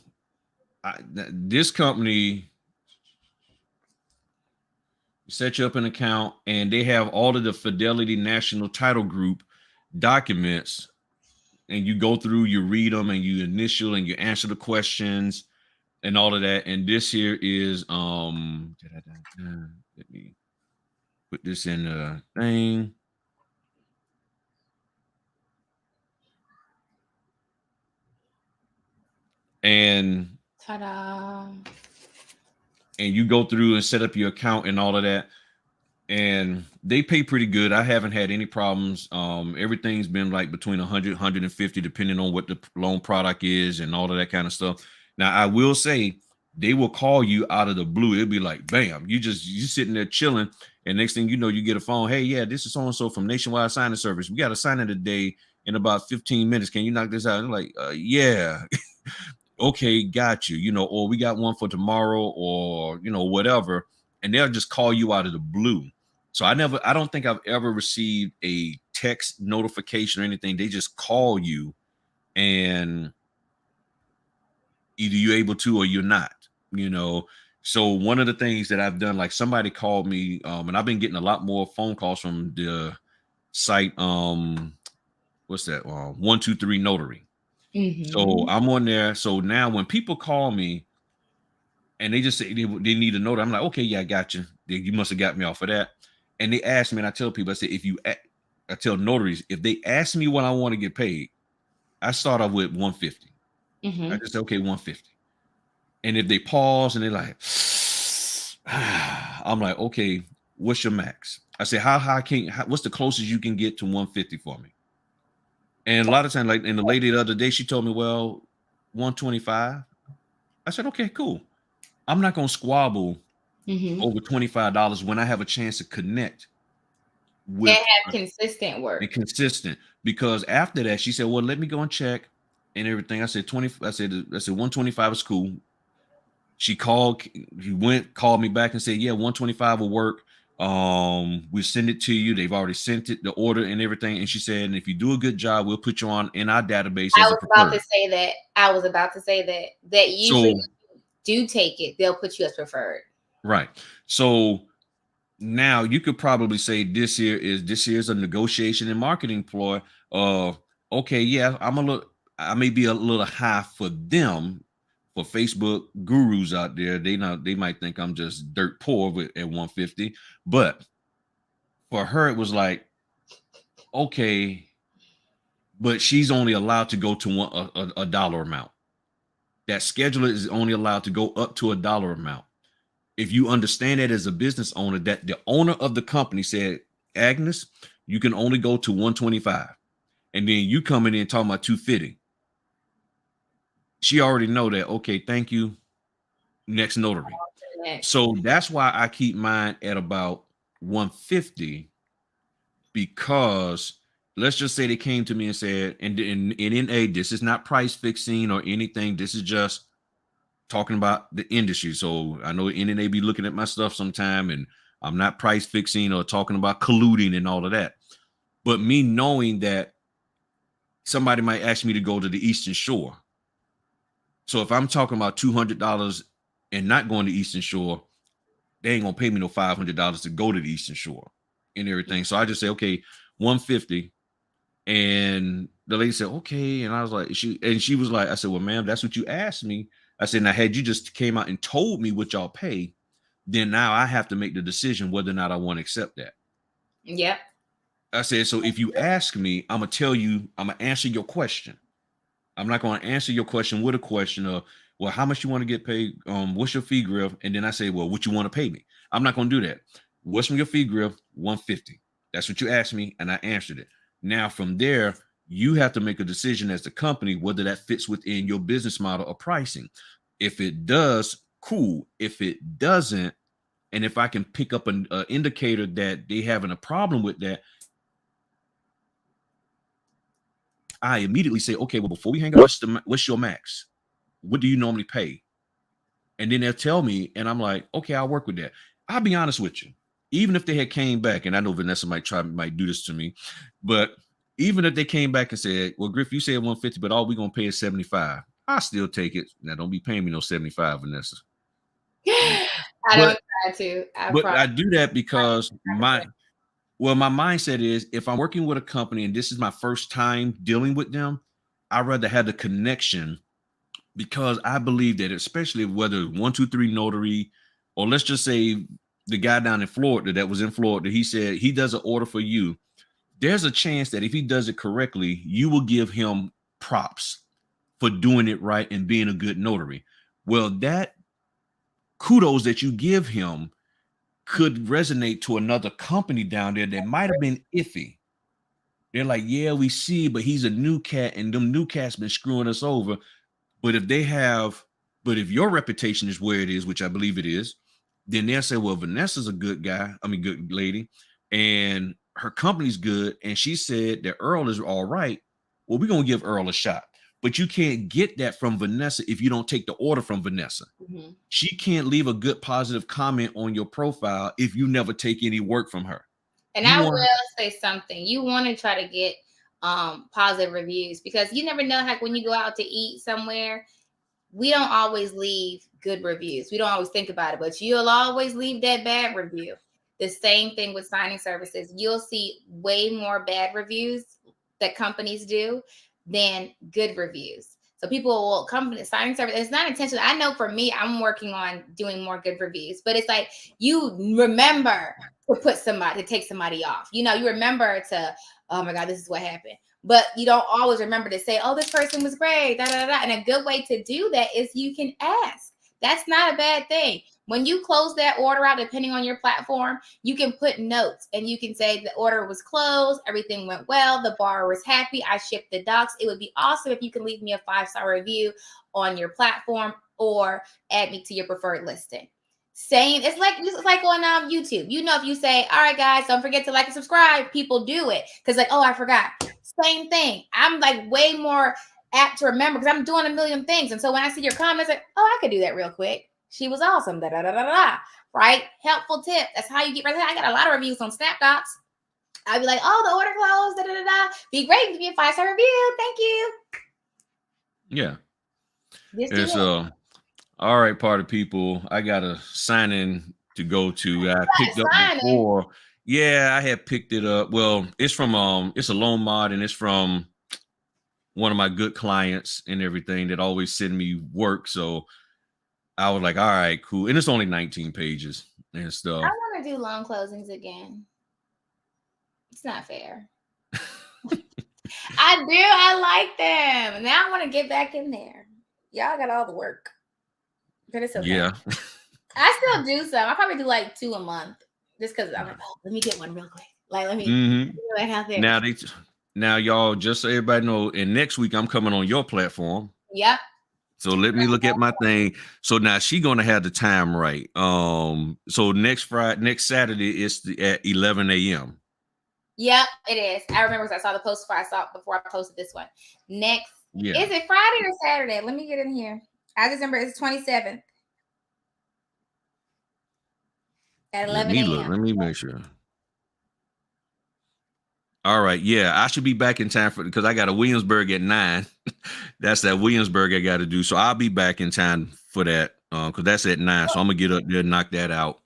this company set you up an account, and they have all of the Fidelity National Title Group documents, and you go through, you read them, and you initial and you answer the questions and all of that. And this here is let me put this in the thing. And ta-da, and you go through and set up your account and all of that, and they pay pretty good. I haven't had any problems. Everything's been like between 100 150 depending on what the loan product is and all of that kind of stuff. Now I will say, they will call you out of the blue. It'll be like, bam, you sitting there chilling, and next thing you know, you get a phone. Hey, yeah, this is so and so from Nationwide Signing Service. We got a signing today in about 15 minutes. Can you knock this out? And like, yeah. Okay, got you. You know, or we got one for tomorrow, or you know, whatever. And they'll just call you out of the blue. So I don't think I've ever received a text notification or anything. They just call you, and either you're able to or you're not, you know. So one of the things that I've done, like somebody called me, and I've been getting a lot more phone calls from the site, what's that? 123 Notary. mm-hmm. So I'm on there. So now when people call me and they just say they need a notary, I'm like, okay, yeah, I got you. You must have got me off of that. And they ask me, and I tell people, I say, I tell notaries, if they ask me what I want to get paid, I start off with 150. Mm-hmm. I just say, okay, 150. And if they pause and they're like, I'm like, okay, what's your max? I say, what's the closest you can get to 150 for me? And a lot of times, like, and the lady the other day, she told me, well, 125. I said, okay, cool. I'm not going to squabble over $25 when I have a chance to connect with and have consistent work. And consistent, because after that, she said, well, let me go and check and everything. I said, 125 is cool. She called me back and said, yeah, 125 will work. We'll send it to you. They've already sent it, the order and everything. And she said, and if you do a good job, we'll put you on in our database. I was about to say that usually do take it, they'll put you as preferred. Right. So now you could probably say this here is a negotiation and marketing ploy. Okay, yeah, I may be a little high for them. For Facebook gurus out there, they might think I'm just dirt poor at 150, but for her it was like, okay, but she's only allowed to go to a dollar amount. That scheduler is only allowed to go up to a dollar amount. If you understand that as a business owner, that the owner of the company said, Agnes, you can only go to 125, and then you coming in talking about 250. She already know that. Okay, thank you. Next notary. So that's why I keep mine at about 150, because let's just say they came to me and said, and in a, this is not price fixing or anything. This is just talking about the industry. So I know NNA be looking at my stuff sometime, and I'm not price fixing or talking about colluding and all of that. But me knowing that somebody might ask me to go to the Eastern Shore. So if I'm talking about $200 and not going to Eastern Shore, they ain't gonna pay me no $500 to go to the Eastern Shore and everything. So I just say, okay, 150. And the lady said, okay. And I was like, she was like, I said, well, ma'am, that's what you asked me. I said, now had you just came out and told me what y'all pay, then now I have to make the decision whether or not I want to accept that. Yep. I said, so if you ask me, I'm gonna tell you, I'm gonna answer your question. I'm not gonna answer your question with a question of, well, how much you want to get paid? What's your fee, Griff? And then I say, well, what you want to pay me? I'm not gonna do that. What's from your fee, Griff? 150. That's what you asked me, and I answered it. Now from there, you have to make a decision as the company whether that fits within your business model or pricing. If it does, cool. If it doesn't, and if I can pick up an indicator that they having a problem with that, I immediately say, okay, well, before we hang up, what's your max? What do you normally pay? And then they'll tell me, and I'm like, okay, I'll work with that. I'll be honest with you. Even if they had came back, and I know Vanessa might do this to me, but even if they came back and said, well, Griff, you said 150, but all we're gonna pay is 75, I'll still take it. Now don't be paying me no 75, Vanessa. I don't try to. I do that because my mindset is, if I'm working with a company and this is my first time dealing with them, I'd rather have the connection, because I believe that, especially whether 123 Notary, or let's just say the guy down in Florida that was in Florida, he said he does an order for you. There's a chance that if he does it correctly, you will give him props for doing it right and being a good notary. Well, that kudos that you give him could resonate to another company down there that might have been iffy. They're like, yeah, we see, but he's a new cat, and them new cats been screwing us over. But if your reputation is where it is, which I believe it is, then they'll say, well, Vanessa's a good lady, and her company's good, and she said that Earl is all right. Well, we're gonna give Earl a shot. But you can't get that from Vanessa if you don't take the order from Vanessa. Mm-hmm. She can't leave a good positive comment on your profile if you never take any work from her. And I will say something. You want to try to get positive reviews, because you never know, like when you go out to eat somewhere, we don't always leave good reviews. We don't always think about it, but you'll always leave that bad review. The same thing with signing services. You'll see way more bad reviews that companies do than good reviews. So people will come to signing service. It's not intentional. I know for me, I'm working on doing more good reviews, but it's like you remember to take somebody off. You know, you remember to, oh my God, this is what happened. But you don't always remember to say, oh, this person was great. Da, da, da. And a good way to do that is you can ask. That's not a bad thing. When you close that order out, depending on your platform, you can put notes and you can say the order was closed, everything went well, the borrower was happy, I shipped the docs. It would be awesome if you can leave me a 5-star review on your platform or add me to your preferred listing. It's like on YouTube. You know, if you say, all right, guys, don't forget to like and subscribe, people do it. Because like, oh, I forgot. Same thing. I'm like way more apt to remember because I'm doing a million things. And so when I see your comments, like, oh, I could do that real quick. She was awesome. Da, da, da, da, da. Right? Helpful tip. That's how you get right. I got a lot of reviews on SnapDocs. I'd be like, oh, the order closed. Da, da, da, da. Be great. Give me a 5-star review. Thank you. Yeah. It's all right, party people. I got a sign in to go to. I picked up before. Yeah, I had picked it up. Well, it's from it's a loan mod, and it's from one of my good clients and everything that always send me work. So I was like, all right, cool. And it's only 19 pages and stuff. I want to do loan closings again. It's not fair. I do. I like them. Now I want to get back in there. Y'all got all the work. But it's okay. Yeah. I still do some. I probably do like 2 a month just because I'm like, oh, let me get one real quick. Like, let me like out there. Now, y'all, just so everybody know, and next week I'm coming on your platform. Yep. So let me look at my thing. So now she's gonna have the time right. So next Saturday is at 11 a.m. Yep, it is. I remember because I saw the post before I posted this one. Next, is it Friday or Saturday? Let me get in here. I just remember it's 27th at 11 a.m. Let me make sure. All right, yeah, I should be back in time because I got a Williamsburg at 9. That's that Williamsburg I got to do. So I'll be back in time for that because that's at 9. So I'm gonna get up there and knock that out.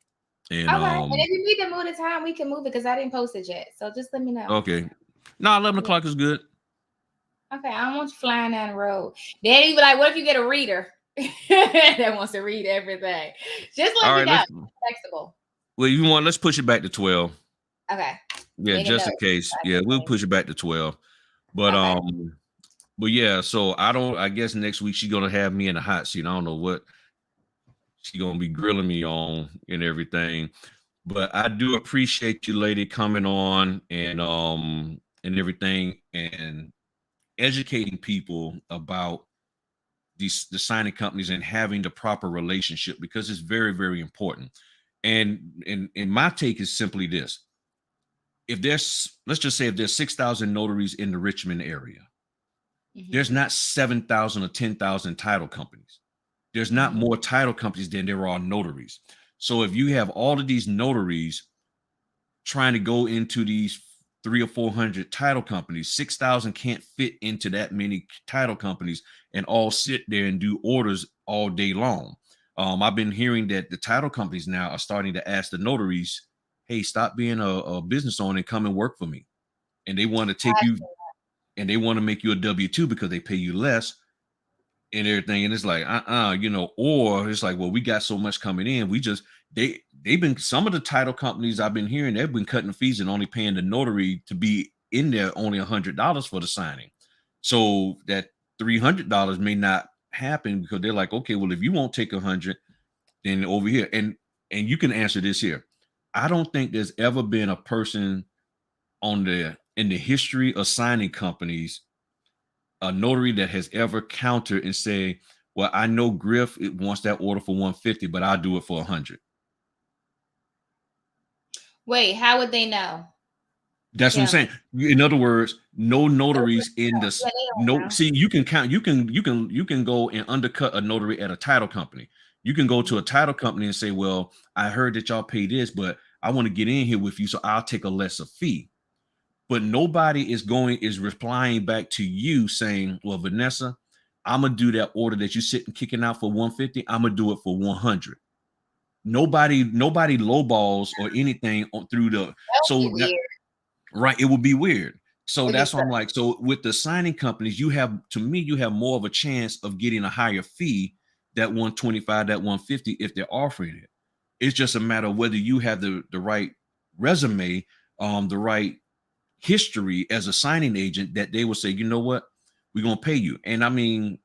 And all right. And if you need to move the time, we can move it because I didn't post it yet. So just let me know. Okay. No, 11 o'clock is good. Okay, I don't want you flying down the road. Then you be like, what if you get a reader that wants to read everything? Just let me know. Flexible. Well, let's push it back to 12. Okay. Yeah, Made a just in note. case. Yeah, we'll push it back to 12. But Okay. but yeah, so I guess next week she's gonna have me in the hot seat. I don't know what she's gonna be grilling me on and everything. But I do appreciate you, lady, coming on and everything and educating people about the signing companies and having the proper relationship, because it's very, very important. And my take is simply this: if there's, let's just say, if there's 6,000 notaries in the Richmond area, there's not 7,000 or 10,000 title companies. There's not more title companies than there are notaries. So if you have all of these notaries trying to go into these 300 or 400 title companies, 6,000 can't fit into that many title companies and all sit there and do orders all day long. I've been hearing that the title companies now are starting to ask the notaries, hey, stop being a business owner and come and work for me. And they want to take you and they want to make you a W-2 because they pay you less and everything. And it's like, or it's like, well, we got so much coming in. We just, they've been, some of the title companies I've been hearing, they've been cutting fees and only paying the notary to be in there only $100 for the signing. So that $300 may not happen because they're like, okay, well, if you won't take 100, then over here. And you can answer this here. I don't think there's ever been a person in the history of signing companies, a notary that has ever countered and say, well, I know Griff wants that order for 150, but I'll do it for 100. Wait, how would they know? That's what I'm saying. In other words, no notaries in this. No, see, you can count. You can go and undercut a notary at a title company. You can go to a title company and say, well, I heard that y'all pay this, but I want to get in here with you, so I'll take a lesser fee. But nobody is replying back to you saying, well, Vanessa, I'm gonna do that order that you sitting kicking out for 150. I'm gonna do it for 100. Nobody lowballs or anything through the. So that, right, it would be weird. So that's why I'm like, so with the signing companies, you have more of a chance of getting a higher fee, that 125, that 150, if they're offering it. It's just a matter of whether you have the right resume, the right history as a signing agent, that they will say, you know what, we're gonna pay you. And I mean,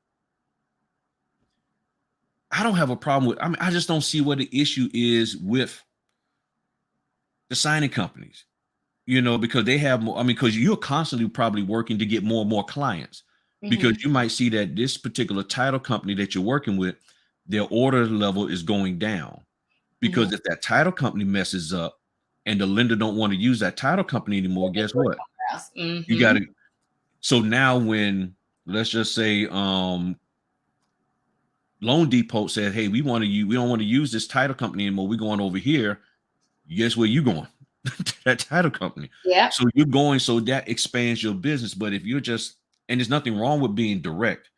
I don't have a problem with, I just don't see what the issue is with the signing companies, because they have more, because you're constantly probably working to get more and more clients, because you might see that this particular title company that you're working with, their order level is going down, because if that title company messes up and the lender don't want to use that title company anymore, guess what? You got to. So now when, let's just say, Loan Depot said, hey, we don't want to use this title company anymore, we're going over here. Guess where you going? That title company. Yeah. So you're going, so that expands your business. But if you're just, and there's nothing wrong with being direct,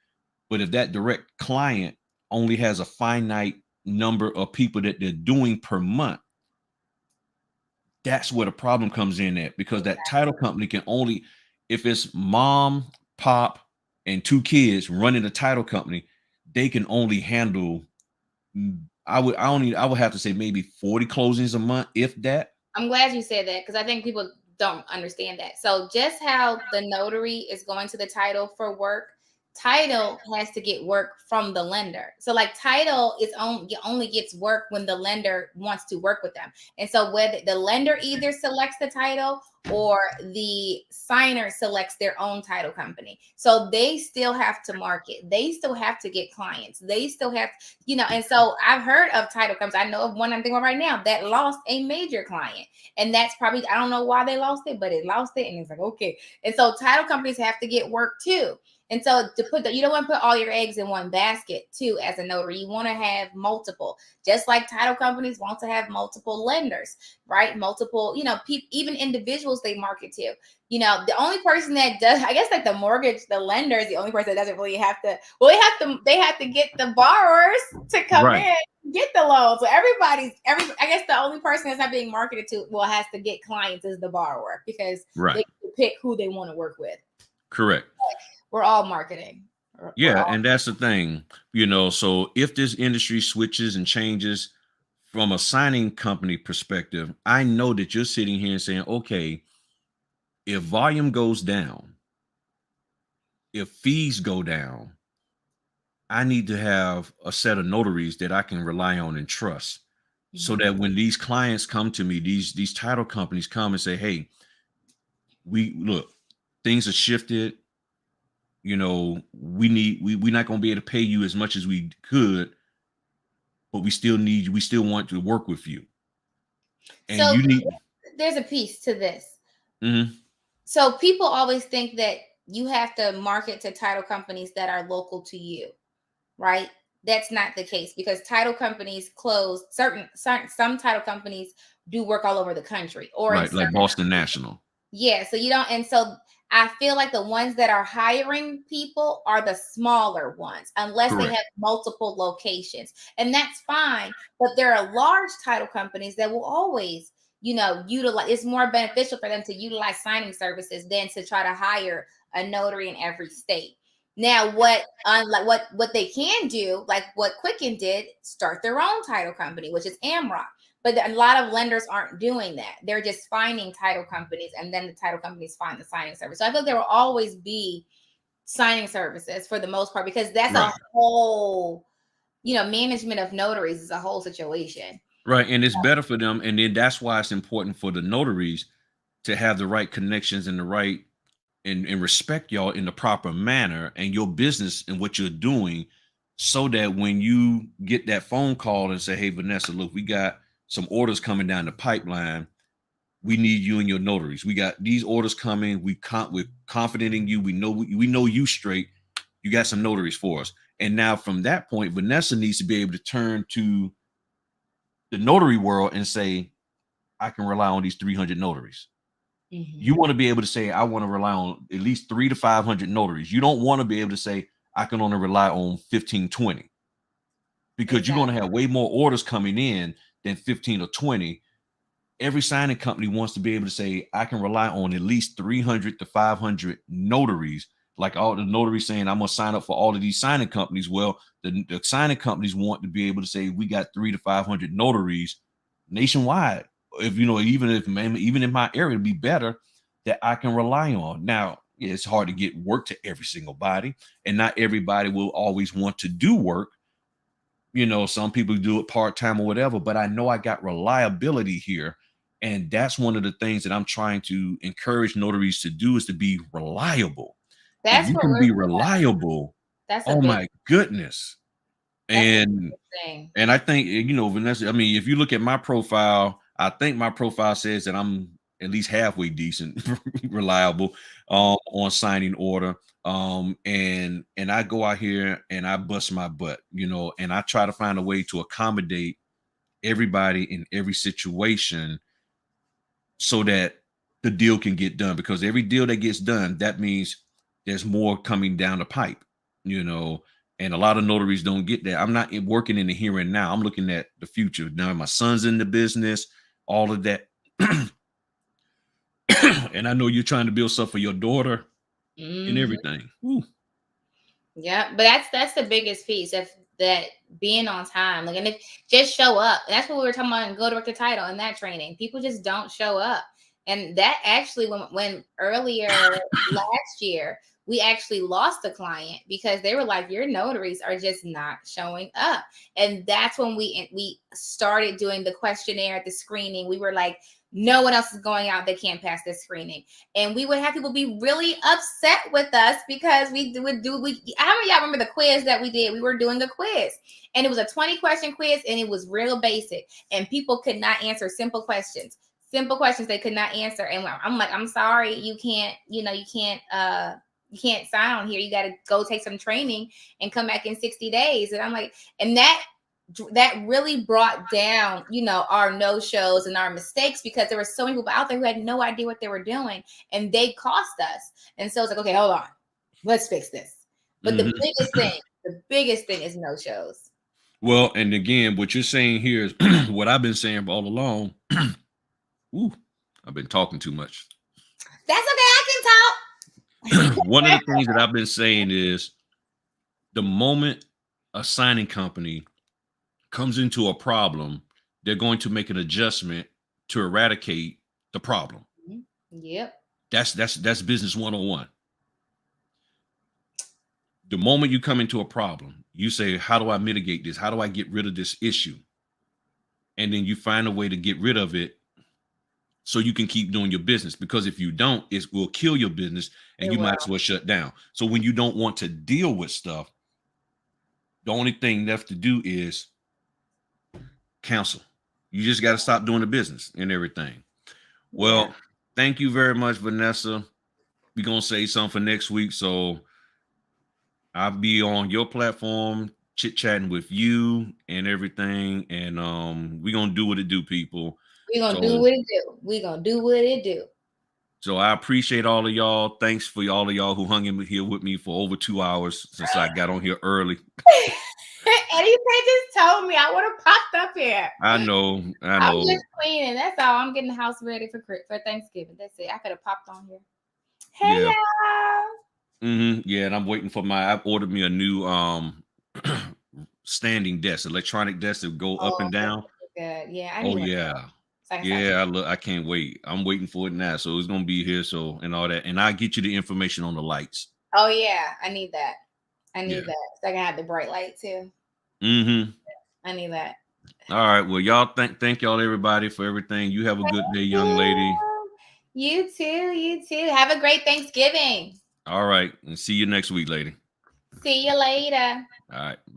but if that direct client only has a finite number of people that they're doing per month, that's where the problem comes in at, because that title company can only, if it's mom, pop, and 2 kids running a title company, they can only handle, I would have to say maybe 40 closings a month, if that. I'm glad you said that, because I think people don't understand that. So just how the notary is going to the title for work, title has to get work from the lender. So like title is only gets work when the lender wants to work with them. And so whether the lender either selects the title or the signer selects their own title company. So they still have to market. They still have to get clients. They still have, and so I've heard of title companies. I know of one I'm thinking of right now that lost a major client. And that's probably, I don't know why they lost it, but it lost it. And it's like, okay. And so title companies have to get work too. And so you don't want to put all your eggs in one basket too, as a notary. You want to have multiple, just like title companies want to have multiple lenders, right? Multiple, even individuals they market to. The only person that does, I guess, like the mortgage, the lender is the only person that doesn't really have to, well, they have to get the borrowers to come in, get the loan. So I guess the only person that's not being marketed to, has to get clients is the borrower, because they can pick who they want to work with. Correct. We're all marketing. And that's the thing, so if this industry switches and changes from a signing company perspective, I know that you're sitting here and saying, okay, if volume goes down, if fees go down, I need to have a set of notaries that I can rely on and trust. So that when these clients come to me, these title companies come and say, hey, things have shifted. You know, we're not going to be able to pay you as much as we could, but we still want to work with you. And so you need there's a piece to this. Mm-hmm. So people always think that you have to market to title companies that are local to you, right? That's not the case, because title companies close. Some title companies do work all over the country, or right, like Boston National. Yeah, so you don't, and so I feel like the ones that are hiring people are the smaller ones, unless Correct. they have multiple locations, and that's fine. But there are large title companies that will always, utilize. It's more beneficial for them to utilize signing services than to try to hire a notary in every state. Now, what they can do, like what Quicken did, start their own title company, which is Amrock. But a lot of lenders aren't doing that. They're just finding title companies, and then the title companies find the signing service. So I feel there will always be signing services for the most part, because that's right. a whole, management of notaries is a whole situation. Right. And it's better for them. And then that's why it's important for the notaries to have the right connections and the right and respect y'all in the proper manner and your business and what you're doing, so that when you get that phone call and say, hey, Vanessa, look, we got some orders coming down the pipeline. We need you and your notaries. We got these orders coming. We're confident in you. We know you straight. You got some notaries for us. And now from that point, Vanessa needs to be able to turn to the notary world and say, I can rely on these 300 notaries. You want to be able to say, I want to rely on at least 300 to 500 notaries. You don't want to be able to say, I can only rely on 15, 20, because you're going to have way more orders coming in than 15 or 20. Every signing company wants to be able to say, I can rely on at least 300 to 500 notaries. Like all the notaries saying, I'm going to sign up for all of these signing companies. Well, the signing companies want to be able to say, we got 300 to 500 notaries nationwide. If even in my area, it'd be better that I can rely on. Now, it's hard to get work to every single body, and not everybody will always want to do work. Some people do it part-time or whatever, but I know I got reliability here. And that's one of the things that I'm trying to encourage notaries to do, is to be reliable. That's if you what can be reliable, that's oh my goodness. And I think, Vanessa, I mean, if you look at my profile, I think my profile says that I'm at least halfway decent, reliable on signing order. And I go out here and I bust my butt, and I try to find a way to accommodate everybody in every situation so that the deal can get done, because every deal that gets done, that means there's more coming down the pipe, and a lot of notaries don't get that. I'm not working in the here and now. I'm looking at the future. Now my son's in the business, all of that. And I know you're trying to build stuff for your daughter and everything. Ooh. Yeah, but that's the biggest piece of that, being on time. Like, and if just show up. That's what we were talking about in Go Direct to Title and that training. People just don't show up. And that actually, when earlier last year, we actually lost a client because they were like, your notaries are just not showing up. And that's when we started doing the questionnaire, the screening. We were like, no one else is going out. They can't pass this screening. And we would have people be really upset with us because how many of y'all remember the quiz that we did? We were doing a quiz, and it was a 20-question quiz, and it was real basic, and people could not answer simple questions they could not answer. And I'm like, I'm sorry, you can't sign on here. You got to go take some training and come back in 60 days. And I'm like, and that really brought down, our no-shows and our mistakes, because there were so many people out there who had no idea what they were doing, and they cost us. And so it's like, okay, hold on, let's fix this. But the biggest thing is no-shows. Well, and again, what you're saying here is what I've been saying all along. Ooh, I've been talking too much. That's okay, I can talk. One of the things that I've been saying is, the moment a signing company comes into a problem, they're going to make an adjustment to eradicate the problem. Yep. That's business 101. The moment you come into a problem, you say, how do I mitigate this? How do I get rid of this issue? And then you find a way to get rid of it so you can keep doing your business. Because if you don't, it will kill your business and you might as well shut down. So when you don't want to deal with stuff, the only thing left to do is cancel. You just got to stop doing the business and everything. Well, thank you very much, Vanessa. We're going to say something for next week. So I'll be on your platform, chit-chatting with you and everything. And we're going to do what it do, people. We're going to do what it do. We're going to do what it do. So I appreciate all of y'all. Thanks for all of y'all who hung in here with me for over 2 hours since I got on here early. And he just told me I would have popped up here. I know. I'm just cleaning. That's all. I'm getting the house ready for Thanksgiving. That's it. I could have popped on here. Hey, y'all. Yeah, and I'm waiting for I've ordered me a new standing desk, electronic desk that go up and down. Good. Yeah. I can't wait. I'm waiting for it now. So it's gonna be here. So and all that. And I'll get you the information on the lights. Oh yeah, I need that. I need that. So I can have the bright light too. I need that. All right. Well, y'all thank y'all everybody for everything. You have a good day, young lady. You too. You too. Have a great Thanksgiving. All right. And see you next week, lady. See you later. All right. Bye.